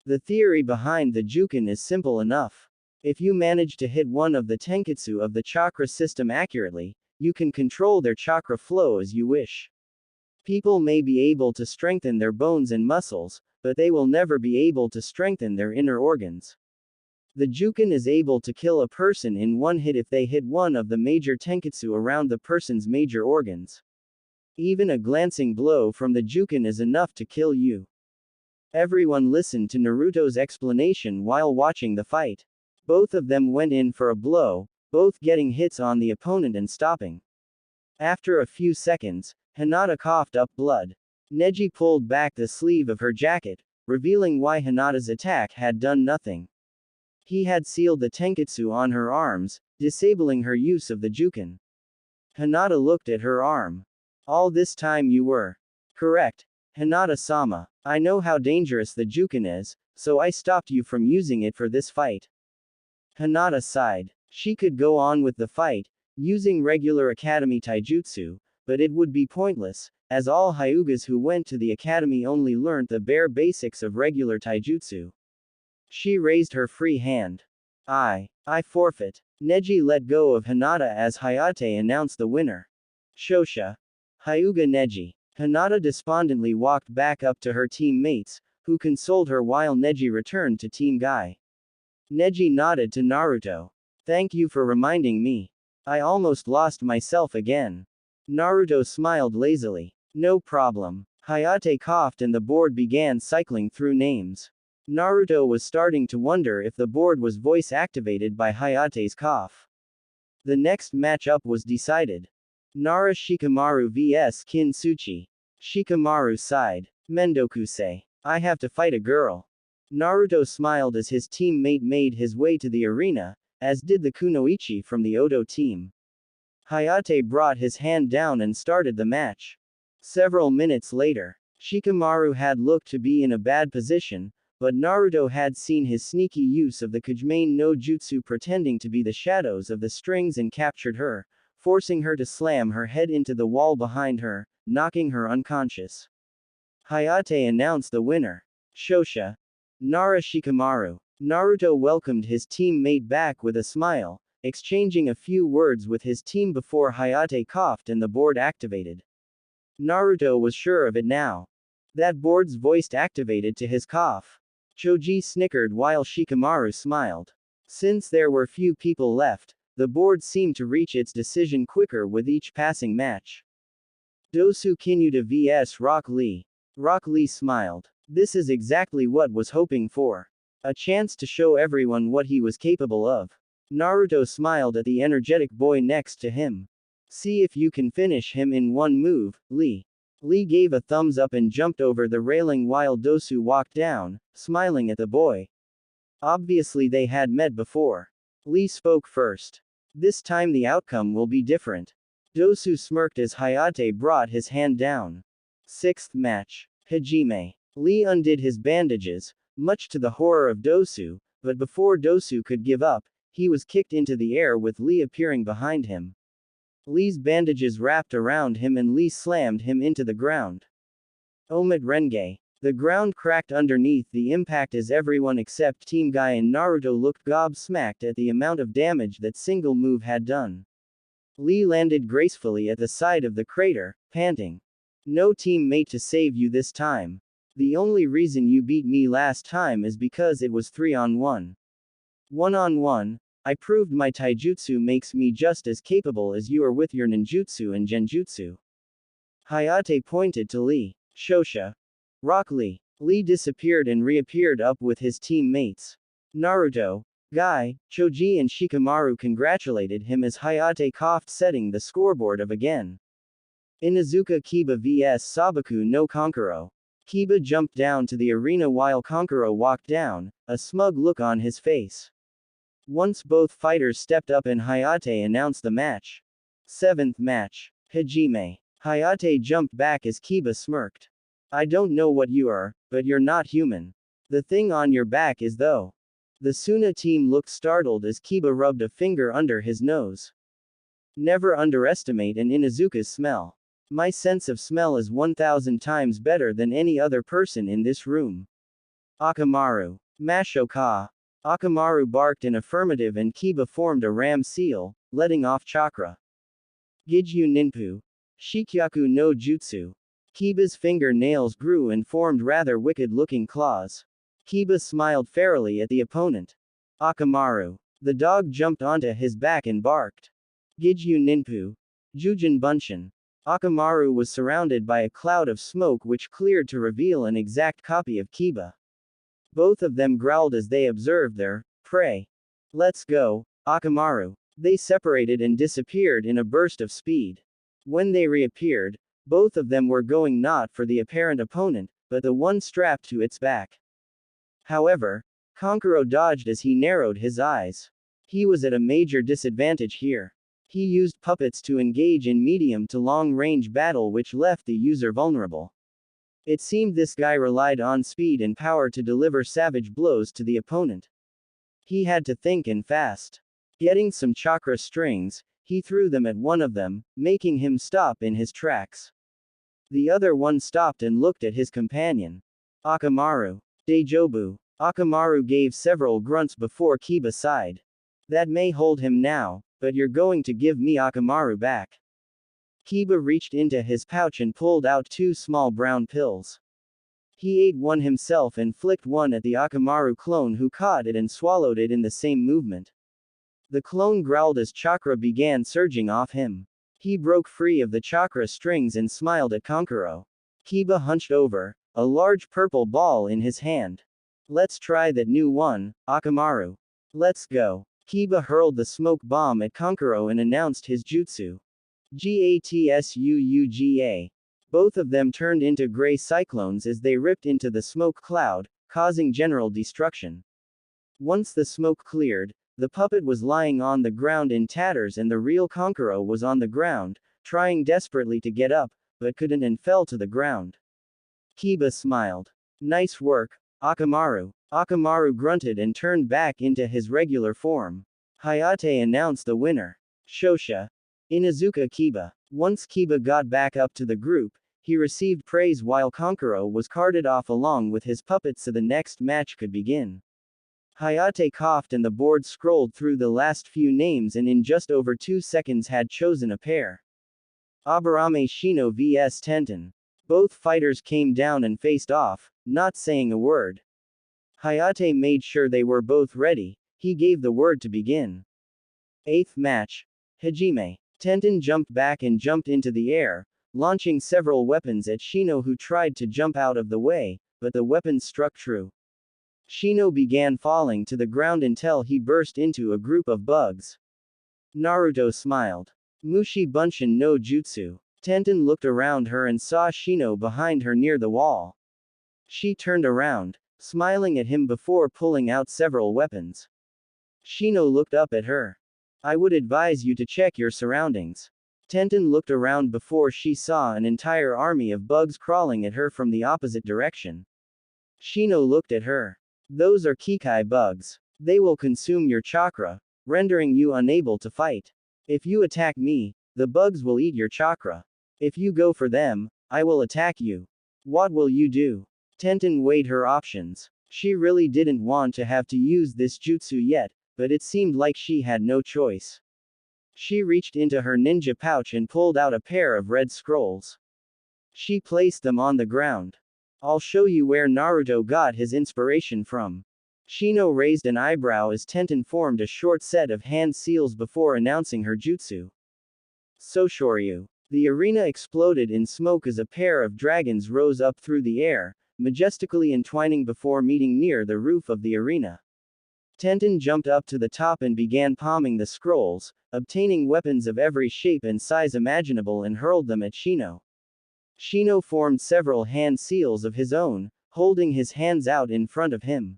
The theory behind the Juken is simple enough. If you manage to hit one of the tenketsu of the chakra system accurately, you can control their chakra flow as you wish. People may be able to strengthen their bones and muscles, but they will never be able to strengthen their inner organs. The Juken is able to kill a person in one hit if they hit one of the major tenketsu around the person's major organs. Even a glancing blow from the Juken is enough to kill you. Everyone listened to Naruto's explanation while watching the fight. Both of them went in for a blow, both getting hits on the opponent and stopping. After a few seconds, Hinata coughed up blood. Neji pulled back the sleeve of her jacket, revealing why Hinata's attack had done nothing. He had sealed the tenketsu on her arms, disabling her use of the Juken. Hinata looked at her arm. All this time you were correct, Hinata-sama. I know how dangerous the Juken is, so I stopped you from using it for this fight. Hinata sighed. She could go on with the fight, using regular academy taijutsu, but it would be pointless, as all Hyugas who went to the academy only learned the bare basics of regular taijutsu. She raised her free hand. I forfeit. Neji let go of Hinata as Hayate announced the winner. Shosha. Hyuga Neji. Hinata despondently walked back up to her teammates, who consoled her while Neji returned to Team Guy. Neji nodded to Naruto. Thank you for reminding me. I almost lost myself again. Naruto smiled lazily. No problem. Hayate coughed and the board began cycling through names. Naruto was starting to wonder if the board was voice activated by Hayate's cough. The next matchup was decided. Nara Shikamaru vs Kintsuchi. Shikamaru sighed. Mendokusei. I have to fight a girl. Naruto smiled as his teammate made his way to the arena, as did the Kunoichi from the Oto team. Hayate brought his hand down and started the match. Several minutes later, Shikamaru had looked to be in a bad position, but Naruto had seen his sneaky use of the Kujimane no Jutsu pretending to be the shadows of the strings and captured her, forcing her to slam her head into the wall behind her, knocking her unconscious. Hayate announced the winner. Shosha. Nara Shikamaru. Naruto welcomed his teammate back with a smile, exchanging a few words with his team before Hayate coughed and the board activated. Naruto was sure of it now. That board's voice activated to his cough. Choji snickered while Shikamaru smiled. Since there were few people left, the board seemed to reach its decision quicker with each passing match. Dosu Kinuta vs Rock Lee. Rock Lee smiled. This is exactly what was hoping for. A chance to show everyone what he was capable of. Naruto smiled at the energetic boy next to him. See if you can finish him in one move, Lee. Lee gave a thumbs up and jumped over the railing while Dosu walked down, smiling at the boy. Obviously they had met before. Lee spoke first. This time the outcome will be different. Dosu smirked as Hayate brought his hand down. Sixth match. Hajime. Lee undid his bandages, much to the horror of Dosu, but before Dosu could give up, he was kicked into the air with Lee appearing behind him. Lee's bandages wrapped around him and Lee slammed him into the ground. Omid Renge. The ground cracked underneath the impact as everyone except Team Guy and Naruto looked gobsmacked at the amount of damage that single move had done. Lee landed gracefully at the side of the crater, panting. No teammate to save you this time. The only reason you beat me last time is because it was 3-on-1. 1-on-1, I proved my taijutsu makes me just as capable as you are with your ninjutsu and genjutsu. Hayate pointed to Lee. Shosha. Rock Lee. Lee disappeared and reappeared up with his teammates. Naruto, Guy, Choji and Shikamaru congratulated him as Hayate coughed, setting the scoreboard of again. Inuzuka Kiba vs Sabaku no Kankuro. Kiba jumped down to the arena while Kankuro walked down, a smug look on his face. Once both fighters stepped up and Hayate announced the match. Seventh match. Hajime. Hayate jumped back as Kiba smirked. I don't know what you are, but you're not human. The thing on your back is though. The Suna team looked startled as Kiba rubbed a finger under his nose. Never underestimate an Inuzuka's smell. My sense of smell is 1,000 times better than any other person in this room. Akamaru. Mashoka. Akamaru barked in affirmative and Kiba formed a ram seal, letting off chakra. Gijyu Ninpu. Shikyaku no Jutsu. Kiba's finger nails grew and formed rather wicked-looking claws. Kiba smiled fairly at the opponent. Akamaru. The dog jumped onto his back and barked. Gijyu Ninpu. Jujin Bunshin. Akamaru was surrounded by a cloud of smoke which cleared to reveal an exact copy of Kiba. Both of them growled as they observed their prey. Let's go, Akamaru. They separated and disappeared in a burst of speed. When they reappeared, both of them were going not for the apparent opponent, but the one strapped to its back. However, Kankuro dodged as he narrowed his eyes. He was at a major disadvantage here. He used puppets to engage in medium to long-range battle which left the user vulnerable. It seemed this guy relied on speed and power to deliver savage blows to the opponent. He had to think and fast. Getting some chakra strings, he threw them at one of them, making him stop in his tracks. The other one stopped and looked at his companion. Akamaru. Deijobu. Akamaru gave several grunts before Kiba sighed. That may hold him now, but you're going to give me Akamaru back. Kiba reached into his pouch and pulled out 2 small brown pills. He ate one himself and flicked one at the Akamaru clone who caught it and swallowed it in the same movement. The clone growled as chakra began surging off him. He broke free of the chakra strings and smiled at Kankuro. Kiba hunched over, a large purple ball in his hand. Let's try that new one, Akamaru. Let's go. Kiba hurled the smoke bomb at Kankuro and announced his jutsu. Gatsuuga. Both of them turned into gray cyclones as they ripped into the smoke cloud, causing general destruction. Once the smoke cleared, the puppet was lying on the ground in tatters and the real Kankuro was on the ground, trying desperately to get up, but couldn't and fell to the ground. Kiba smiled. Nice work, Akamaru. Akamaru grunted and turned back into his regular form. Hayate announced the winner. Shosha. Inuzuka Kiba. Once Kiba got back up to the group, he received praise while Kankuro was carted off along with his puppet so the next match could begin. Hayate coughed and the board scrolled through the last few names and in just over 2 seconds had chosen a pair. Aburame Shino vs Tenten. Both fighters came down and faced off, not saying a word. Hayate made sure they were both ready. He gave the word to begin. 8th match. Hajime. Tenten jumped back and jumped into the air, launching several weapons at Shino, who tried to jump out of the way, but the weapons struck true. Shino began falling to the ground until he burst into a group of bugs. Naruto smiled. Mushi Bunshin no Jutsu. Tenten looked around her and saw Shino behind her near the wall. She turned around, smiling at him before pulling out several weapons. Shino looked up at her. I would advise you to check your surroundings. Tenten looked around before she saw an entire army of bugs crawling at her from the opposite direction. Shino looked at her. Those are Kikai bugs. They will consume your chakra, rendering you unable to fight. If you attack me, the bugs will eat your chakra. If you go for them, I will attack you. What will you do? Tenten weighed her options. She really didn't want to have to use this jutsu yet, but it seemed like she had no choice. She reached into her ninja pouch and pulled out a pair of red scrolls. She placed them on the ground. I'll show you where Naruto got his inspiration from. Shino raised an eyebrow as Tenten formed a short set of hand seals before announcing her jutsu. Soshoryu. The arena exploded in smoke as a pair of dragons rose up through the air, majestically entwining before meeting near the roof of the arena. Tenten jumped up to the top and began palming the scrolls, obtaining weapons of every shape and size imaginable and hurled them at Shino. Shino formed several hand seals of his own, holding his hands out in front of him.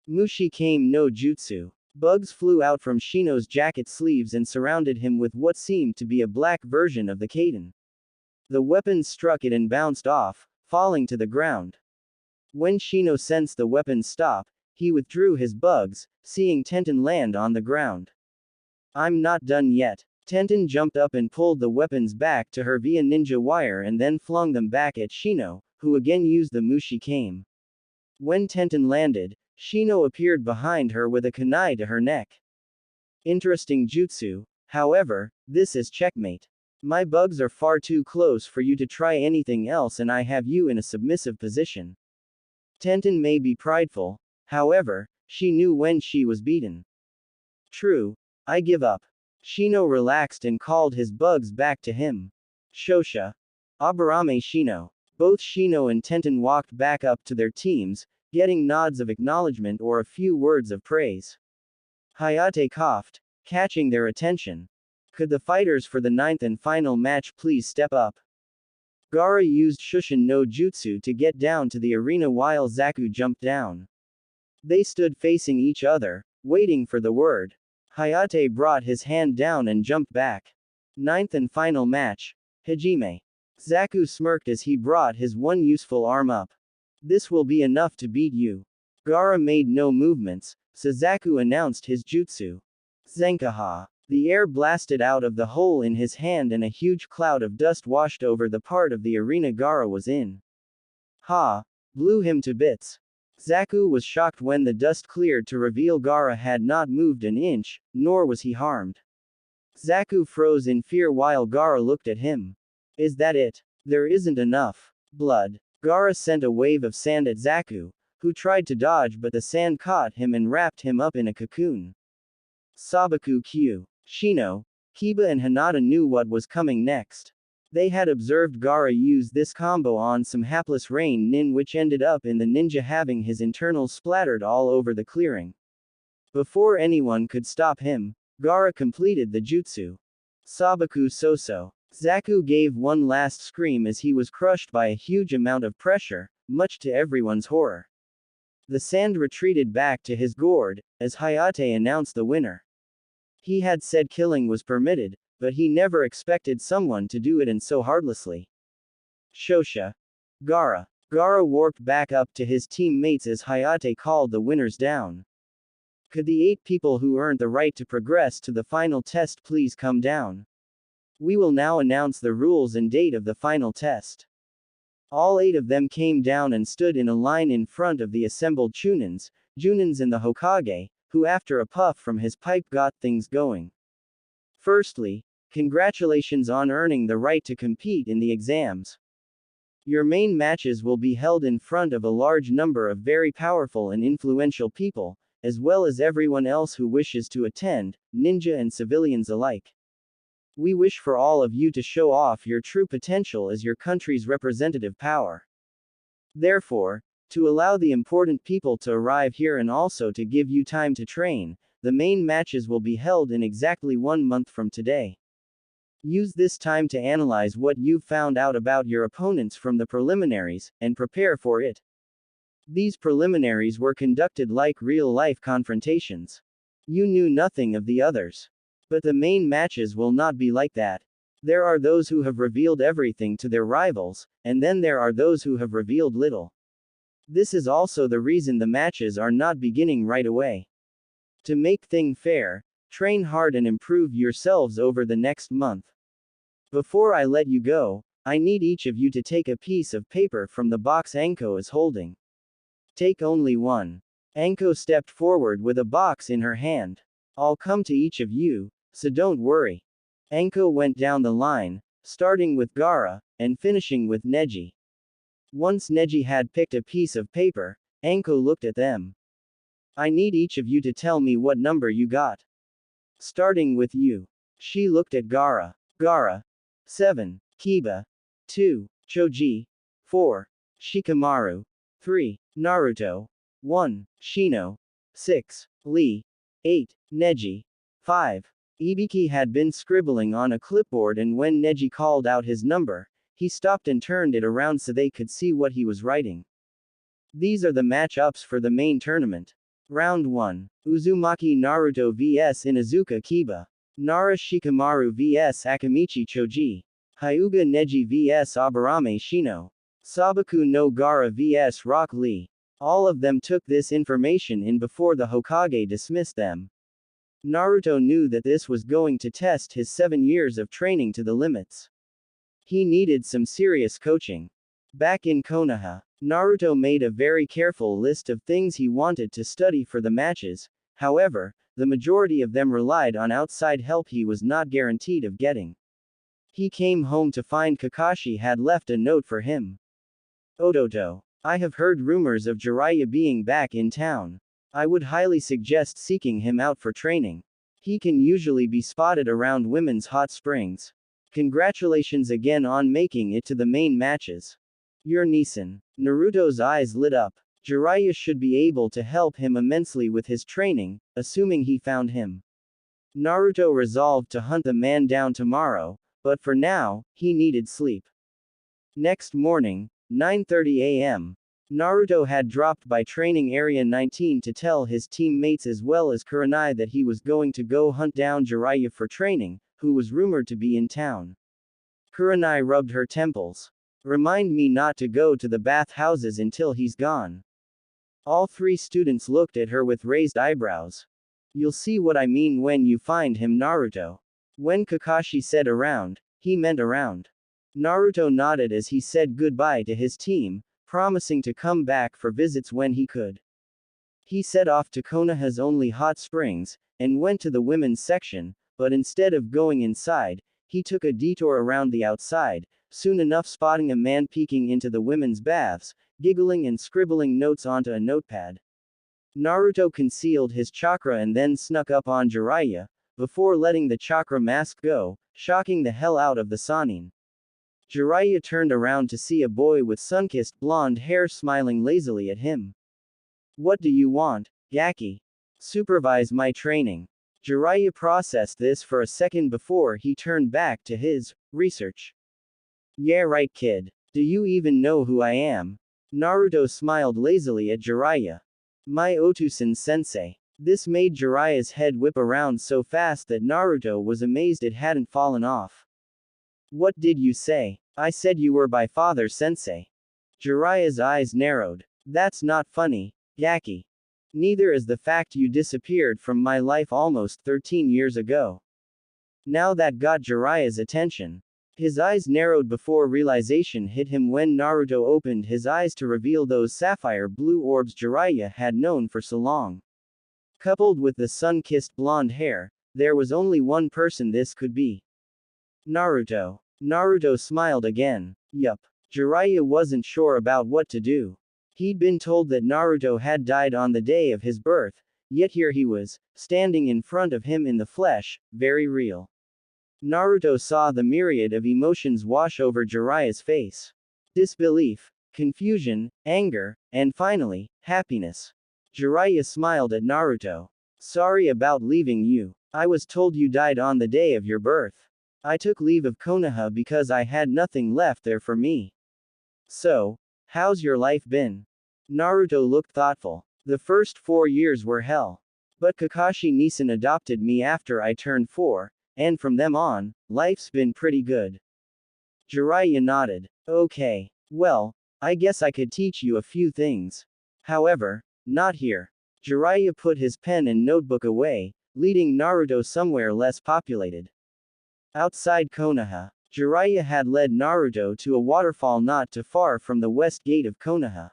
Mushi Kame no Jutsu. Bugs flew out from Shino's jacket sleeves and surrounded him with what seemed to be a black version of the Kaiden. The weapons struck it and bounced off, falling to the ground. When Shino sensed the weapons stop, he withdrew his bugs, seeing Tenten land on the ground. I'm not done yet. Tenten jumped up and pulled the weapons back to her via ninja wire and then flung them back at Shino, who again used the Mushi Kame. When Tenten landed, Shino appeared behind her with a kunai to her neck. Interesting jutsu, however, this is checkmate. My bugs are far too close for you to try anything else and I have you in a submissive position. Tenten may be prideful, however, she knew when she was beaten. True, I give up. Shino relaxed and called his bugs back to him. Shosha. Aburame Shino. Both Shino and Tenten walked back up to their teams, getting nods of acknowledgement or a few words of praise. Hayate coughed, catching their attention. Could the fighters for the 9th and final match please step up? Gaara used Shushin no Jutsu to get down to the arena while Zaku jumped down. They stood facing each other, waiting for the word. Hayate brought his hand down and jumped back. 9th and final match. Hajime. Zaku smirked as he brought his one useful arm up. This will be enough to beat you. Gaara made no movements, so Zaku announced his jutsu. Zenkaha. The air blasted out of the hole in his hand and a huge cloud of dust washed over the part of the arena Gaara was in. Ha! Blew him to bits. Zaku was shocked when the dust cleared to reveal Gaara had not moved an inch, nor was he harmed. Zaku froze in fear while Gaara looked at him. Is that it? There isn't enough blood. Gaara sent a wave of sand at Zaku, who tried to dodge but the sand caught him and wrapped him up in a cocoon. Sabaku Q. Shino, Kiba and Hinata knew what was coming next. They had observed Gaara use this combo on some hapless rain nin, which ended up in the ninja having his internals splattered all over the clearing. Before anyone could stop him, Gaara completed the jutsu. Sabaku Soso. Zaku gave one last scream as he was crushed by a huge amount of pressure, much to everyone's horror. The sand retreated back to his gourd, as Hayate announced the winner. He had said killing was permitted, but he never expected someone to do it and so heartlessly. Shosha. Gaara. Gaara warped back up to his teammates as Hayate called the winners down. Could the 8 people who earned the right to progress to the final test please come down? We will now announce the rules and date of the final test. All 8 of them came down and stood in a line in front of the assembled Chunins, Junins and the Hokage, who after a puff from his pipe got things going. Firstly, congratulations on earning the right to compete in the exams. Your main matches will be held in front of a large number of very powerful and influential people, as well as everyone else who wishes to attend, ninja and civilians alike. We wish for all of you to show off your true potential as your country's representative power. Therefore, to allow the important people to arrive here and also to give you time to train, the main matches will be held in exactly 1 month from today. Use this time to analyze what you've found out about your opponents from the preliminaries, and prepare for it. These preliminaries were conducted like real-life confrontations. You knew nothing of the others. But the main matches will not be like that. There are those who have revealed everything to their rivals, and then there are those who have revealed little. This is also the reason the matches are not beginning right away. To make things fair, train hard and improve yourselves over the next month. Before I let you go, I need each of you to take a piece of paper from the box Anko is holding. Take only one. Anko stepped forward with a box in her hand. I'll come to each of you, so don't worry. Anko went down the line, starting with Gaara, and finishing with Neji. Once Neji had picked a piece of paper, Anko looked at them. I need each of you to tell me what number you got. Starting with you. She looked at Gaara. Gaara. 7. Kiba. 2. Choji. 4. Shikamaru. 3. Naruto. 1. Shino. 6. Lee. 8. Neji. 5. Ibiki had been scribbling on a clipboard, and when Neji called out his number, he stopped and turned it around so they could see what he was writing. These are the match-ups for the main tournament. Round 1. Uzumaki Naruto vs Inuzuka Kiba. Nara Shikamaru vs Akamichi Choji. Hyuga Neji vs Aburame Shino. Sabaku no Gaara vs Rock Lee. All of them took this information in before the Hokage dismissed them. Naruto knew that this was going to test his 7 years of training to the limits. He needed some serious coaching. Back in Konoha, Naruto made a very careful list of things he wanted to study for the matches. However, the majority of them relied on outside help he was not guaranteed of getting. He came home to find Kakashi had left a note for him. Ototo, I have heard rumors of Jiraiya being back in town. I would highly suggest seeking him out for training. He can usually be spotted around women's hot springs. Congratulations again on making it to the main matches. Your Nissan. Naruto's eyes lit up. Jiraiya should be able to help him immensely with his training, assuming he found him. Naruto resolved to hunt the man down tomorrow, but for now, he needed sleep. Next morning, 9:30 a.m. Naruto had dropped by training area 19 to tell his teammates as well as Kurenai that he was going to go hunt down Jiraiya for training, who was rumored to be in town. Kurenai rubbed her temples. Remind me not to go to the bathhouses until he's gone. All 3 students looked at her with raised eyebrows. You'll see what I mean when you find him, Naruto. When Kakashi said around, he meant around. Naruto nodded as he said goodbye to his team, promising to come back for visits when he could. He set off to Konoha's only hot springs, and went to the women's section, but instead of going inside, he took a detour around the outside, soon enough spotting a man peeking into the women's baths, giggling and scribbling notes onto a notepad. Naruto concealed his chakra and then snuck up on Jiraiya, before letting the chakra mask go, shocking the hell out of the Sannin. Jiraiya turned around to see a boy with sun-kissed blonde hair smiling lazily at him. What do you want, Gaki? Supervise my training. Jiraiya processed this for a second before he turned back to his research. Yeah, right, kid. Do you even know who I am? Naruto smiled lazily at Jiraiya. My Otusan-sensei. This made Jiraiya's head whip around so fast that Naruto was amazed it hadn't fallen off. What did you say? I said you were by father-sensei. Jiraiya's eyes narrowed. That's not funny, Gaki. Neither is the fact you disappeared from my life almost 13 years ago. Now that got Jiraiya's attention. His eyes narrowed before realization hit him when Naruto opened his eyes to reveal those sapphire blue orbs Jiraiya had known for so long. Coupled with the sun-kissed blonde hair, there was only one person this could be. Naruto. Naruto smiled again. Yup. Jiraiya wasn't sure about what to do. He'd been told that Naruto had died on the day of his birth, yet here he was, standing in front of him in the flesh, very real. Naruto saw the myriad of emotions wash over Jiraiya's face. Disbelief, confusion, anger, and finally, happiness. Jiraiya smiled at Naruto. Sorry about leaving you. I was told you died on the day of your birth. I took leave of Konoha because I had nothing left there for me. So, how's your life been? Naruto looked thoughtful. The first 4 years were hell. But Kakashi Nisin adopted me after I turned 4, and from them on, life's been pretty good. Jiraiya nodded. Okay. Well, I guess I could teach you a few things. However, not here. Jiraiya put his pen and notebook away, leading Naruto somewhere less populated. Outside Konoha, Jiraiya had led Naruto to a waterfall not too far from the west gate of Konoha.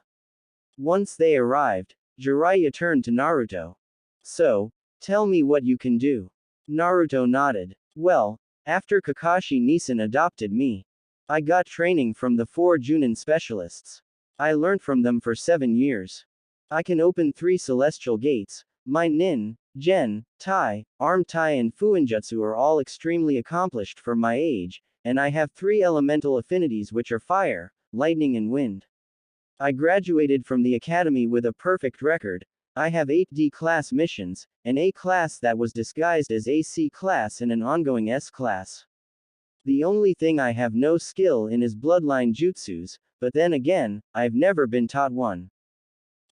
Once they arrived, Jiraiya turned to Naruto. So, tell me what you can do. Naruto nodded. Well, after Kakashi Nisin adopted me, I got training from the 4 Junin specialists. I learned from them for 7 years. I can open 3 celestial gates. My Nin, Gen, Tai, Arm Tai and Fuinjutsu are all extremely accomplished for my age, and I have 3 elemental affinities which are fire, lightning and wind. I graduated from the academy with a perfect record. I have 8 D-class missions, an A-class that was disguised as a C-class and an ongoing S-class. The only thing I have no skill in is bloodline jutsus, but then again, I've never been taught one.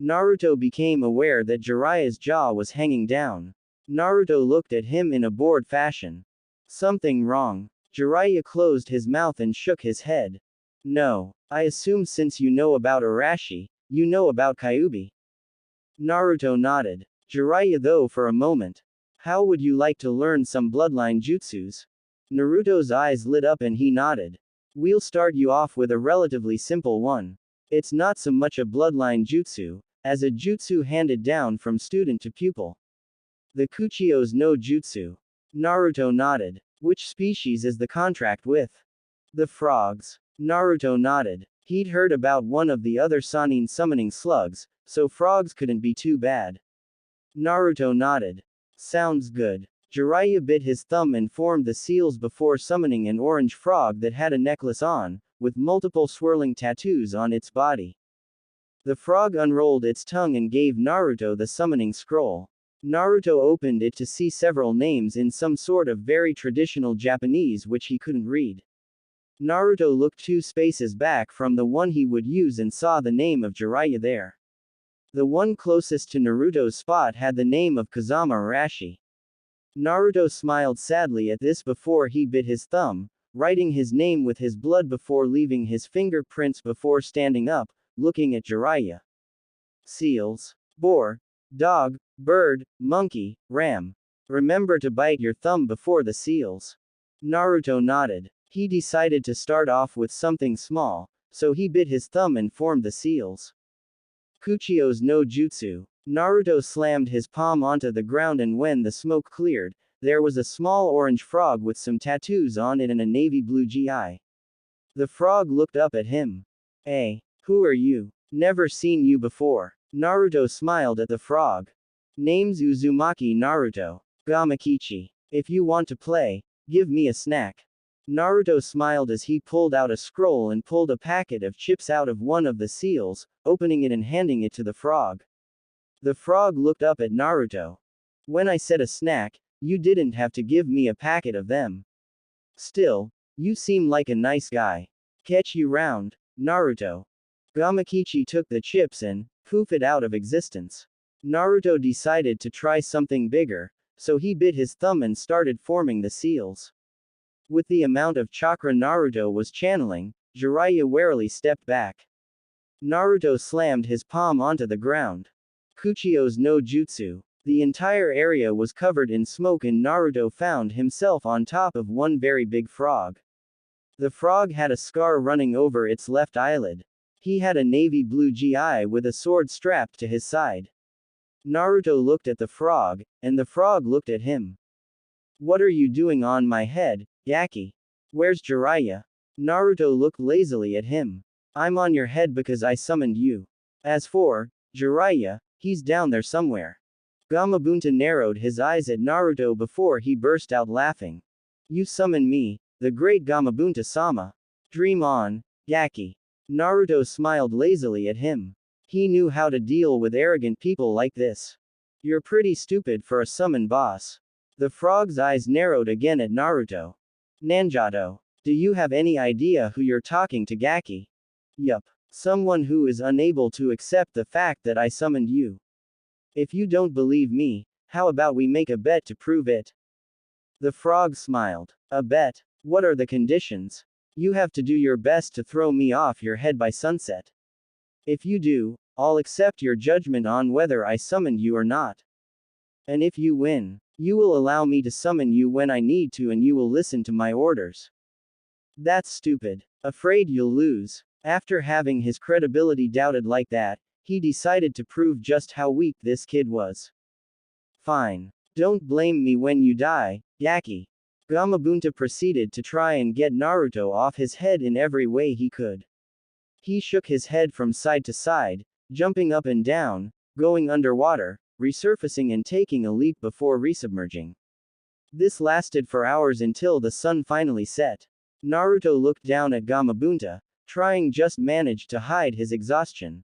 Naruto became aware that Jiraiya's jaw was hanging down. Naruto looked at him in a bored fashion. Something wrong. Jiraiya closed his mouth and shook his head. No. I assume since you know about Arashi, you know about Kyuubi. Naruto nodded. Jiraiya though for a moment. How would you like to learn some bloodline jutsus? Naruto's eyes lit up and he nodded. We'll start you off with a relatively simple one. It's not so much a bloodline jutsu, as a jutsu handed down from student to pupil. The Kuchio's no jutsu. Naruto nodded. Which species is the contract with? The frogs. Naruto nodded. He'd heard about one of the other Sannin summoning slugs, so frogs couldn't be too bad. Naruto nodded. Sounds good. Jiraiya bit his thumb and formed the seals before summoning an orange frog that had a necklace on, with multiple swirling tattoos on its body. The frog unrolled its tongue and gave Naruto the summoning scroll. Naruto opened it to see several names in some sort of very traditional Japanese which he couldn't read. Naruto looked 2 spaces back from the one he would use and saw the name of Jiraiya there. The one closest to Naruto's spot had the name of Kazama Arashi. Naruto smiled sadly at this before he bit his thumb, writing his name with his blood before leaving his fingerprints before standing up, looking at Jiraiya. Seals. Boar. Dog. Bird. Monkey. Ram. Remember to bite your thumb before the seals. Naruto nodded. He decided to start off with something small, so he bit his thumb and formed the seals. Kuchio's no jutsu. Naruto slammed his palm onto the ground and when the smoke cleared, there was a small orange frog with some tattoos on it and a navy blue GI. The frog looked up at him. Hey, who are you? Never seen you before. Naruto smiled at the frog. Name's Uzumaki Naruto. Gamakichi. If you want to play, give me a snack. Naruto smiled as he pulled out a scroll and pulled a packet of chips out of one of the seals, opening it and handing it to the frog. The frog looked up at Naruto. When I said a snack, you didn't have to give me a packet of them. Still, you seem like a nice guy. Catch you round, Naruto. Gamakichi took the chips and poof it out of existence. Naruto decided to try something bigger, so he bit his thumb and started forming the seals. With the amount of chakra Naruto was channeling, Jiraiya warily stepped back. Naruto slammed his palm onto the ground. Kuchio's no jutsu. The entire area was covered in smoke and Naruto found himself on top of one very big frog. The frog had a scar running over its left eyelid. He had a navy blue GI with a sword strapped to his side. Naruto looked at the frog, and the frog looked at him. What are you doing on my head, Yaki? Where's Jiraiya? Naruto looked lazily at him. I'm on your head because I summoned you. As for Jiraiya, he's down there somewhere. Gamabunta narrowed his eyes at Naruto before he burst out laughing. You summon me, the great Gamabunta-sama. Dream on, Yaki. Naruto smiled lazily at him. He knew how to deal with arrogant people like this. You're pretty stupid for a summon boss. The frog's eyes narrowed again at Naruto. Nanjato, do you have any idea who you're talking to, Gaki? Yup. Someone who is unable to accept the fact that I summoned you. If you don't believe me, how about we make a bet to prove it? The frog smiled. A bet? What are the conditions? You have to do your best to throw me off your head by sunset. If you do, I'll accept your judgment on whether I summoned you or not. And if you win, you will allow me to summon you when I need to and you will listen to my orders. That's stupid. Afraid you'll lose. After having his credibility doubted like that, he decided to prove just how weak this kid was. Fine. Don't blame me when you die, Yaki. Gamabunta proceeded to try and get Naruto off his head in every way he could. He shook his head from side to side, jumping up and down, going underwater, resurfacing and taking a leap before resubmerging. This lasted for hours until the sun finally set. Naruto looked down at Gamabunta, trying just managed to hide his exhaustion.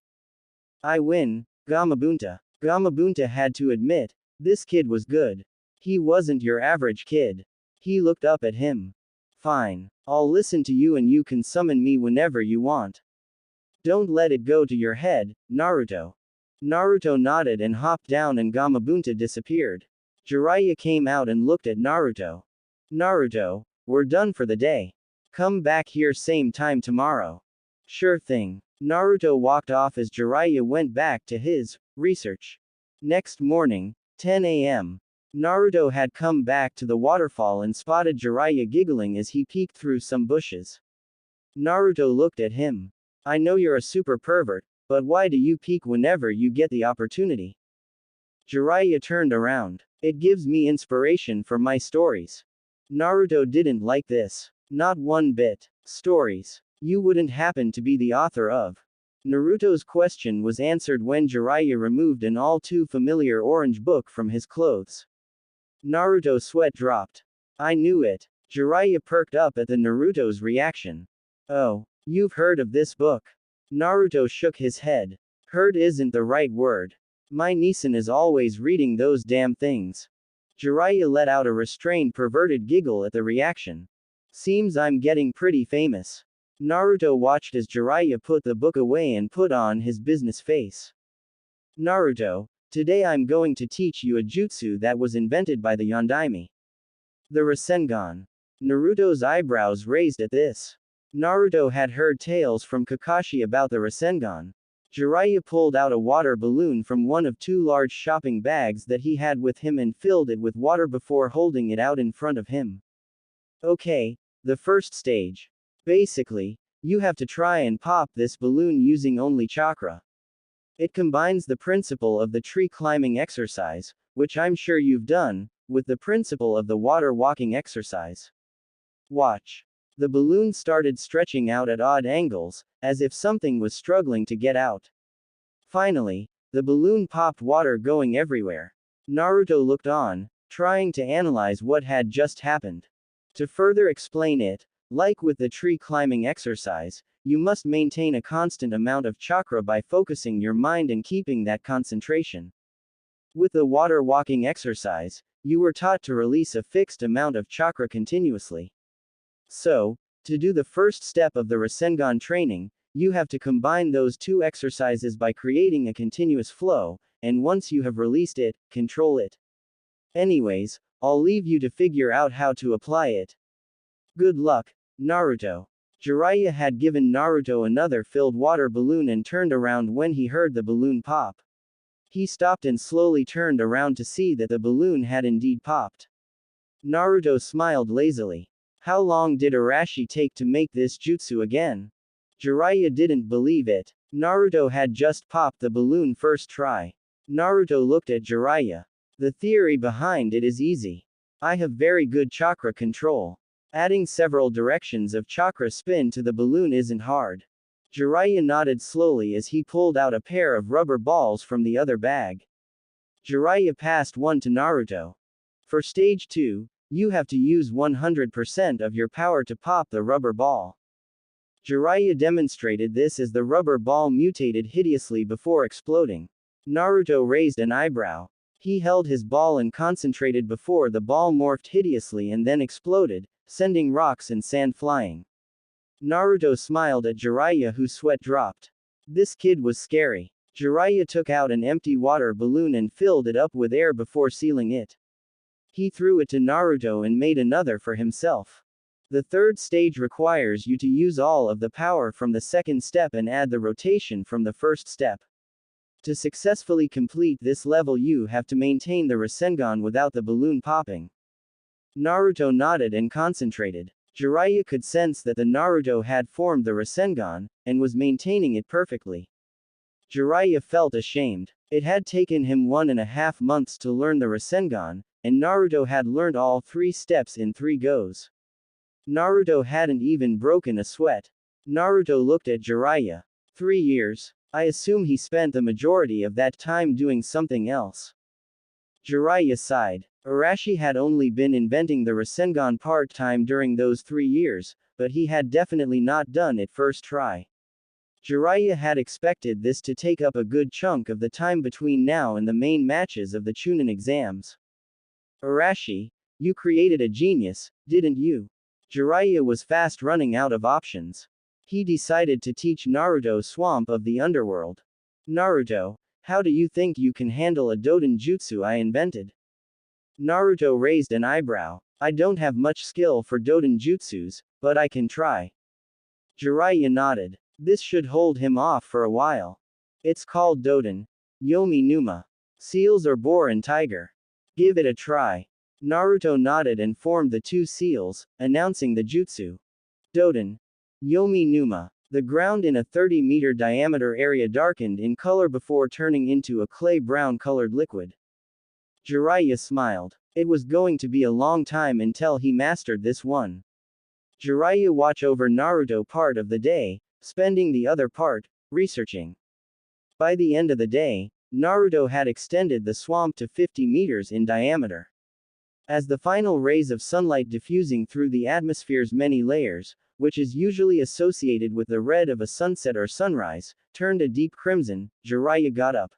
I win, Gamabunta. Gamabunta had to admit, this kid was good. He wasn't your average kid. He looked up at him. Fine. I'll listen to you and you can summon me whenever you want. Don't let it go to your head, Naruto. Naruto nodded and hopped down and Gamabunta disappeared. Jiraiya came out and looked at Naruto. Naruto, we're done for the day. Come back here same time tomorrow. Sure thing. Naruto walked off as Jiraiya went back to his research. Next morning, 10 a.m. Naruto had come back to the waterfall and spotted Jiraiya giggling as he peeked through some bushes. Naruto looked at him. I know you're a super pervert, but why do you peek whenever you get the opportunity? Jiraiya turned around. It gives me inspiration for my stories. Naruto didn't like this. Not one bit. Stories. You wouldn't happen to be the author of. Naruto's question was answered when Jiraiya removed an all too familiar orange book from his clothes. Naruto's sweat dropped. I knew it. Jiraiya perked up at the Naruto's reaction. Oh, you've heard of this book? Naruto shook his head. Heard isn't the right word. My Nisan is always reading those damn things. Jiraiya let out a restrained perverted giggle at the reaction. Seems I'm getting pretty famous. Naruto watched as Jiraiya put the book away and put on his business face. Naruto, today I'm going to teach you a jutsu that was invented by the Yondaime. The Rasengan. Naruto's eyebrows raised at this. Naruto had heard tales from Kakashi about the Rasengan. Jiraiya pulled out a water balloon from one of two large shopping bags that he had with him and filled it with water before holding it out in front of him. Okay, the first stage. Basically, you have to try and pop this balloon using only chakra. It combines the principle of the tree climbing exercise, which I'm sure you've done, with the principle of the water walking exercise. Watch. The balloon started stretching out at odd angles, as if something was struggling to get out. Finally, the balloon popped water going everywhere. Naruto looked on, trying to analyze what had just happened. To further explain it, like with the tree climbing exercise, you must maintain a constant amount of chakra by focusing your mind and keeping that concentration. With the water walking exercise, you were taught to release a fixed amount of chakra continuously. So, to do the first step of the Rasengan training, you have to combine those two exercises by creating a continuous flow, and once you have released it, control it. Anyways, I'll leave you to figure out how to apply it. Good luck, Naruto. Jiraiya had given Naruto another filled water balloon and turned around when he heard the balloon pop. He stopped and slowly turned around to see that the balloon had indeed popped. Naruto smiled lazily. How long did Arashi take to make this jutsu again? Jiraiya didn't believe it. Naruto had just popped the balloon first try. Naruto looked at Jiraiya. The theory behind it is easy. I have very good chakra control. Adding several directions of chakra spin to the balloon isn't hard. Jiraiya nodded slowly as he pulled out a pair of rubber balls from the other bag. Jiraiya passed one to Naruto. For stage 2, you have to use 100% of your power to pop the rubber ball. Jiraiya demonstrated this as the rubber ball mutated hideously before exploding. Naruto raised an eyebrow. He held his ball and concentrated before the ball morphed hideously and then exploded, sending rocks and sand flying. Naruto smiled at Jiraiya, whose sweat dropped. This kid was scary. Jiraiya took out an empty water balloon and filled it up with air before sealing it. He threw it to Naruto and made another for himself. The third stage requires you to use all of the power from the second step and add the rotation from the first step. To successfully complete this level, you have to maintain the Rasengan without the balloon popping. Naruto nodded and concentrated. Jiraiya could sense that the Naruto had formed the Rasengan, and was maintaining it perfectly. Jiraiya felt ashamed. It had taken him 1.5 months to learn the Rasengan, and Naruto had learned all 3 steps in 3 goes. Naruto hadn't even broken a sweat. Naruto looked at Jiraiya. 3 years. I assume he spent the majority of that time doing something else. Jiraiya sighed. Arashi had only been inventing the Rasengan part-time during those 3 years, but he had definitely not done it first try. Jiraiya had expected this to take up a good chunk of the time between now and the main matches of the Chunin exams. Arashi, you created a genius, didn't you? Jiraiya was fast running out of options. He decided to teach Naruto Swamp of the Underworld. Naruto, how do you think you can handle a Doden Jutsu I invented? Naruto raised an eyebrow. I don't have much skill for Doden Jutsus, but I can try. Jiraiya nodded. This should hold him off for a while. It's called Doden. Yomi Numa. Seals or boar and tiger. Give it a try. Naruto nodded and formed the 2 seals, announcing the jutsu. Doden. Yomi Numa. The ground in a 30-meter diameter area darkened in color before turning into a clay-brown colored liquid. Jiraiya smiled. It was going to be a long time until he mastered this one. Jiraiya watched over Naruto part of the day, spending the other part researching. By the end of the day, Naruto had extended the swamp to 50 meters in diameter. As the final rays of sunlight diffusing through the atmosphere's many layers, which is usually associated with the red of a sunset or sunrise, turned a deep crimson, Jiraiya got up.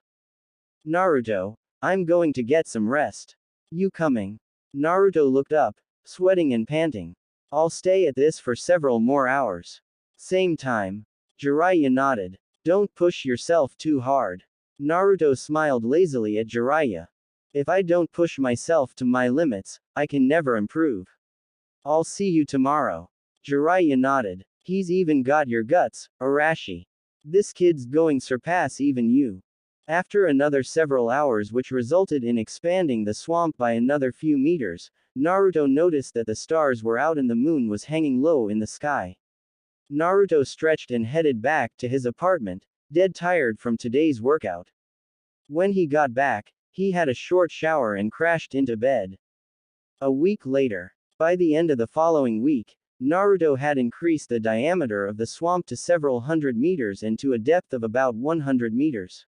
Naruto, I'm going to get some rest. You coming? Naruto looked up, sweating and panting. I'll stay at this for several more hours. Same time. Jiraiya nodded. Don't push yourself too hard. Naruto smiled lazily at Jiraiya. If I don't push myself to my limits, I can never improve. I'll see you tomorrow. Jiraiya nodded. He's even got your guts, Arashi. This kid's going surpass even you. After another several hours, which resulted in expanding the swamp by another few meters, Naruto noticed that the stars were out and the moon was hanging low in the sky. Naruto stretched and headed back to his apartment, dead tired from today's workout. When he got back, he had a short shower and crashed into bed. A week later. By the end of the following week, Naruto had increased the diameter of the swamp to several hundred meters and to a depth of about 100 meters.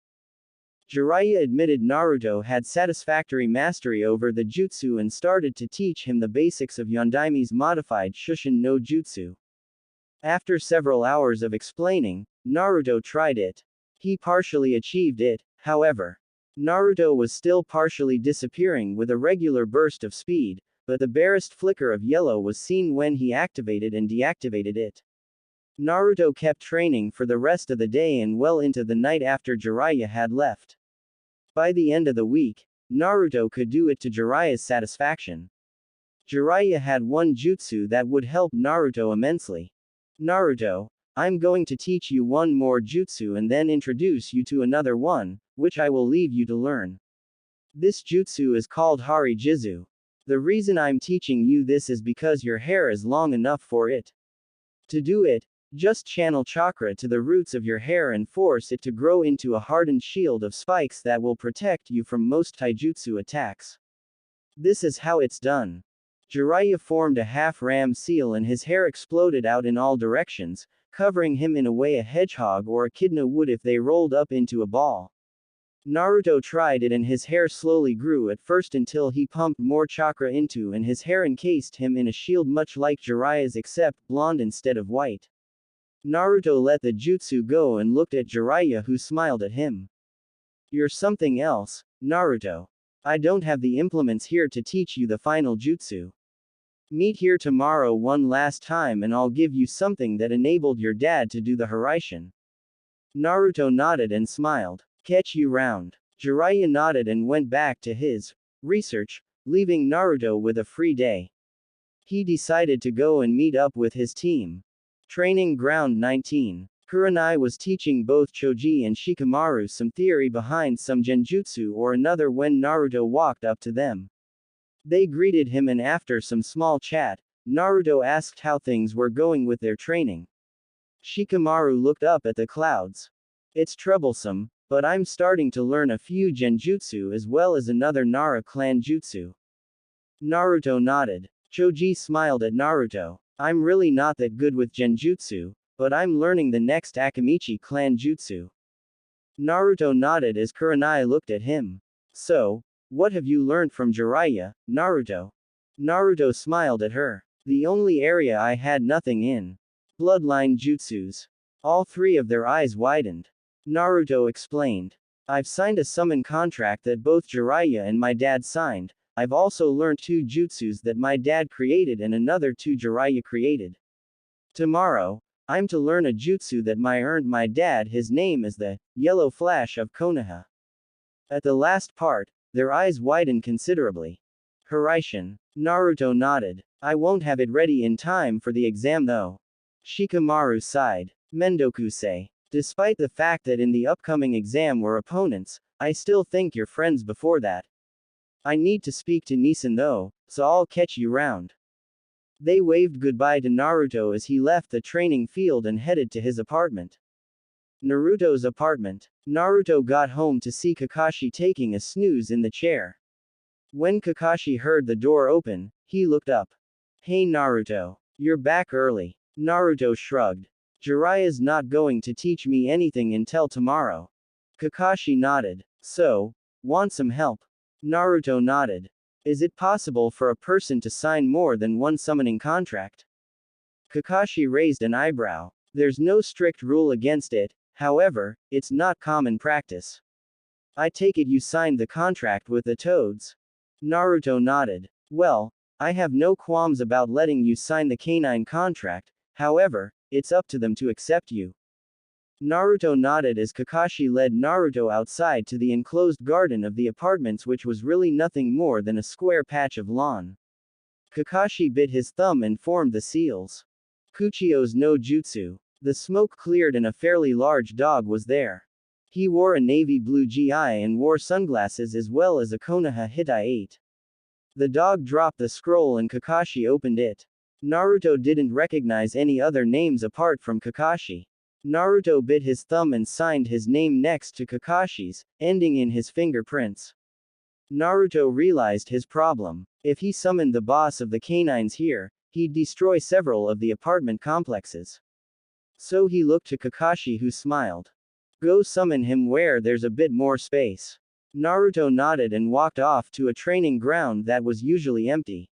Jiraiya admitted Naruto had satisfactory mastery over the jutsu and started to teach him the basics of Yondaimi's modified Shushin no Jutsu. After several hours of explaining, Naruto tried it. He partially achieved it, however. Naruto was still partially disappearing with a regular burst of speed, but the barest flicker of yellow was seen when he activated and deactivated it. Naruto kept training for the rest of the day and well into the night after Jiraiya had left. By the end of the week, Naruto could do it to Jiraiya's satisfaction. Jiraiya had one jutsu that would help Naruto immensely. Naruto, I'm going to teach you one more jutsu and then introduce you to another one, which I will leave you to learn. This jutsu is called Hari Jizu. The reason I'm teaching you this is because your hair is long enough for it. To do it, just channel chakra to the roots of your hair and force it to grow into a hardened shield of spikes that will protect you from most taijutsu attacks. This is how it's done. Jiraiya formed a half-ram seal and his hair exploded out in all directions, covering him in a way a hedgehog or echidna would if they rolled up into a ball. Naruto tried it and his hair slowly grew at first until he pumped more chakra into and his hair encased him in a shield much like Jiraiya's except blonde instead of white. Naruto let the jutsu go and looked at Jiraiya who smiled at him. You're something else, Naruto. I don't have the implements here to teach you the final jutsu. Meet here tomorrow one last time and I'll give you something that enabled your dad to do the Hiraishin. Naruto nodded and smiled. Catch you round. Jiraiya nodded and went back to his research, leaving Naruto with a free day. He decided to go and meet up with his team. Training Ground 19. Kurenai was teaching both Choji and Shikamaru some theory behind some genjutsu or another when Naruto walked up to them. They greeted him and after some small chat, Naruto asked how things were going with their training. Shikamaru looked up at the clouds. It's troublesome, but I'm starting to learn a few genjutsu as well as another Nara clan jutsu. Naruto nodded. Choji smiled at Naruto. I'm really not that good with genjutsu, but I'm learning the next Akamichi clan jutsu. Naruto nodded as Kurenai looked at him. So, what have you learned from Jiraiya, Naruto? Naruto smiled at her. The only area I had nothing in. Bloodline jutsus. All three of their eyes widened. Naruto explained. I've signed a summon contract that both Jiraiya and my dad signed. I've also learned 2 jutsus that my dad created and another 2 Jiraiya created. Tomorrow, I'm to learn a jutsu that earned my dad. His name is the Yellow Flash of Konoha. At the last part, their eyes widened considerably. Hiraishin. Naruto nodded. I won't have it ready in time for the exam though. Shikamaru sighed. Mendokusei. Despite the fact that in the upcoming exam we're opponents, I still think you're friends before that. I need to speak to Nisan though, so I'll catch you round. They waved goodbye to Naruto as he left the training field and headed to his apartment. Naruto's apartment. Naruto got home to see Kakashi taking a snooze in the chair. When Kakashi heard the door open, he looked up. Hey Naruto. You're back early. Naruto shrugged. Jiraiya's not going to teach me anything until tomorrow. Kakashi nodded. So, want some help? Naruto nodded. Is it possible for a person to sign more than one summoning contract? Kakashi raised an eyebrow. There's no strict rule against it, however, it's not common practice. I take it you signed the contract with the Toads? Naruto nodded. Well, I have no qualms about letting you sign the canine contract, however, it's up to them to accept you. Naruto nodded as Kakashi led Naruto outside to the enclosed garden of the apartments, which was really nothing more than a square patch of lawn. Kakashi bit his thumb and formed the seals. Kuchio's no jutsu. The smoke cleared and a fairly large dog was there. He wore a navy blue gi and wore sunglasses as well as a Konoha Hitai 8. The dog dropped the scroll and Kakashi opened it. Naruto didn't recognize any other names apart from Kakashi. Naruto bit his thumb and signed his name next to Kakashi's, ending in his fingerprints. Naruto realized his problem. If he summoned the boss of the canines here, he'd destroy several of the apartment complexes. So he looked to Kakashi who smiled. Go summon him where there's a bit more space. Naruto nodded and walked off to a training ground that was usually empty.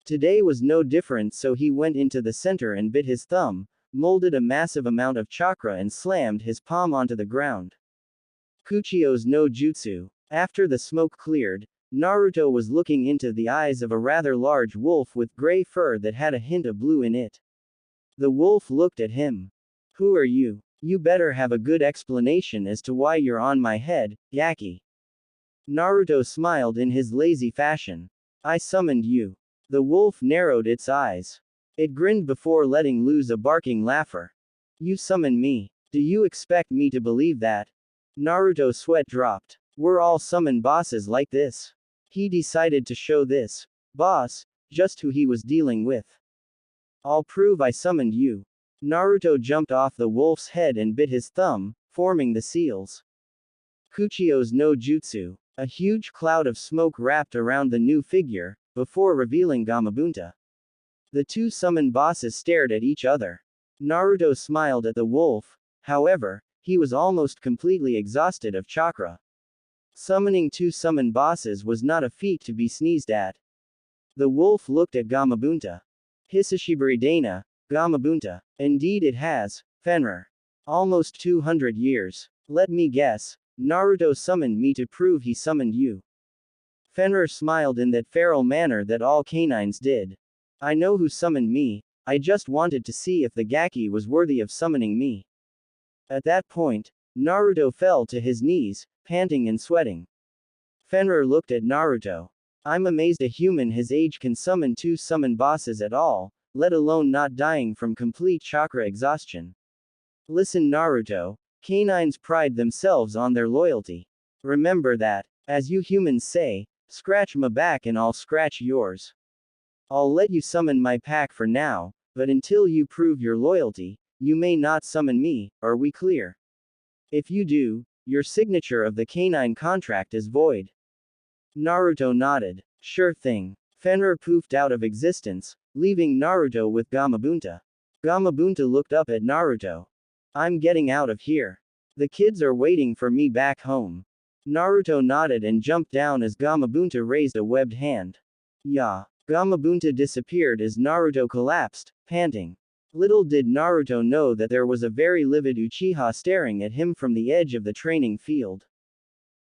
Today was no different, so he went into the center and bit his thumb, molded a massive amount of chakra and slammed his palm onto the ground. Kuchio's no jutsu. After the smoke cleared, Naruto was looking into the eyes of a rather large wolf with gray fur that had a hint of blue in it. The wolf looked at him. Who are you? You better have a good explanation as to why you're on my head, Yaki. Naruto smiled in his lazy fashion. I summoned you. The wolf narrowed its eyes. It grinned before letting loose a barking laugher. You summoned me. Do you expect me to believe that? Naruto's sweat dropped. We're all summon bosses like this. He decided to show this. Boss, just who he was dealing with. I'll prove I summoned you. Naruto jumped off the wolf's head and bit his thumb, forming the seals. Kuchio's no jutsu. A huge cloud of smoke wrapped around the new figure, before revealing Gamabunta. The two summoned bosses stared at each other. Naruto smiled at the wolf, however, he was almost completely exhausted of chakra. Summoning two summoned bosses was not a feat to be sneezed at. The wolf looked at Gamabunta. Hisashibari Dana, Gamabunta. Indeed it has, Fenrir. Almost 200 years. Let me guess. Naruto summoned me to prove he summoned you. Fenrir smiled in that feral manner that all canines did. I know who summoned me, I just wanted to see if the Gaki was worthy of summoning me. At that point, Naruto fell to his knees, panting and sweating. Fenrir looked at Naruto. I'm amazed a human his age can summon two summoned bosses at all, let alone not dying from complete chakra exhaustion. Listen Naruto, canines pride themselves on their loyalty. Remember that, as you humans say, scratch my back and I'll scratch yours. I'll let you summon my pack for now, but until you prove your loyalty, you may not summon me, are we clear? If you do, your signature of the canine contract is void. Naruto nodded. Sure thing. Fenrir poofed out of existence, leaving Naruto with Gamabunta. Gamabunta looked up at Naruto. I'm getting out of here. The kids are waiting for me back home. Naruto nodded and jumped down as Gamabunta raised a webbed hand. Yeah. Gamabunta disappeared as Naruto collapsed, panting. Little did Naruto know that there was a very livid Uchiha staring at him from the edge of the training field.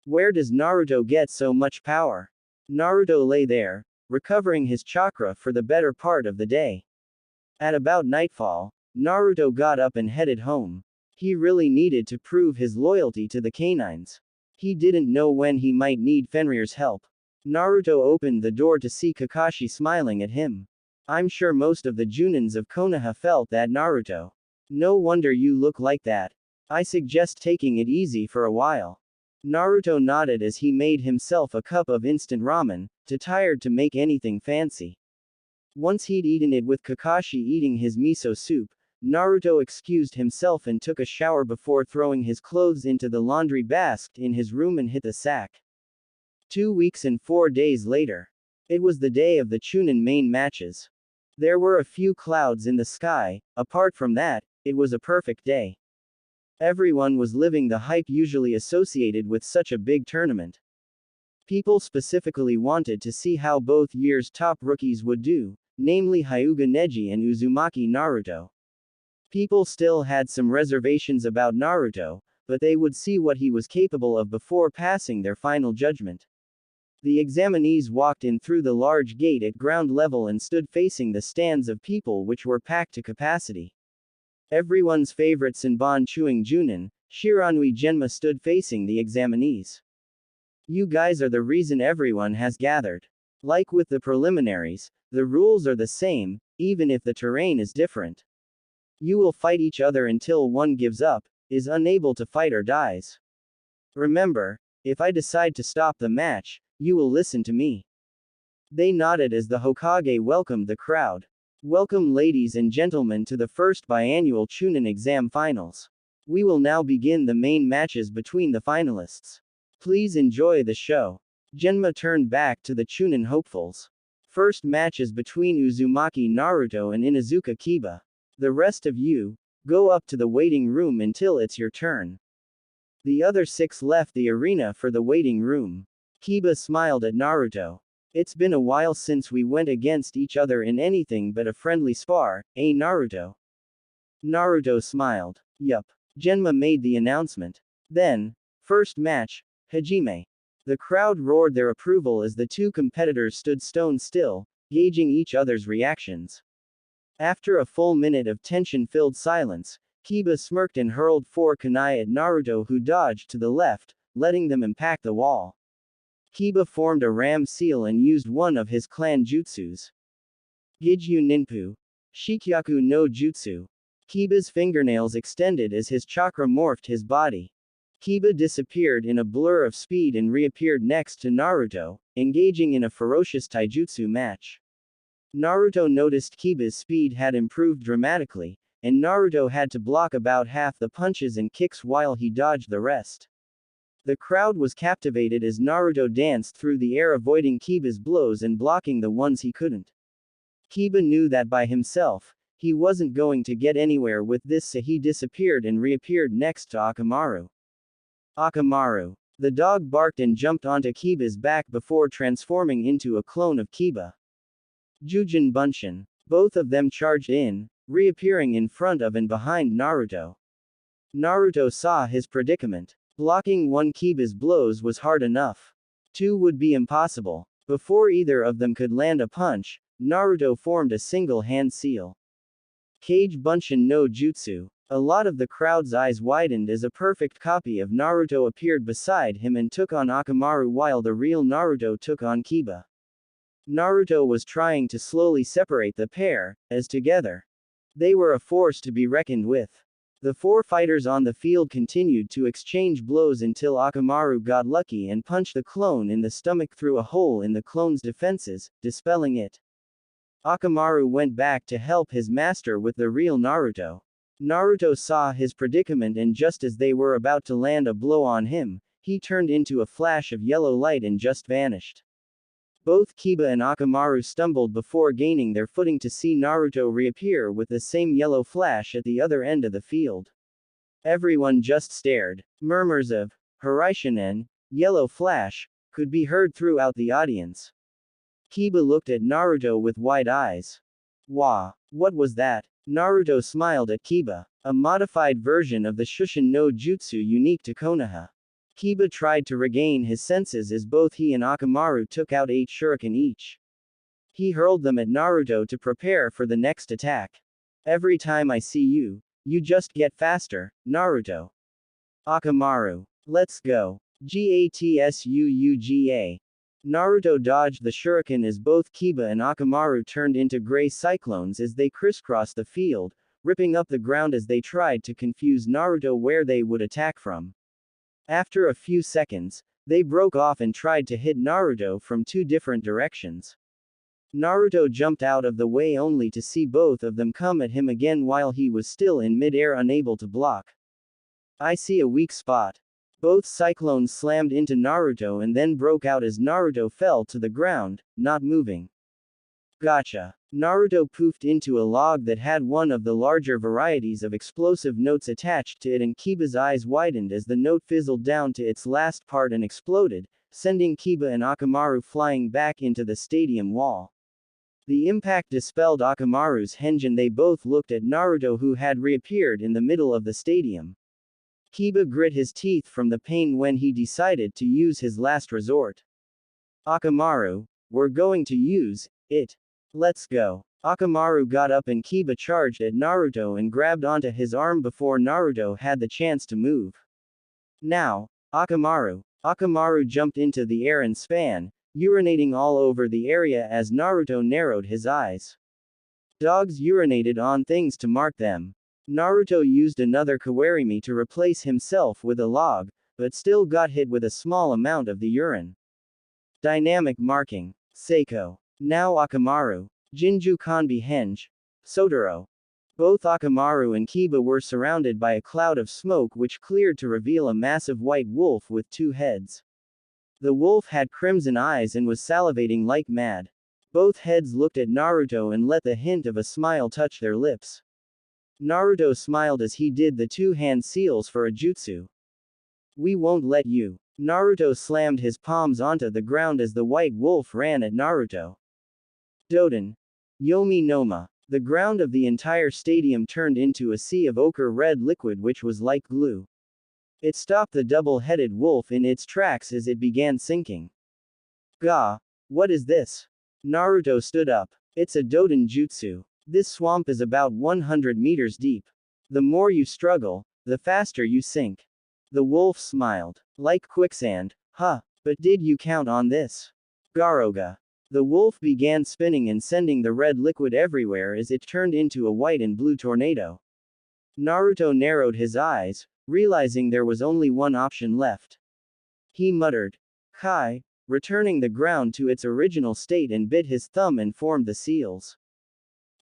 Where does Naruto get so much power? Naruto lay there, recovering his chakra for the better part of the day. At about nightfall, Naruto got up and headed home. He really needed to prove his loyalty to the canines. He didn't know when he might need Fenrir's help. Naruto opened the door to see Kakashi smiling at him. I'm sure most of the Junins of Konoha felt that Naruto. No wonder you look like that. I suggest taking it easy for a while. Naruto nodded as he made himself a cup of instant ramen, too tired to make anything fancy. Once he'd eaten it with Kakashi eating his miso soup, Naruto excused himself and took a shower before throwing his clothes into the laundry basket in his room and hit the sack. 2 weeks and 4 days later. It was the day of the Chunin main matches. There were a few clouds in the sky, apart from that, it was a perfect day. Everyone was living the hype usually associated with such a big tournament. People specifically wanted to see how both years' top rookies would do, namely Hyuga Neji and Uzumaki Naruto. People still had some reservations about Naruto, but they would see what he was capable of before passing their final judgment. The examinees walked in through the large gate at ground level and stood facing the stands of people which were packed to capacity. Everyone's favorite Senbon chewing Junin, Shiranui Genma stood facing the examinees. You guys are the reason everyone has gathered. Like with the preliminaries, the rules are the same, even if the terrain is different. You will fight each other until one gives up, is unable to fight or dies. Remember, if I decide to stop the match, you will listen to me. They nodded as the Hokage welcomed the crowd. Welcome ladies and gentlemen to the first biannual Chunin exam finals. We will now begin the main matches between the finalists. Please enjoy the show. Genma turned back to the Chunin hopefuls. First match is between Uzumaki Naruto and Inuzuka Kiba. The rest of you, go up to the waiting room until it's your turn. The other 6 left the arena for the waiting room. Kiba smiled at Naruto. It's been a while since we went against each other in anything but a friendly spar, eh Naruto? Naruto smiled. Yup. Genma made the announcement. Then, first match, Hajime. The crowd roared their approval as the two competitors stood stone still, gauging each other's reactions. After a full minute of tension-filled silence, Kiba smirked and hurled 4 kunai at Naruto who dodged to the left, letting them impact the wall. Kiba formed a ram seal and used one of his clan jutsus. Gijyu Ninpu. Shikyaku no Jutsu. Kiba's fingernails extended as his chakra morphed his body. Kiba disappeared in a blur of speed and reappeared next to Naruto, engaging in a ferocious taijutsu match. Naruto noticed Kiba's speed had improved dramatically, and Naruto had to block about half the punches and kicks while he dodged the rest. The crowd was captivated as Naruto danced through the air avoiding Kiba's blows and blocking the ones he couldn't. Kiba knew that by himself, he wasn't going to get anywhere with this, so he disappeared and reappeared next to Akamaru. Akamaru. The dog barked and jumped onto Kiba's back before transforming into a clone of Kiba. Jujin Bunshin. Both of them charged in, reappearing in front of and behind Naruto. Naruto saw his predicament. Blocking one Kiba's blows was hard enough. Two would be impossible. Before either of them could land a punch, Naruto formed a single hand seal. Kage Bunshin no Jutsu. A lot of the crowd's eyes widened as a perfect copy of Naruto appeared beside him and took on Akamaru while the real Naruto took on Kiba. Naruto was trying to slowly separate the pair, as together they were a force to be reckoned with. The four fighters on the field continued to exchange blows until Akamaru got lucky and punched the clone in the stomach through a hole in the clone's defenses, dispelling it. Akamaru went back to help his master with the real Naruto. Naruto saw his predicament, and just as they were about to land a blow on him, he turned into a flash of yellow light and just vanished. Both Kiba and Akamaru stumbled before gaining their footing to see Naruto reappear with the same yellow flash at the other end of the field. Everyone just stared. Murmurs of "Haraishanen, yellow flash" could be heard throughout the audience. Kiba looked at Naruto with wide eyes. Wah! What was that? Naruto smiled at Kiba. A modified version of the Shushin no Jutsu unique to Konoha. Kiba tried to regain his senses as both he and Akamaru took out 8 shuriken each. He hurled them at Naruto to prepare for the next attack. Every time I see you, you just get faster, Naruto. Akamaru. Let's go. Gatsuuga. Naruto dodged the shuriken as both Kiba and Akamaru turned into gray cyclones as they crisscrossed the field, ripping up the ground as they tried to confuse Naruto where they would attack from. After a few seconds, they broke off and tried to hit Naruto from 2 different directions. Naruto jumped out of the way only to see both of them come at him again while he was still in mid-air, unable to block. I see a weak spot. Both cyclones slammed into Naruto and then broke out as Naruto fell to the ground, not moving. Gotcha. Naruto poofed into a log that had one of the larger varieties of explosive notes attached to it, and Kiba's eyes widened as the note fizzled down to its last part and exploded, sending Kiba and Akamaru flying back into the stadium wall. The impact dispelled Akamaru's henge and they both looked at Naruto, who had reappeared in the middle of the stadium. Kiba grit his teeth from the pain when he decided to use his last resort. Akamaru, we're going to use it. Let's go. Akamaru got up and Kiba charged at Naruto and grabbed onto his arm before Naruto had the chance to move. Now, Akamaru. Akamaru jumped into the air and span, urinating all over the area as Naruto narrowed his eyes. Dogs urinated on things to mark them. Naruto used another kawarimi to replace himself with a log, but still got hit with a small amount of the urine. Dynamic marking. Seiko. Now Akamaru. Jinju Kanbi Henge. Sotaro. Both Akamaru and Kiba were surrounded by a cloud of smoke which cleared to reveal a massive white wolf with 2 heads. The wolf had crimson eyes and was salivating like mad. Both heads looked at Naruto and let the hint of a smile touch their lips. Naruto smiled as he did the 2-hand seals for a jutsu. We won't let you. Naruto slammed his palms onto the ground as the white wolf ran at Naruto. Doden. Yomi Noma. The ground of the entire stadium turned into a sea of ochre red liquid which was like glue. It stopped the double-headed wolf in its tracks as it began sinking. Gah! What is this? Naruto stood up. It's a Doden jutsu. This swamp is about 100 meters deep. The more you struggle, the faster you sink. The wolf smiled. Like quicksand. Huh, but did you count on this? Garoga. The wolf began spinning and sending the red liquid everywhere as it turned into a white and blue tornado. Naruto narrowed his eyes, realizing there was only one option left. He muttered, Kai, returning the ground to its original state and bit his thumb and formed the seals.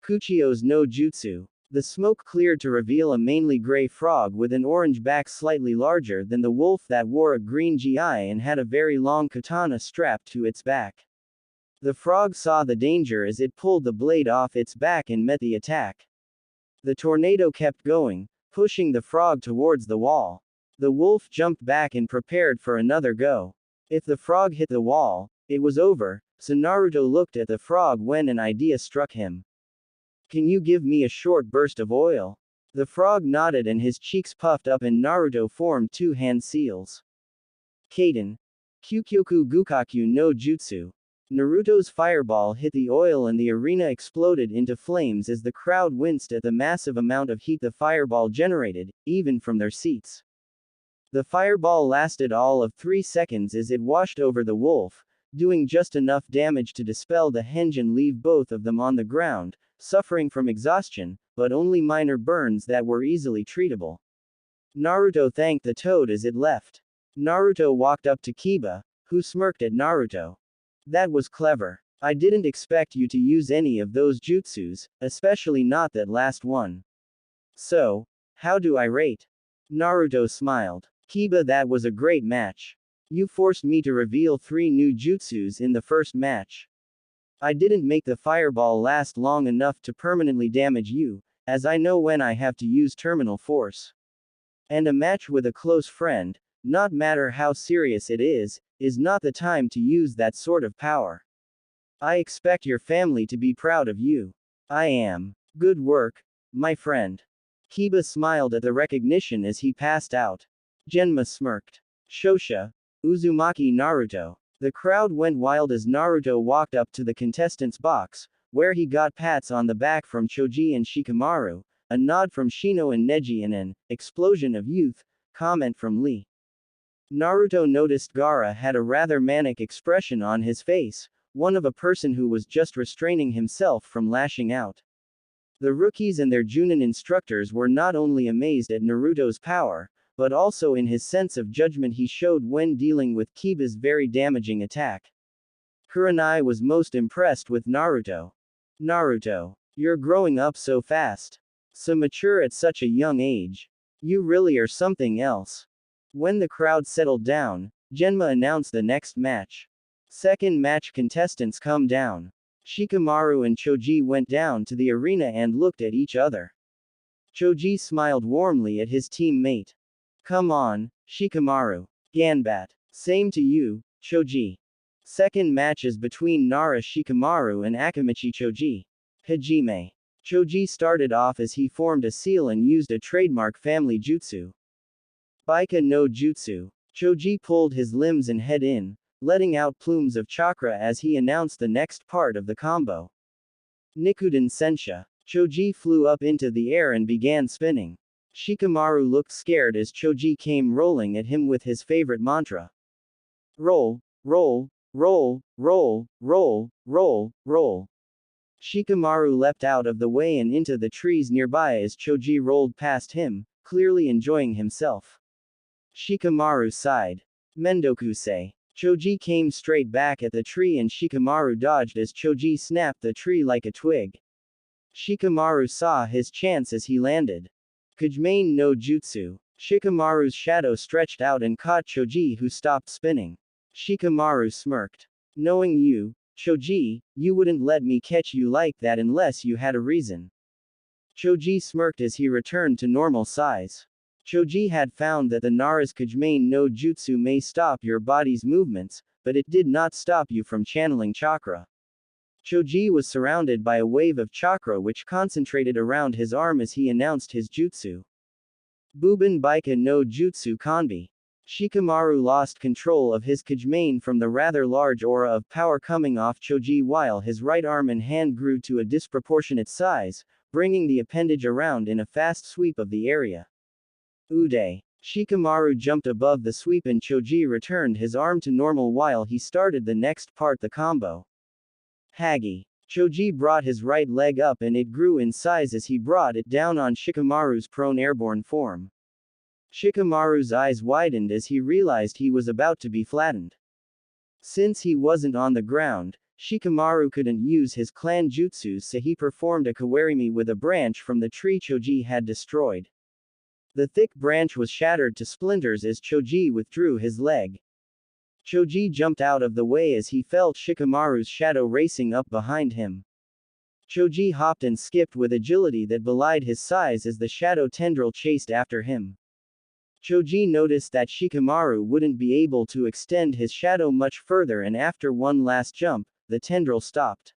Kuchio's no jutsu. The smoke cleared to reveal a mainly gray frog with an orange back slightly larger than the wolf that wore a green gi and had a very long katana strapped to its back. The frog saw the danger as it pulled the blade off its back and met the attack. The tornado kept going, pushing the frog towards the wall. The wolf jumped back and prepared for another go. If the frog hit the wall, it was over, so Naruto looked at the frog when an idea struck him. Can you give me a short burst of oil? The frog nodded and his cheeks puffed up and Naruto formed two hand seals. Kaden. Kyukyoku Gukakyu no Jutsu. Naruto's fireball hit the oil and the arena exploded into flames as the crowd winced at the massive amount of heat the fireball generated, even from their seats. The fireball lasted all of 3 seconds as it washed over the wolf, doing just enough damage to dispel the henge and leave both of them on the ground, suffering from exhaustion, but only minor burns that were easily treatable. Naruto thanked the toad as it left. Naruto walked up to Kiba, who smirked at Naruto. That was clever. I didn't expect you to use any of those jutsus, especially not that last one. So, how do I rate? Naruto smiled. Kiba, that was a great match. You forced me to reveal 3 new jutsus in the first match. I didn't make the fireball last long enough to permanently damage you, as I know when I have to use terminal force. And a match with a close friend, not matter how serious it is not the time to use that sort of power. I expect your family to be proud of you. I am. Good work, my friend. Kiba smiled at the recognition as he passed out. Genma smirked. Shosha. Uzumaki Naruto. The crowd went wild as Naruto walked up to the contestants' box, where he got pats on the back from Choji and Shikamaru, a nod from Shino and Neji and an explosion of youth comment from Lee. Naruto noticed Gaara had a rather manic expression on his face, one of a person who was just restraining himself from lashing out. The rookies and their Junin instructors were not only amazed at Naruto's power, but also in his sense of judgment he showed when dealing with Kiba's very damaging attack. Kurenai was most impressed with Naruto. Naruto, you're growing up so fast. So mature at such a young age. You really are something else. When the crowd settled down, Genma announced the next match. Second match contestants come down. Shikamaru and Choji went down to the arena and looked at each other. Choji smiled warmly at his teammate. Come on, Shikamaru. Ganbat. Same to you, Choji. Second match is between Nara Shikamaru and Akamichi Choji. Hajime. Choji started off as he formed a seal and used a trademark family jutsu. Baika no jutsu. Choji pulled his limbs and head in, letting out plumes of chakra as he announced the next part of the combo. Nikuden Sensha. Choji flew up into the air and began spinning. Shikamaru looked scared as Choji came rolling at him with his favorite mantra. Roll, roll, roll, roll, roll, roll, roll. Shikamaru leapt out of the way and into the trees nearby as Choji rolled past him, clearly enjoying himself. Shikamaru sighed. Mendokusei. Choji came straight back at the tree and Shikamaru dodged as Choji snapped the tree like a twig. Shikamaru saw his chance as he landed. Kajimane no jutsu. Shikamaru's shadow stretched out and caught Choji, who stopped spinning. Shikamaru smirked. Knowing you, Choji, you wouldn't let me catch you like that unless you had a reason. Choji smirked as he returned to normal size. Choji had found that the Nara's Kajimane no jutsu may stop your body's movements, but it did not stop you from channeling chakra. Choji was surrounded by a wave of chakra which concentrated around his arm as he announced his jutsu. Buben Baika no Jutsu Kanbi. Shikamaru lost control of his Kajimane from the rather large aura of power coming off Choji while his right arm and hand grew to a disproportionate size, bringing the appendage around in a fast sweep of the area. Uday. Shikamaru jumped above the sweep and Choji returned his arm to normal while he started the next part, the combo. Hagi. Choji brought his right leg up and it grew in size as he brought it down on Shikamaru's prone airborne form. Shikamaru's eyes widened as he realized he was about to be flattened. Since he wasn't on the ground, Shikamaru couldn't use his clan jutsus, so he performed a kawarimi with a branch from the tree Choji had destroyed. The thick branch was shattered to splinters as Choji withdrew his leg. Choji jumped out of the way as he felt Shikamaru's shadow racing up behind him. Choji hopped and skipped with agility that belied his size as the shadow tendril chased after him. Choji noticed that Shikamaru wouldn't be able to extend his shadow much further, and after one last jump, the tendril stopped.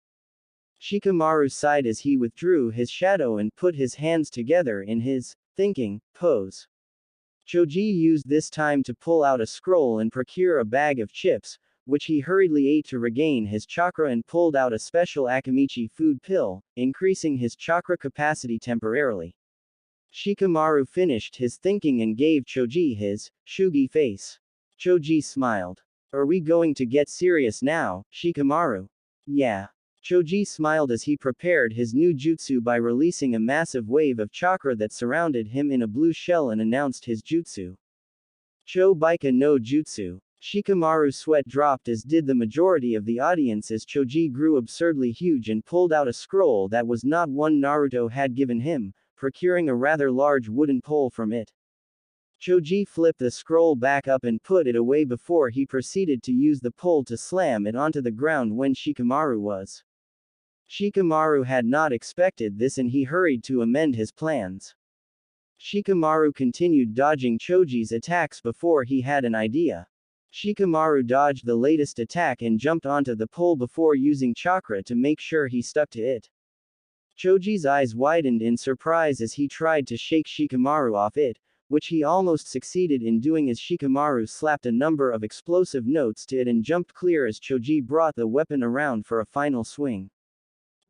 Shikamaru sighed as he withdrew his shadow and put his hands together in his thinking pose. Choji used this time to pull out a scroll and procure a bag of chips, which he hurriedly ate to regain his chakra, and pulled out a special Akimichi food pill, increasing his chakra capacity temporarily. Shikamaru finished his thinking and gave Choji his shugi face. Choji smiled. Are we going to get serious now, Shikamaru? Yeah. Choji smiled as he prepared his new jutsu by releasing a massive wave of chakra that surrounded him in a blue shell and announced his jutsu. Chobaika no Jutsu. Shikamaru's sweat dropped, as did the majority of the audience, as Choji grew absurdly huge and pulled out a scroll that was not one Naruto had given him, procuring a rather large wooden pole from it. Choji flipped the scroll back up and put it away before he proceeded to use the pole to slam it onto the ground when Shikamaru was. Shikamaru had not expected this and he hurried to amend his plans. Shikamaru continued dodging Choji's attacks before he had an idea. Shikamaru dodged the latest attack and jumped onto the pole before using chakra to make sure he stuck to it. Choji's eyes widened in surprise as he tried to shake Shikamaru off it, which he almost succeeded in doing as Shikamaru slapped a number of explosive notes to it and jumped clear as Choji brought the weapon around for a final swing.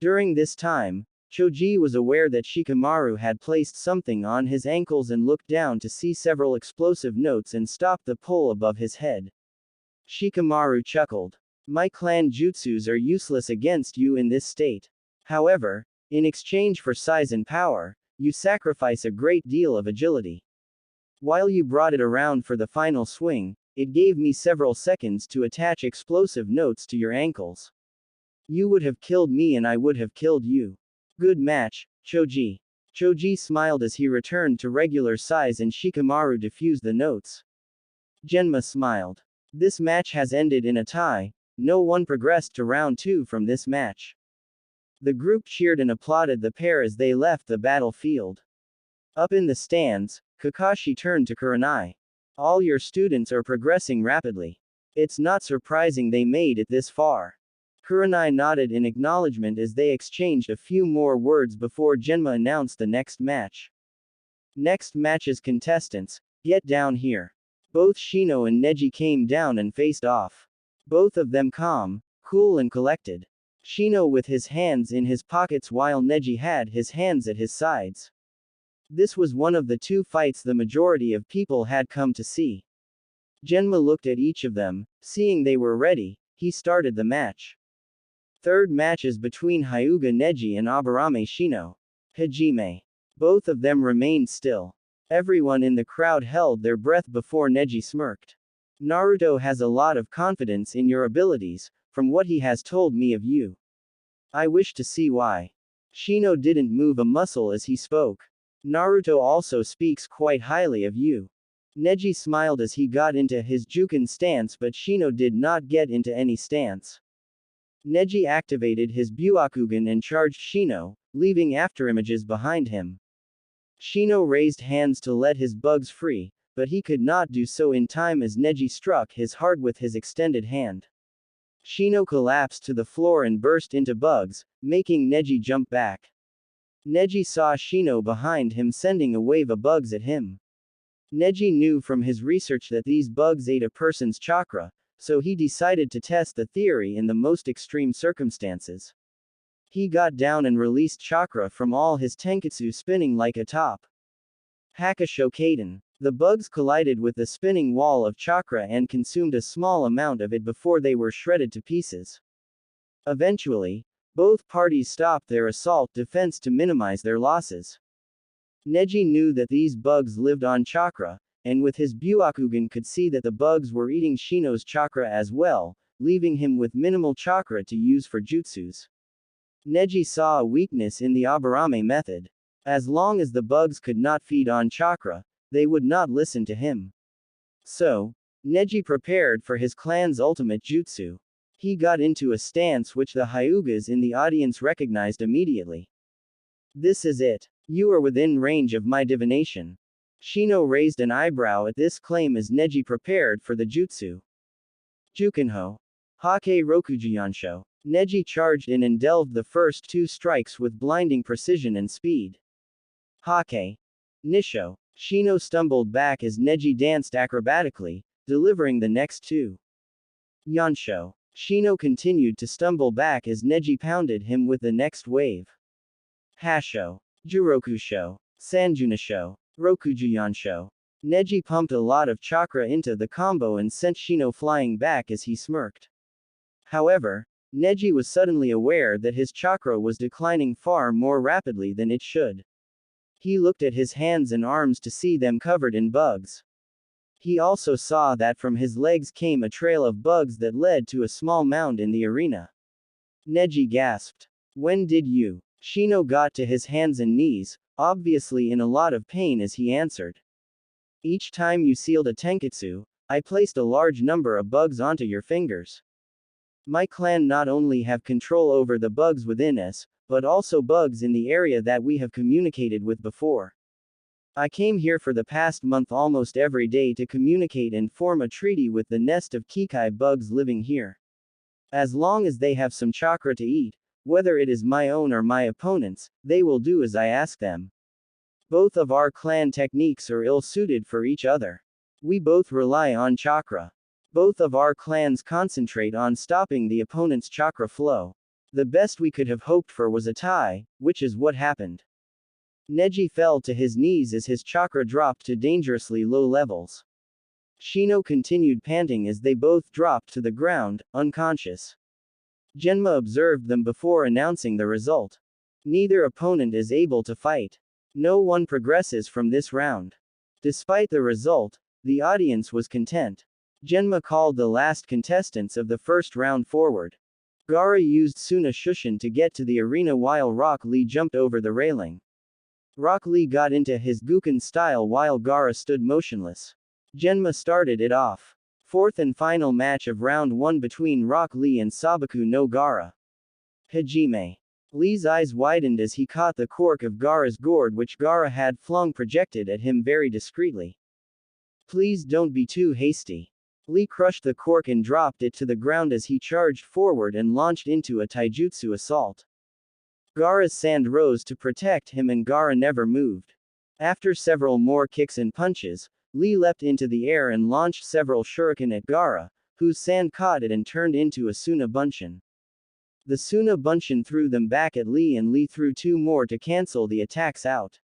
During this time, Choji was aware that Shikamaru had placed something on his ankles and looked down to see several explosive notes and stopped the pole above his head. Shikamaru chuckled. My clan jutsus are useless against you in this state. However, in exchange for size and power, you sacrifice a great deal of agility. While you brought it around for the final swing, it gave me several seconds to attach explosive notes to your ankles. You would have killed me and I would have killed you. Good match, Choji. Choji smiled as he returned to regular size and Shikamaru diffused the notes. Genma smiled. This match has ended in a tie. No one progressed to round 2 from this match. The group cheered and applauded the pair as they left the battlefield. Up in the stands, Kakashi turned to Kurenai. All your students are progressing rapidly. It's not surprising they made it this far. Kurenai nodded in acknowledgement as they exchanged a few more words before Genma announced the next match. Next match's contestants, get down here. Both Shino and Neji came down and faced off. Both of them calm, cool and collected. Shino with his hands in his pockets while Neji had his hands at his sides. This was one of the two fights the majority of people had come to see. Genma looked at each of them, seeing they were ready, he started the match. Third match is between Hyuga Neji and Aburame Shino. Hajime. Both of them remained still. Everyone in the crowd held their breath before Neji smirked. Naruto has a lot of confidence in your abilities, from what he has told me of you. I wish to see why. Shino didn't move a muscle as he spoke. Naruto also speaks quite highly of you. Neji smiled as he got into his Juken stance, but Shino did not get into any stance. Neji activated his Byakugan and charged Shino, leaving afterimages behind him. Shino raised hands to let his bugs free, but he could not do so in time as Neji struck his heart with his extended hand. Shino collapsed to the floor and burst into bugs, making Neji jump back. Neji saw Shino behind him sending a wave of bugs at him. Neji knew from his research that these bugs ate a person's chakra, so he decided to test the theory in the most extreme circumstances. He got down and released chakra from all his tenketsu, spinning like a top. Hakashokaden. The bugs collided with the spinning wall of chakra and consumed a small amount of it before they were shredded to pieces. Eventually, both parties stopped their assault defense to minimize their losses. Neji knew that these bugs lived on chakra, and with his Byakugan could see that the bugs were eating Shino's chakra as well, leaving him with minimal chakra to use for jutsus. Neji saw a weakness in the Aburame method. As long as the bugs could not feed on chakra, they would not listen to him. So, Neji prepared for his clan's ultimate jutsu. He got into a stance which the Hyugas in the audience recognized immediately. This is it. You are within range of my divination. Shino raised an eyebrow at this claim as Neji prepared for the jutsu. Jukenho. Hake Rokujuyansho. Neji charged in and delved the first two strikes with blinding precision and speed. Hake. Nisho. Shino stumbled back as Neji danced acrobatically, delivering the next two. Yansho. Shino continued to stumble back as Neji pounded him with the next wave. Hasho. Jurokusho. Sanjunasho. Rokujuyansho. Neji pumped a lot of chakra into the combo and sent Shino flying back as he smirked. However, Neji was suddenly aware that his chakra was declining far more rapidly than it should. He looked at his hands and arms to see them covered in bugs. He also saw that from his legs came a trail of bugs that led to a small mound in the arena. Neji gasped. When did you? Shino got to his hands and knees, obviously in a lot of pain as he answered. Each time you sealed a tenketsu, I placed a large number of bugs onto your fingers. My clan not only have control over the bugs within us, but also bugs in the area that we have communicated with before. I came here for the past month almost every day to communicate and form a treaty with the nest of Kikai bugs living here. As long as they have some chakra to eat, whether it is my own or my opponent's, they will do as I ask them. Both of our clan techniques are ill-suited for each other. We both rely on chakra. Both of our clans concentrate on stopping the opponent's chakra flow. The best we could have hoped for was a tie, which is what happened. Neji fell to his knees as his chakra dropped to dangerously low levels. Shino continued panting as they both dropped to the ground, unconscious. Genma observed them before announcing the result. Neither opponent is able to fight. No one progresses from this round. Despite the result, the audience was content. Genma called the last contestants of the first round forward. Gaara used Suna Shushin to get to the arena while Rock Lee jumped over the railing. Rock Lee got into his Guken style while Gaara stood motionless. Genma started it off. Fourth and final match of round 1 between Rock Lee and Sabaku no Gaara. Hajime. Lee's eyes widened as he caught the cork of Gaara's gourd which Gaara had flung projected at him very discreetly. Please don't be too hasty. Lee crushed the cork and dropped it to the ground as he charged forward and launched into a taijutsu assault. Gaara's sand rose to protect him and Gaara never moved. After several more kicks and punches, Lee leapt into the air and launched several shuriken at Gaara, whose sand caught it and turned into a Suna Bunshin. The Suna Bunshin threw them back at Lee and Lee threw 2 more to cancel the attacks out.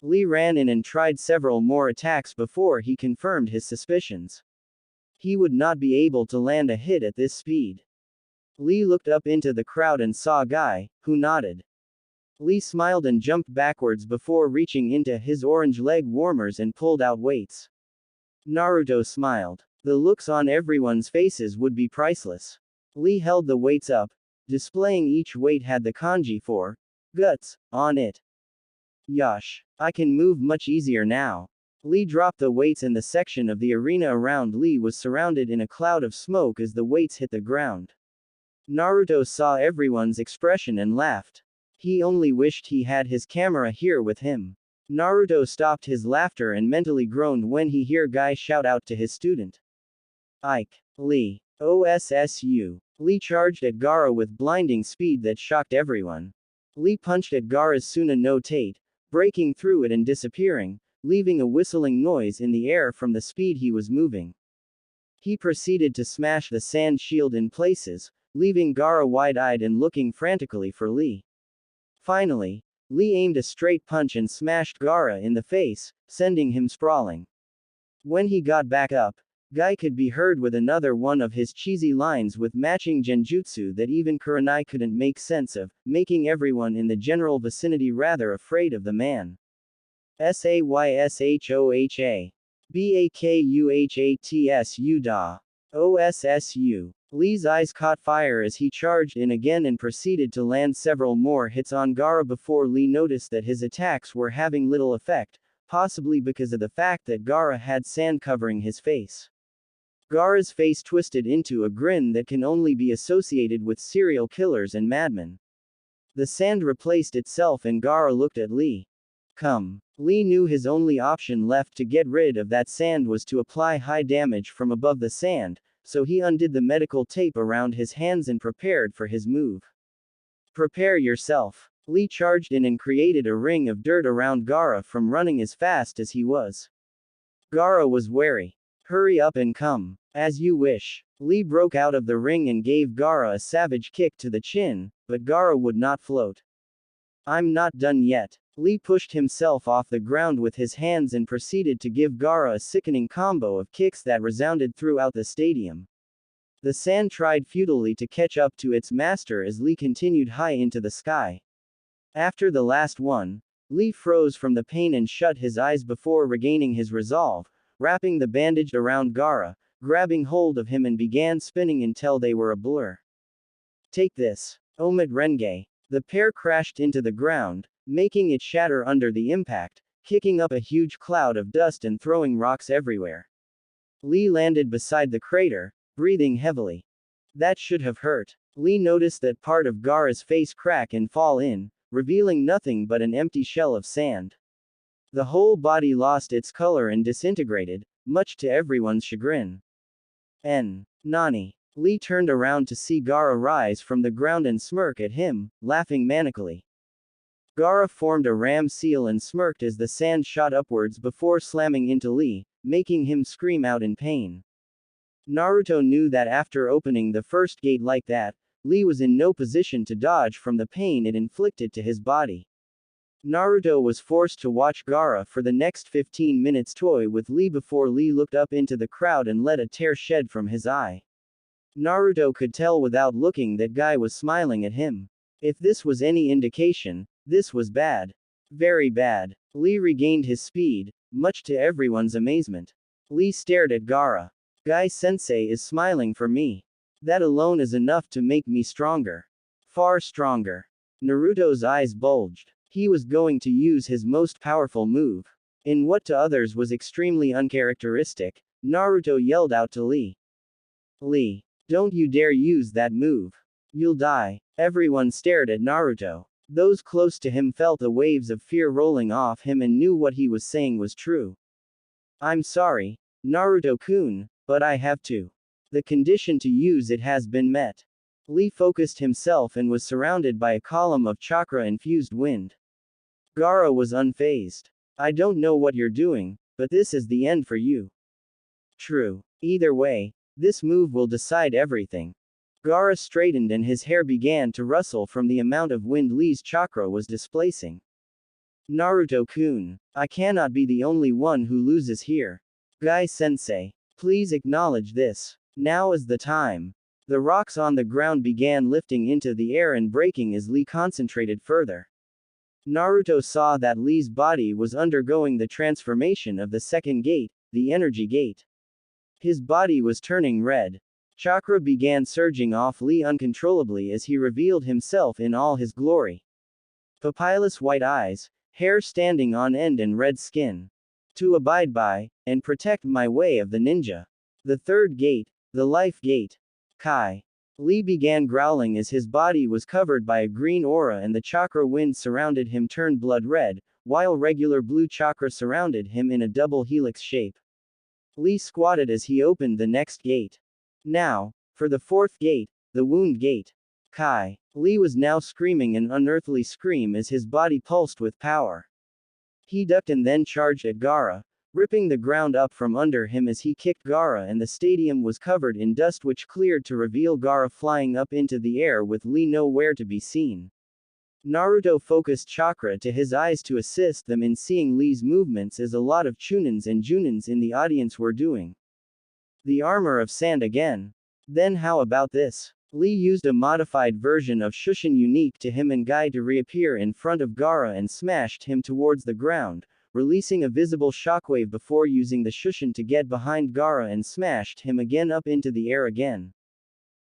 Lee ran in and tried several more attacks before he confirmed his suspicions. He would not be able to land a hit at this speed. Lee looked up into the crowd and saw Guy, who nodded. Lee smiled and jumped backwards before reaching into his orange leg warmers and pulled out weights. Naruto smiled. The looks on everyone's faces would be priceless. Lee held the weights up, displaying each weight had the kanji for guts on it. Yosh. I can move much easier now. Lee dropped the weights and the section of the arena around Lee was surrounded in a cloud of smoke as the weights hit the ground. Naruto saw everyone's expression and laughed. He only wished he had his camera here with him. Naruto stopped his laughter and mentally groaned when he heard Guy shout out to his student. Ike. Lee. OSSU. Lee charged at Gaara with blinding speed that shocked everyone. Lee punched at Gaara's Suna no Tate, breaking through it and disappearing, leaving a whistling noise in the air from the speed he was moving. He proceeded to smash the sand shield in places, leaving Gaara wide-eyed and looking frantically for Lee. Finally, Lee aimed a straight punch and smashed Gaara in the face, sending him sprawling. When he got back up, Guy could be heard with another one of his cheesy lines with matching genjutsu that even Kurenai couldn't make sense of, making everyone in the general vicinity rather afraid of the man. Sayshouha. Bakuhatsu da. OSSU. Lee's eyes caught fire as he charged in again and proceeded to land several more hits on Gaara before Lee noticed that his attacks were having little effect, possibly because of the fact that Gaara had sand covering his face. Gaara's face twisted into a grin that can only be associated with serial killers and madmen. The sand replaced itself and Gaara looked at Lee. Come. Lee knew his only option left to get rid of that sand was to apply high damage from above the sand, so he undid the medical tape around his hands and prepared for his move. Prepare yourself. Lee charged in and created a ring of dirt around Gaara from running as fast as he was. Gaara was wary. Hurry up and come. As you wish. Lee broke out of the ring and gave Gaara a savage kick to the chin, but Gaara would not float. I'm not done yet. Lee pushed himself off the ground with his hands and proceeded to give Gaara a sickening combo of kicks that resounded throughout the stadium. The sand tried futilely to catch up to its master as Lee continued high into the sky. After the last one, Lee froze from the pain and shut his eyes before regaining his resolve, wrapping the bandage around Gaara, grabbing hold of him and began spinning until they were a blur. Take this. Omit Renge. The pair crashed into the ground, making it shatter under the impact, kicking up a huge cloud of dust and throwing rocks everywhere. Lee landed beside the crater, breathing heavily. That should have hurt. Lee noticed that part of Gaara's face crack and fall in, revealing nothing but an empty shell of sand. The whole body lost its color and disintegrated, much to everyone's chagrin. Nani. Lee turned around to see Gaara rise from the ground and smirk at him, laughing manically. Gaara formed a ram seal and smirked as the sand shot upwards before slamming into Lee, making him scream out in pain. Naruto knew that after opening the first gate like that, Lee was in no position to dodge from the pain it inflicted to his body. Naruto was forced to watch Gaara for the next 15 minutes toy with Lee before Lee looked up into the crowd and let a tear shed from his eye. Naruto could tell without looking that Guy was smiling at him. If this was any indication, this was bad. Very bad. Lee regained his speed, much to everyone's amazement. Lee stared at Gaara. Guy-sensei is smiling for me. That alone is enough to make me stronger. Far stronger. Naruto's eyes bulged. He was going to use his most powerful move. In what to others was extremely uncharacteristic, Naruto yelled out to Lee. Lee. Don't you dare use that move. You'll die. Everyone stared at Naruto. Those close to him felt the waves of fear rolling off him and knew what he was saying was true. I'm sorry, Naruto-kun, but I have to. The condition to use it has been met. Lee focused himself and was surrounded by a column of chakra-infused wind. Gaara was unfazed. I don't know what you're doing, but this is the end for you. True. Either way, this move will decide everything. Gaara straightened and his hair began to rustle from the amount of wind Lee's chakra was displacing. Naruto-kun, I cannot be the only one who loses here. Guy-sensei, please acknowledge this. Now is the time. The rocks on the ground began lifting into the air and breaking as Lee concentrated further. Naruto saw that Lee's body was undergoing the transformation of the second gate, the energy gate. His body was turning red. Chakra began surging off Lee uncontrollably as he revealed himself in all his glory. Papyrus white eyes, hair standing on end and red skin. To abide by, and protect my way of the ninja. The third gate, the life gate. Kai. Lee began growling as his body was covered by a green aura and the chakra wind surrounded him turned blood red, while regular blue chakra surrounded him in a double helix shape. Lee squatted as he opened the next gate. Now, for the fourth gate, the wound gate. Kai. Lee was now screaming an unearthly scream as his body pulsed with power. He ducked and then charged at Gaara, ripping the ground up from under him as he kicked Gaara and the stadium was covered in dust which cleared to reveal Gaara flying up into the air with Lee nowhere to be seen. Naruto focused chakra to his eyes to assist them in seeing Lee's movements as a lot of chunins and junins in the audience were doing. The armor of sand again. Then how about this? Lee used a modified version of Shushin unique to him and Guy to reappear in front of Gaara and smashed him towards the ground, releasing a visible shockwave before using the shushin to get behind Gaara and smashed him again up into the air again.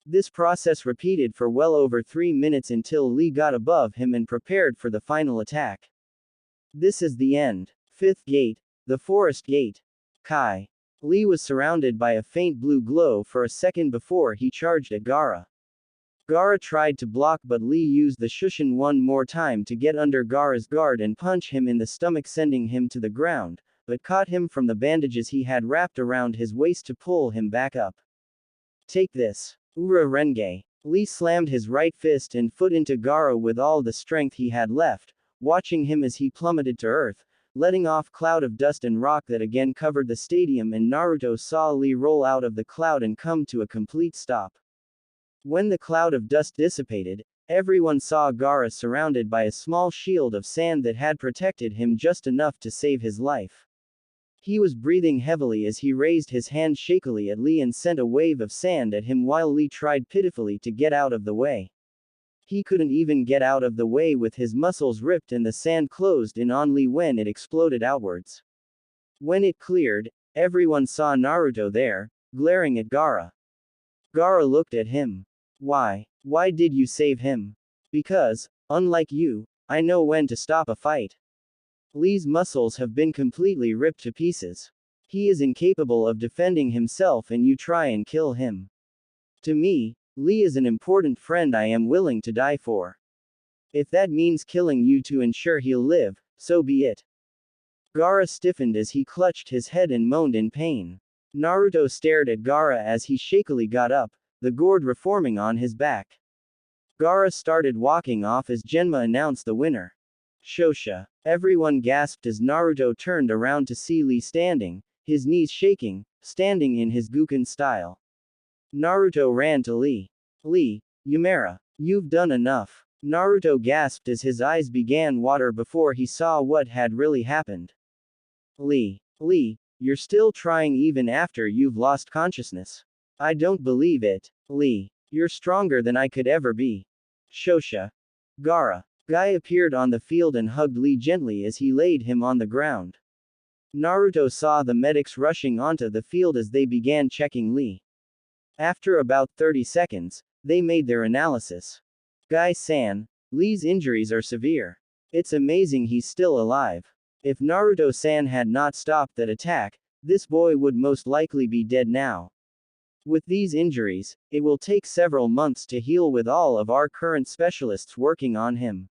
This process repeated for well over 3 minutes until Lee got above him and prepared for the final attack. This is the end. Fifth gate, the forest gate. Kai. Lee was surrounded by a faint blue glow for a second before he charged at Gaara. Gaara tried to block, but Lee used the shushin one more time to get under Gaara's guard and punch him in the stomach, sending him to the ground, but caught him from the bandages he had wrapped around his waist to pull him back up. Take this. Ura Renge. Lee slammed his right fist and foot into Gaara with all the strength he had left, watching him as he plummeted to earth, letting off cloud of dust and rock that again covered the stadium, and Naruto saw Lee roll out of the cloud and come to a complete stop. When the cloud of dust dissipated, everyone saw Gaara surrounded by a small shield of sand that had protected him just enough to save his life. He was breathing heavily as he raised his hand shakily at Lee and sent a wave of sand at him while Lee tried pitifully to get out of the way. He couldn't even get out of the way with his muscles ripped and the sand closed in on Lee when it exploded outwards. When it cleared, everyone saw Naruto there, glaring at Gaara. Gaara looked at him. Why did you save him? Because, unlike you, I know when to stop a fight. Lee's muscles have been completely ripped to pieces. He is incapable of defending himself and you try and kill him. To me, Lee is an important friend I am willing to die for. If that means killing you to ensure he'll live, so be it. Gaara stiffened as he clutched his head and moaned in pain. Naruto stared at Gaara as he shakily got up, the gourd reforming on his back. Gaara started walking off as Genma announced the winner. Shosha. Everyone gasped as Naruto turned around to see Lee standing, his knees shaking, standing in his Guken style. Naruto ran to Lee. Lee, Yumera, you've done enough. Naruto gasped as his eyes began water before he saw what had really happened. Lee, you're still trying even after you've lost consciousness. I don't believe it. Lee, you're stronger than I could ever be. Shosha. Gaara. Guy appeared on the field and hugged Lee gently as he laid him on the ground. Naruto saw the medics rushing onto the field as they began checking Lee. After about 30 seconds, they made their analysis. Guy-san, Lee's injuries are severe. It's amazing he's still alive. If Naruto-san had not stopped that attack, this boy would most likely be dead now. With these injuries, it will take several months to heal with all of our current specialists working on him.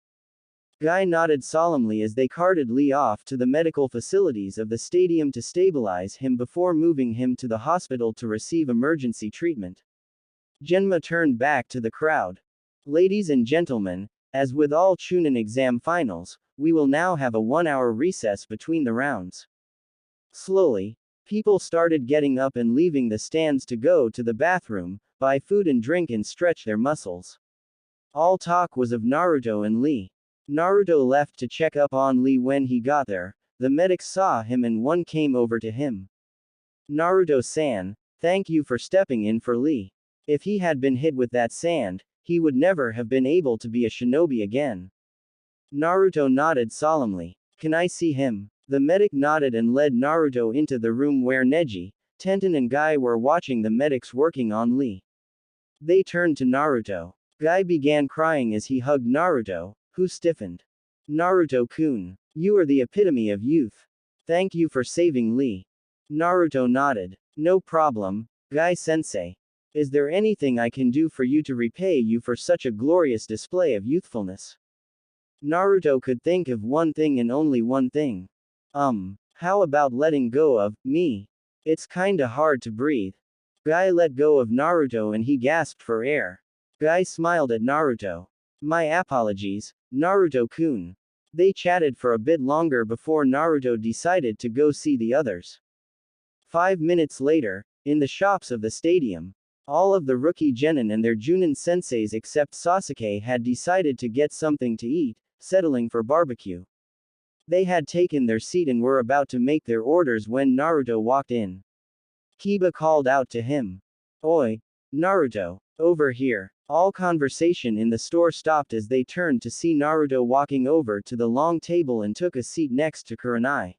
Guy nodded solemnly as they carted Lee off to the medical facilities of the stadium to stabilize him before moving him to the hospital to receive emergency treatment. Genma turned back to the crowd. Ladies and gentlemen, as with all Chunin exam finals, we will now have a 1-hour recess between the rounds. Slowly, people started getting up and leaving the stands to go to the bathroom, buy food and drink and stretch their muscles. All talk was of Naruto and Lee. Naruto left to check up on Lee. When he got there, the medics saw him and one came over to him. Naruto-san, thank you for stepping in for Lee. If he had been hit with that sand, he would never have been able to be a shinobi again. Naruto nodded solemnly. Can I see him? The medic nodded and led Naruto into the room where Neji, Tenten and Guy were watching the medics working on Lee. They turned to Naruto. Guy began crying as he hugged Naruto, who stiffened. Naruto-kun, you are the epitome of youth. Thank you for saving Lee. Naruto nodded. No problem, Guy-sensei. Is there anything I can do for you to repay you for such a glorious display of youthfulness? Naruto could think of one thing and only one thing. How about letting go of me? It's kinda hard to breathe. Guy let go of Naruto and he gasped for air. Guy smiled at Naruto. My apologies, Naruto-kun. They chatted for a bit longer before Naruto decided to go see the others. 5 minutes later, in the shops of the stadium, all of the rookie genin and their Junin senseis except Sasuke had decided to get something to eat, settling for barbecue. They had taken their seat and were about to make their orders when Naruto walked in. Kiba called out to him. Oi, Naruto, over here. All conversation in the store stopped as they turned to see Naruto walking over to the long table and took a seat next to Kurenai.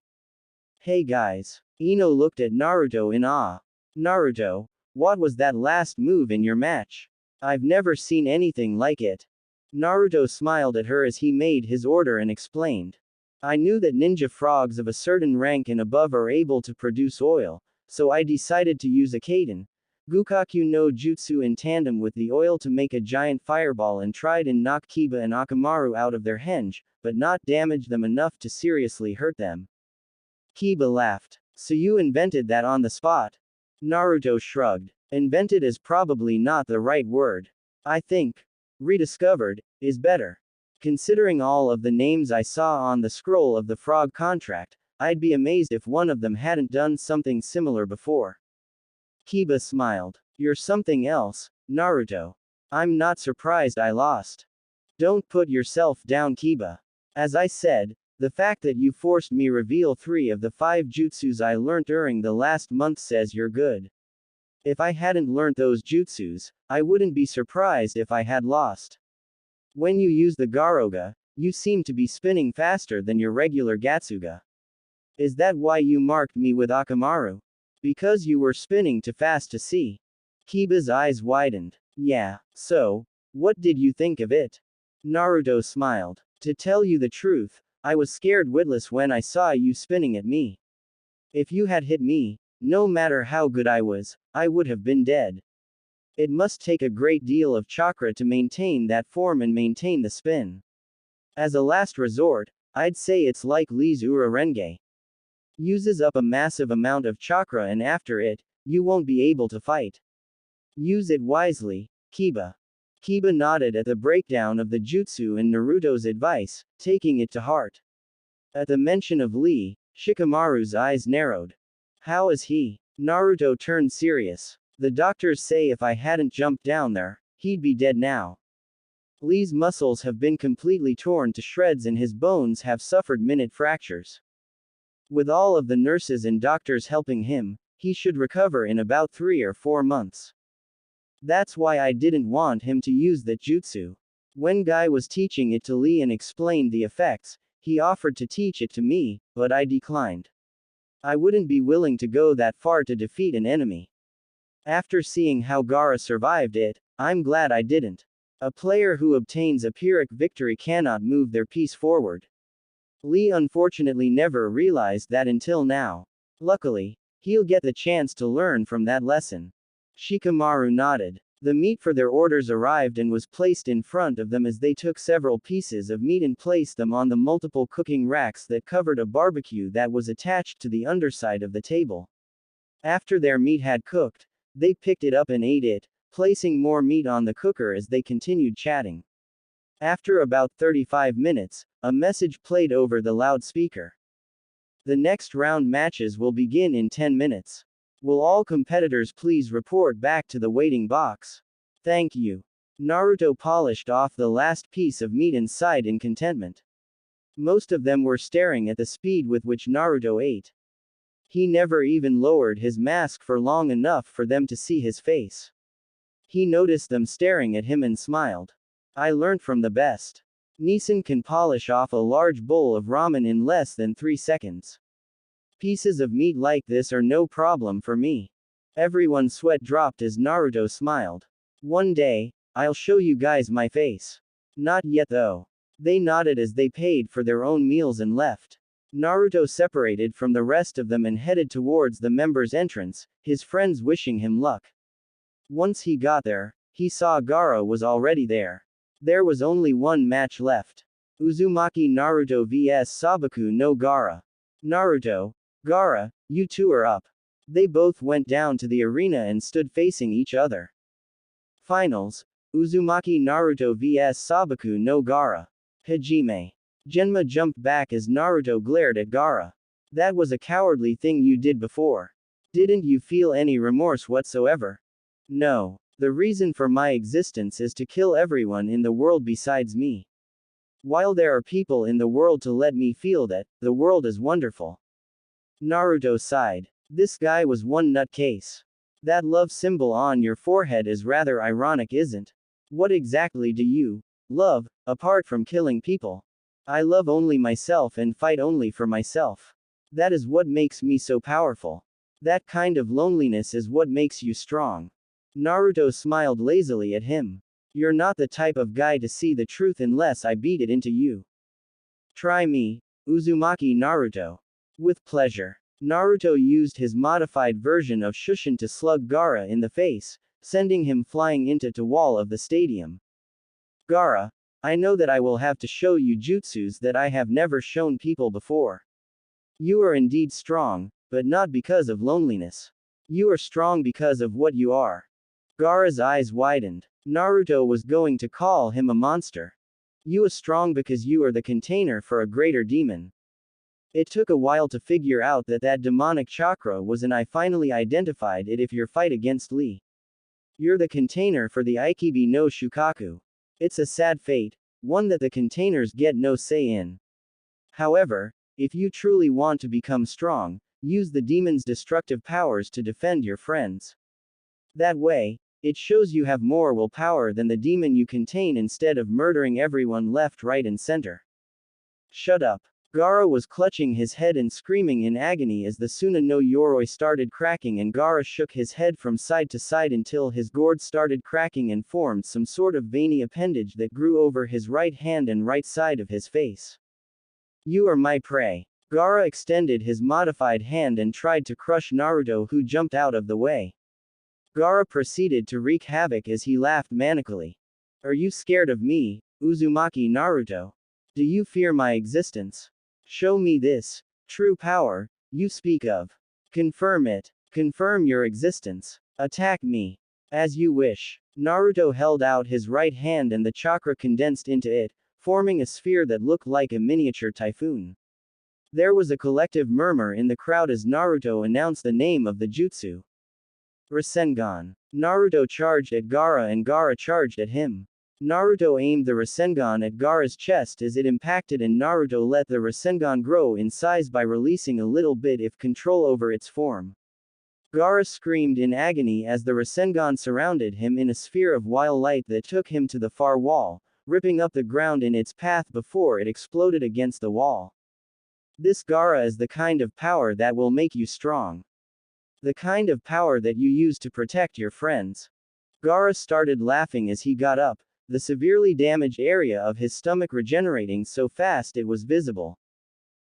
Hey guys. Ino looked at Naruto in awe. Naruto, what was that last move in your match? I've never seen anything like it. Naruto smiled at her as he made his order and explained. I knew that ninja frogs of a certain rank and above are able to produce oil, so I decided to use a Kaden Gukaku no Jutsu in tandem with the oil to make a giant fireball and tried and knock Kiba and Akamaru out of their henge, but not damage them enough to seriously hurt them. Kiba laughed. So you invented that on the spot? Naruto shrugged. Invented is probably not the right word. I think rediscovered is better. Considering all of the names I saw on the scroll of the frog contract, I'd be amazed if one of them hadn't done something similar before. Kiba smiled. You're something else, Naruto. I'm not surprised I lost. Don't put yourself down, Kiba. As I said, the fact that you forced me reveal 3 of the 5 jutsus I learnt during the last month says you're good. If I hadn't learnt those jutsus, I wouldn't be surprised if I had lost. When you use the Garoga, you seem to be spinning faster than your regular Gatsuga. Is that why you marked me with Akamaru? Because you were spinning too fast to see. Kiba's eyes widened. Yeah, so, what did you think of it? Naruto smiled. To tell you the truth, I was scared witless when I saw you spinning at me. If you had hit me, no matter how good I was, I would have been dead. It must take a great deal of chakra to maintain that form and maintain the spin. As a last resort, I'd say it's like Lee's Urarenge. Uses up a massive amount of chakra and after it, you won't be able to fight. Use it wisely, Kiba. Kiba nodded at the breakdown of the jutsu and Naruto's advice, taking it to heart. At the mention of Lee, Shikamaru's eyes narrowed. How is he? Naruto turned serious. The doctors say if I hadn't jumped down there, he'd be dead now. Lee's muscles have been completely torn to shreds and his bones have suffered minute fractures. With all of the nurses and doctors helping him, he should recover in about 3 or 4 months. That's why I didn't want him to use that jutsu. When Guy was teaching it to Lee and explained the effects, he offered to teach it to me, but I declined. I wouldn't be willing to go that far to defeat an enemy. After seeing how Gaara survived it, I'm glad I didn't. A player who obtains a Pyrrhic victory cannot move their piece forward. Lee unfortunately never realized that until now. Luckily, he'll get the chance to learn from that lesson. Shikamaru nodded. The meat for their orders arrived and was placed in front of them as they took several pieces of meat and placed them on the multiple cooking racks that covered a barbecue that was attached to the underside of the table. After their meat had cooked, they picked it up and ate it, placing more meat on the cooker as they continued chatting. After about 35 minutes, a message played over the loudspeaker. The next round matches will begin in 10 minutes. Will all competitors please report back to the waiting box? Thank you. Naruto polished off the last piece of meat and sighed in contentment. Most of them were staring at the speed with which Naruto ate. He never even lowered his mask for long enough for them to see his face. He noticed them staring at him and smiled. I learned from the best. Nissan can polish off a large bowl of ramen in less than 3 seconds. Pieces of meat like this are no problem for me. Everyone's sweat dropped as Naruto smiled. One day, I'll show you guys my face. Not yet though. They nodded as they paid for their own meals and left. Naruto separated from the rest of them and headed towards the members' entrance, his friends wishing him luck. Once he got there, he saw Gaara was already there. There was only one match left. Uzumaki Naruto vs Sabaku no Gaara. Naruto, Gaara, you two are up. They both went down to the arena and stood facing each other. Finals, Uzumaki Naruto vs Sabaku no Gaara. Hajime. Genma jumped back as Naruto glared at Gaara. That was a cowardly thing you did before. Didn't you feel any remorse whatsoever? No. The reason for my existence is to kill everyone in the world besides me. While there are people in the world to let me feel that, the world is wonderful. Naruto sighed. This guy was one nutcase. That love symbol on your forehead is rather ironic, isn't? What exactly do you love, apart from killing people? I love only myself and fight only for myself. That is what makes me so powerful. That kind of loneliness is what makes you strong. Naruto smiled lazily at him. You're not the type of guy to see the truth unless I beat it into you. Try me, Uzumaki Naruto. With pleasure. Naruto used his modified version of Shushin to slug Gaara in the face, sending him flying into the wall of the stadium. Gaara, I know that I will have to show you jutsus that I have never shown people before. You are indeed strong, but not because of loneliness. You are strong because of what you are. Gaara's eyes widened. Naruto was going to call him a monster. You are strong because you are the container for a greater demon. It took a while to figure out that demonic chakra was, and I finally identified it if your fight against Lee. You're the container for the Aikibi no Shukaku. It's a sad fate, one that the containers get no say in. However, if you truly want to become strong, use the demon's destructive powers to defend your friends. That way, it shows you have more willpower than the demon you contain instead of murdering everyone left, right, and center. Shut up. Gaara was clutching his head and screaming in agony as the Suna no Yoroi started cracking, and Gaara shook his head from side to side until his gourd started cracking and formed some sort of veiny appendage that grew over his right hand and right side of his face. You are my prey. Gaara extended his modified hand and tried to crush Naruto, who jumped out of the way. Gaara proceeded to wreak havoc as he laughed manically. Are you scared of me, Uzumaki Naruto? Do you fear my existence? Show me this true power you speak of. Confirm it. Confirm your existence. Attack me. As you wish. Naruto held out his right hand and the chakra condensed into it, forming a sphere that looked like a miniature typhoon. There was a collective murmur in the crowd as Naruto announced the name of the jutsu. Rasengan. Naruto charged at Gaara and Gaara charged at him. Naruto aimed the Rasengan at Gaara's chest as it impacted, and Naruto let the Rasengan grow in size by releasing a little bit of control over its form. Gaara screamed in agony as the Rasengan surrounded him in a sphere of wild light that took him to the far wall, ripping up the ground in its path before it exploded against the wall. This Gaara is the kind of power that will make you strong. The kind of power that you use to protect your friends. Gaara started laughing as he got up, the severely damaged area of his stomach regenerating so fast it was visible.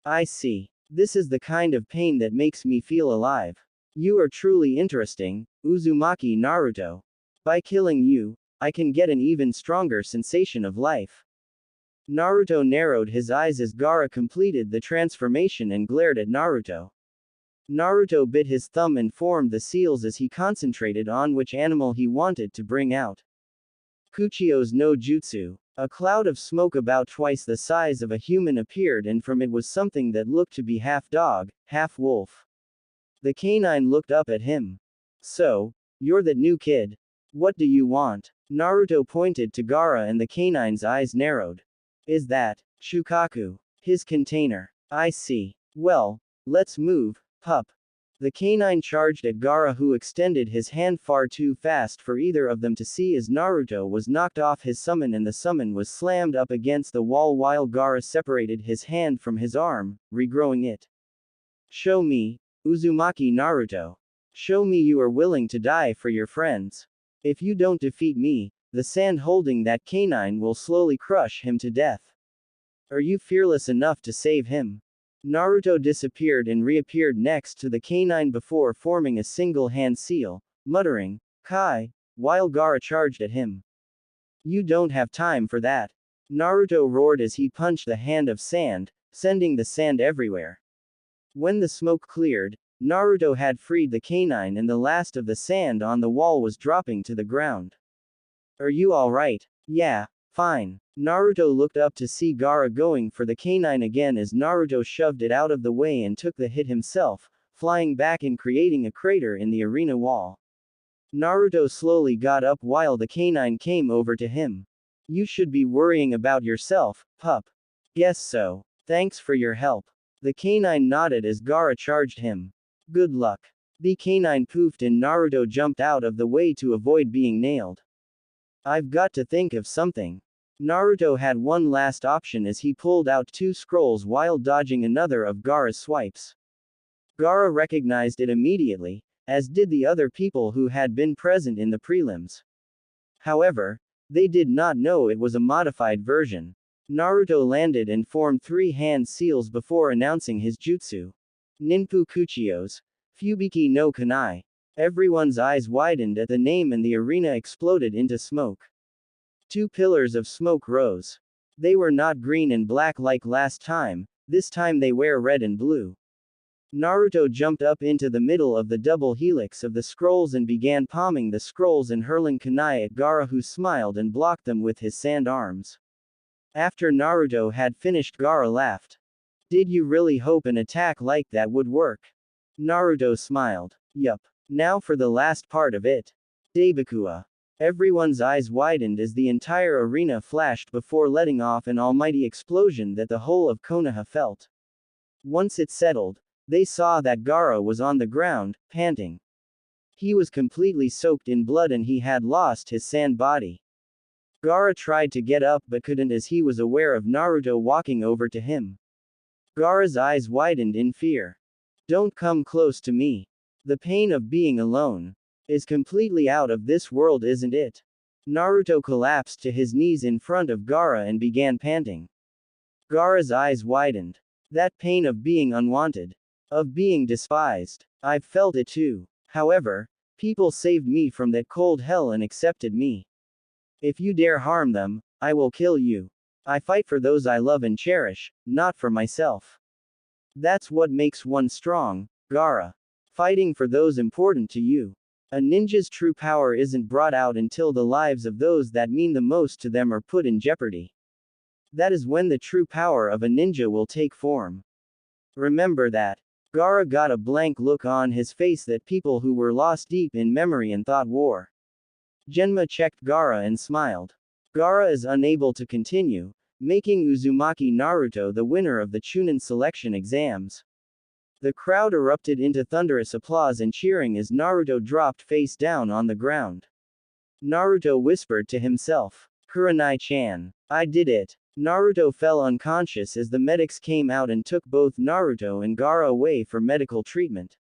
I see. This is the kind of pain that makes me feel alive. You are truly interesting, Uzumaki Naruto. By killing you, I can get an even stronger sensation of life. Naruto narrowed his eyes as Gaara completed the transformation and glared at Naruto. Naruto bit his thumb and formed the seals as he concentrated on which animal he wanted to bring out. Kuchio's no jutsu. A cloud of smoke about twice the size of a human appeared, and from it was something that looked to be half dog, half wolf. The canine looked up at him. So, you're that new kid. What do you want? Naruto pointed to Gaara and the canine's eyes narrowed. Is that Shukaku? His container. I see. Well, let's move, pup. The canine charged at Gaara, who extended his hand far too fast for either of them to see as Naruto was knocked off his summon and the summon was slammed up against the wall while Gaara separated his hand from his arm, regrowing it. Show me, Uzumaki Naruto. Show me you are willing to die for your friends. If you don't defeat me, the sand holding that canine will slowly crush him to death. Are you fearless enough to save him? Naruto disappeared and reappeared next to the canine before forming a single hand seal, muttering, Kai, while Gaara charged at him. You don't have time for that. Naruto roared as he punched the hand of sand, sending the sand everywhere. When the smoke cleared, Naruto had freed the canine and the last of the sand on the wall was dropping to the ground. Are you alright? Yeah, fine. Naruto looked up to see Gaara going for the canine again as Naruto shoved it out of the way and took the hit himself, flying back and creating a crater in the arena wall. Naruto slowly got up while the canine came over to him. You should be worrying about yourself, pup. Guess so. Thanks for your help. The canine nodded as Gaara charged him. Good luck. The canine poofed and Naruto jumped out of the way to avoid being nailed. I've got to think of something. Naruto had one last option as he pulled out two scrolls while dodging another of Gaara's swipes. Gaara recognized it immediately, as did the other people who had been present in the prelims. However, they did not know it was a modified version. Naruto landed and formed 3 hand seals before announcing his jutsu. Ninpu Kuchios, Fubiki no Kunai. Everyone's eyes widened at the name and the arena exploded into smoke. 2 pillars of smoke rose. They were not green and black like last time, this time they were red and blue. Naruto jumped up into the middle of the double helix of the scrolls and began palming the scrolls and hurling kunai at Gaara, who smiled and blocked them with his sand arms. After Naruto had finished, Gaara laughed. Did you really hope an attack like that would work? Naruto smiled. Yup. Now for the last part of it. Daibakua. Everyone's eyes widened as the entire arena flashed before letting off an almighty explosion that the whole of Konoha felt. Once it settled, they saw that Gaara was on the ground, panting. He was completely soaked in blood and he had lost his sand body. Gaara tried to get up but couldn't, as he was aware of Naruto walking over to him. Gaara's eyes widened in fear. Don't come close to me. The pain of being alone is completely out of this world, isn't it? Naruto collapsed to his knees in front of Gaara and began panting. Gaara's eyes widened. That pain of being unwanted. Of being despised. I've felt it too. However, people saved me from that cold hell and accepted me. If you dare harm them, I will kill you. I fight for those I love and cherish, not for myself. That's what makes one strong, Gaara. Fighting for those important to you. A ninja's true power isn't brought out until the lives of those that mean the most to them are put in jeopardy. That is when the true power of a ninja will take form. Remember that. Gaara got a blank look on his face that people who were lost deep in memory and thought war. Genma checked Gaara and smiled. Gaara is unable to continue, making Uzumaki Naruto the winner of the Chunin selection exams. The crowd erupted into thunderous applause and cheering as Naruto dropped face down on the ground. Naruto whispered to himself, Kurenai-chan. I did it. Naruto fell unconscious as the medics came out and took both Naruto and Gaara away for medical treatment.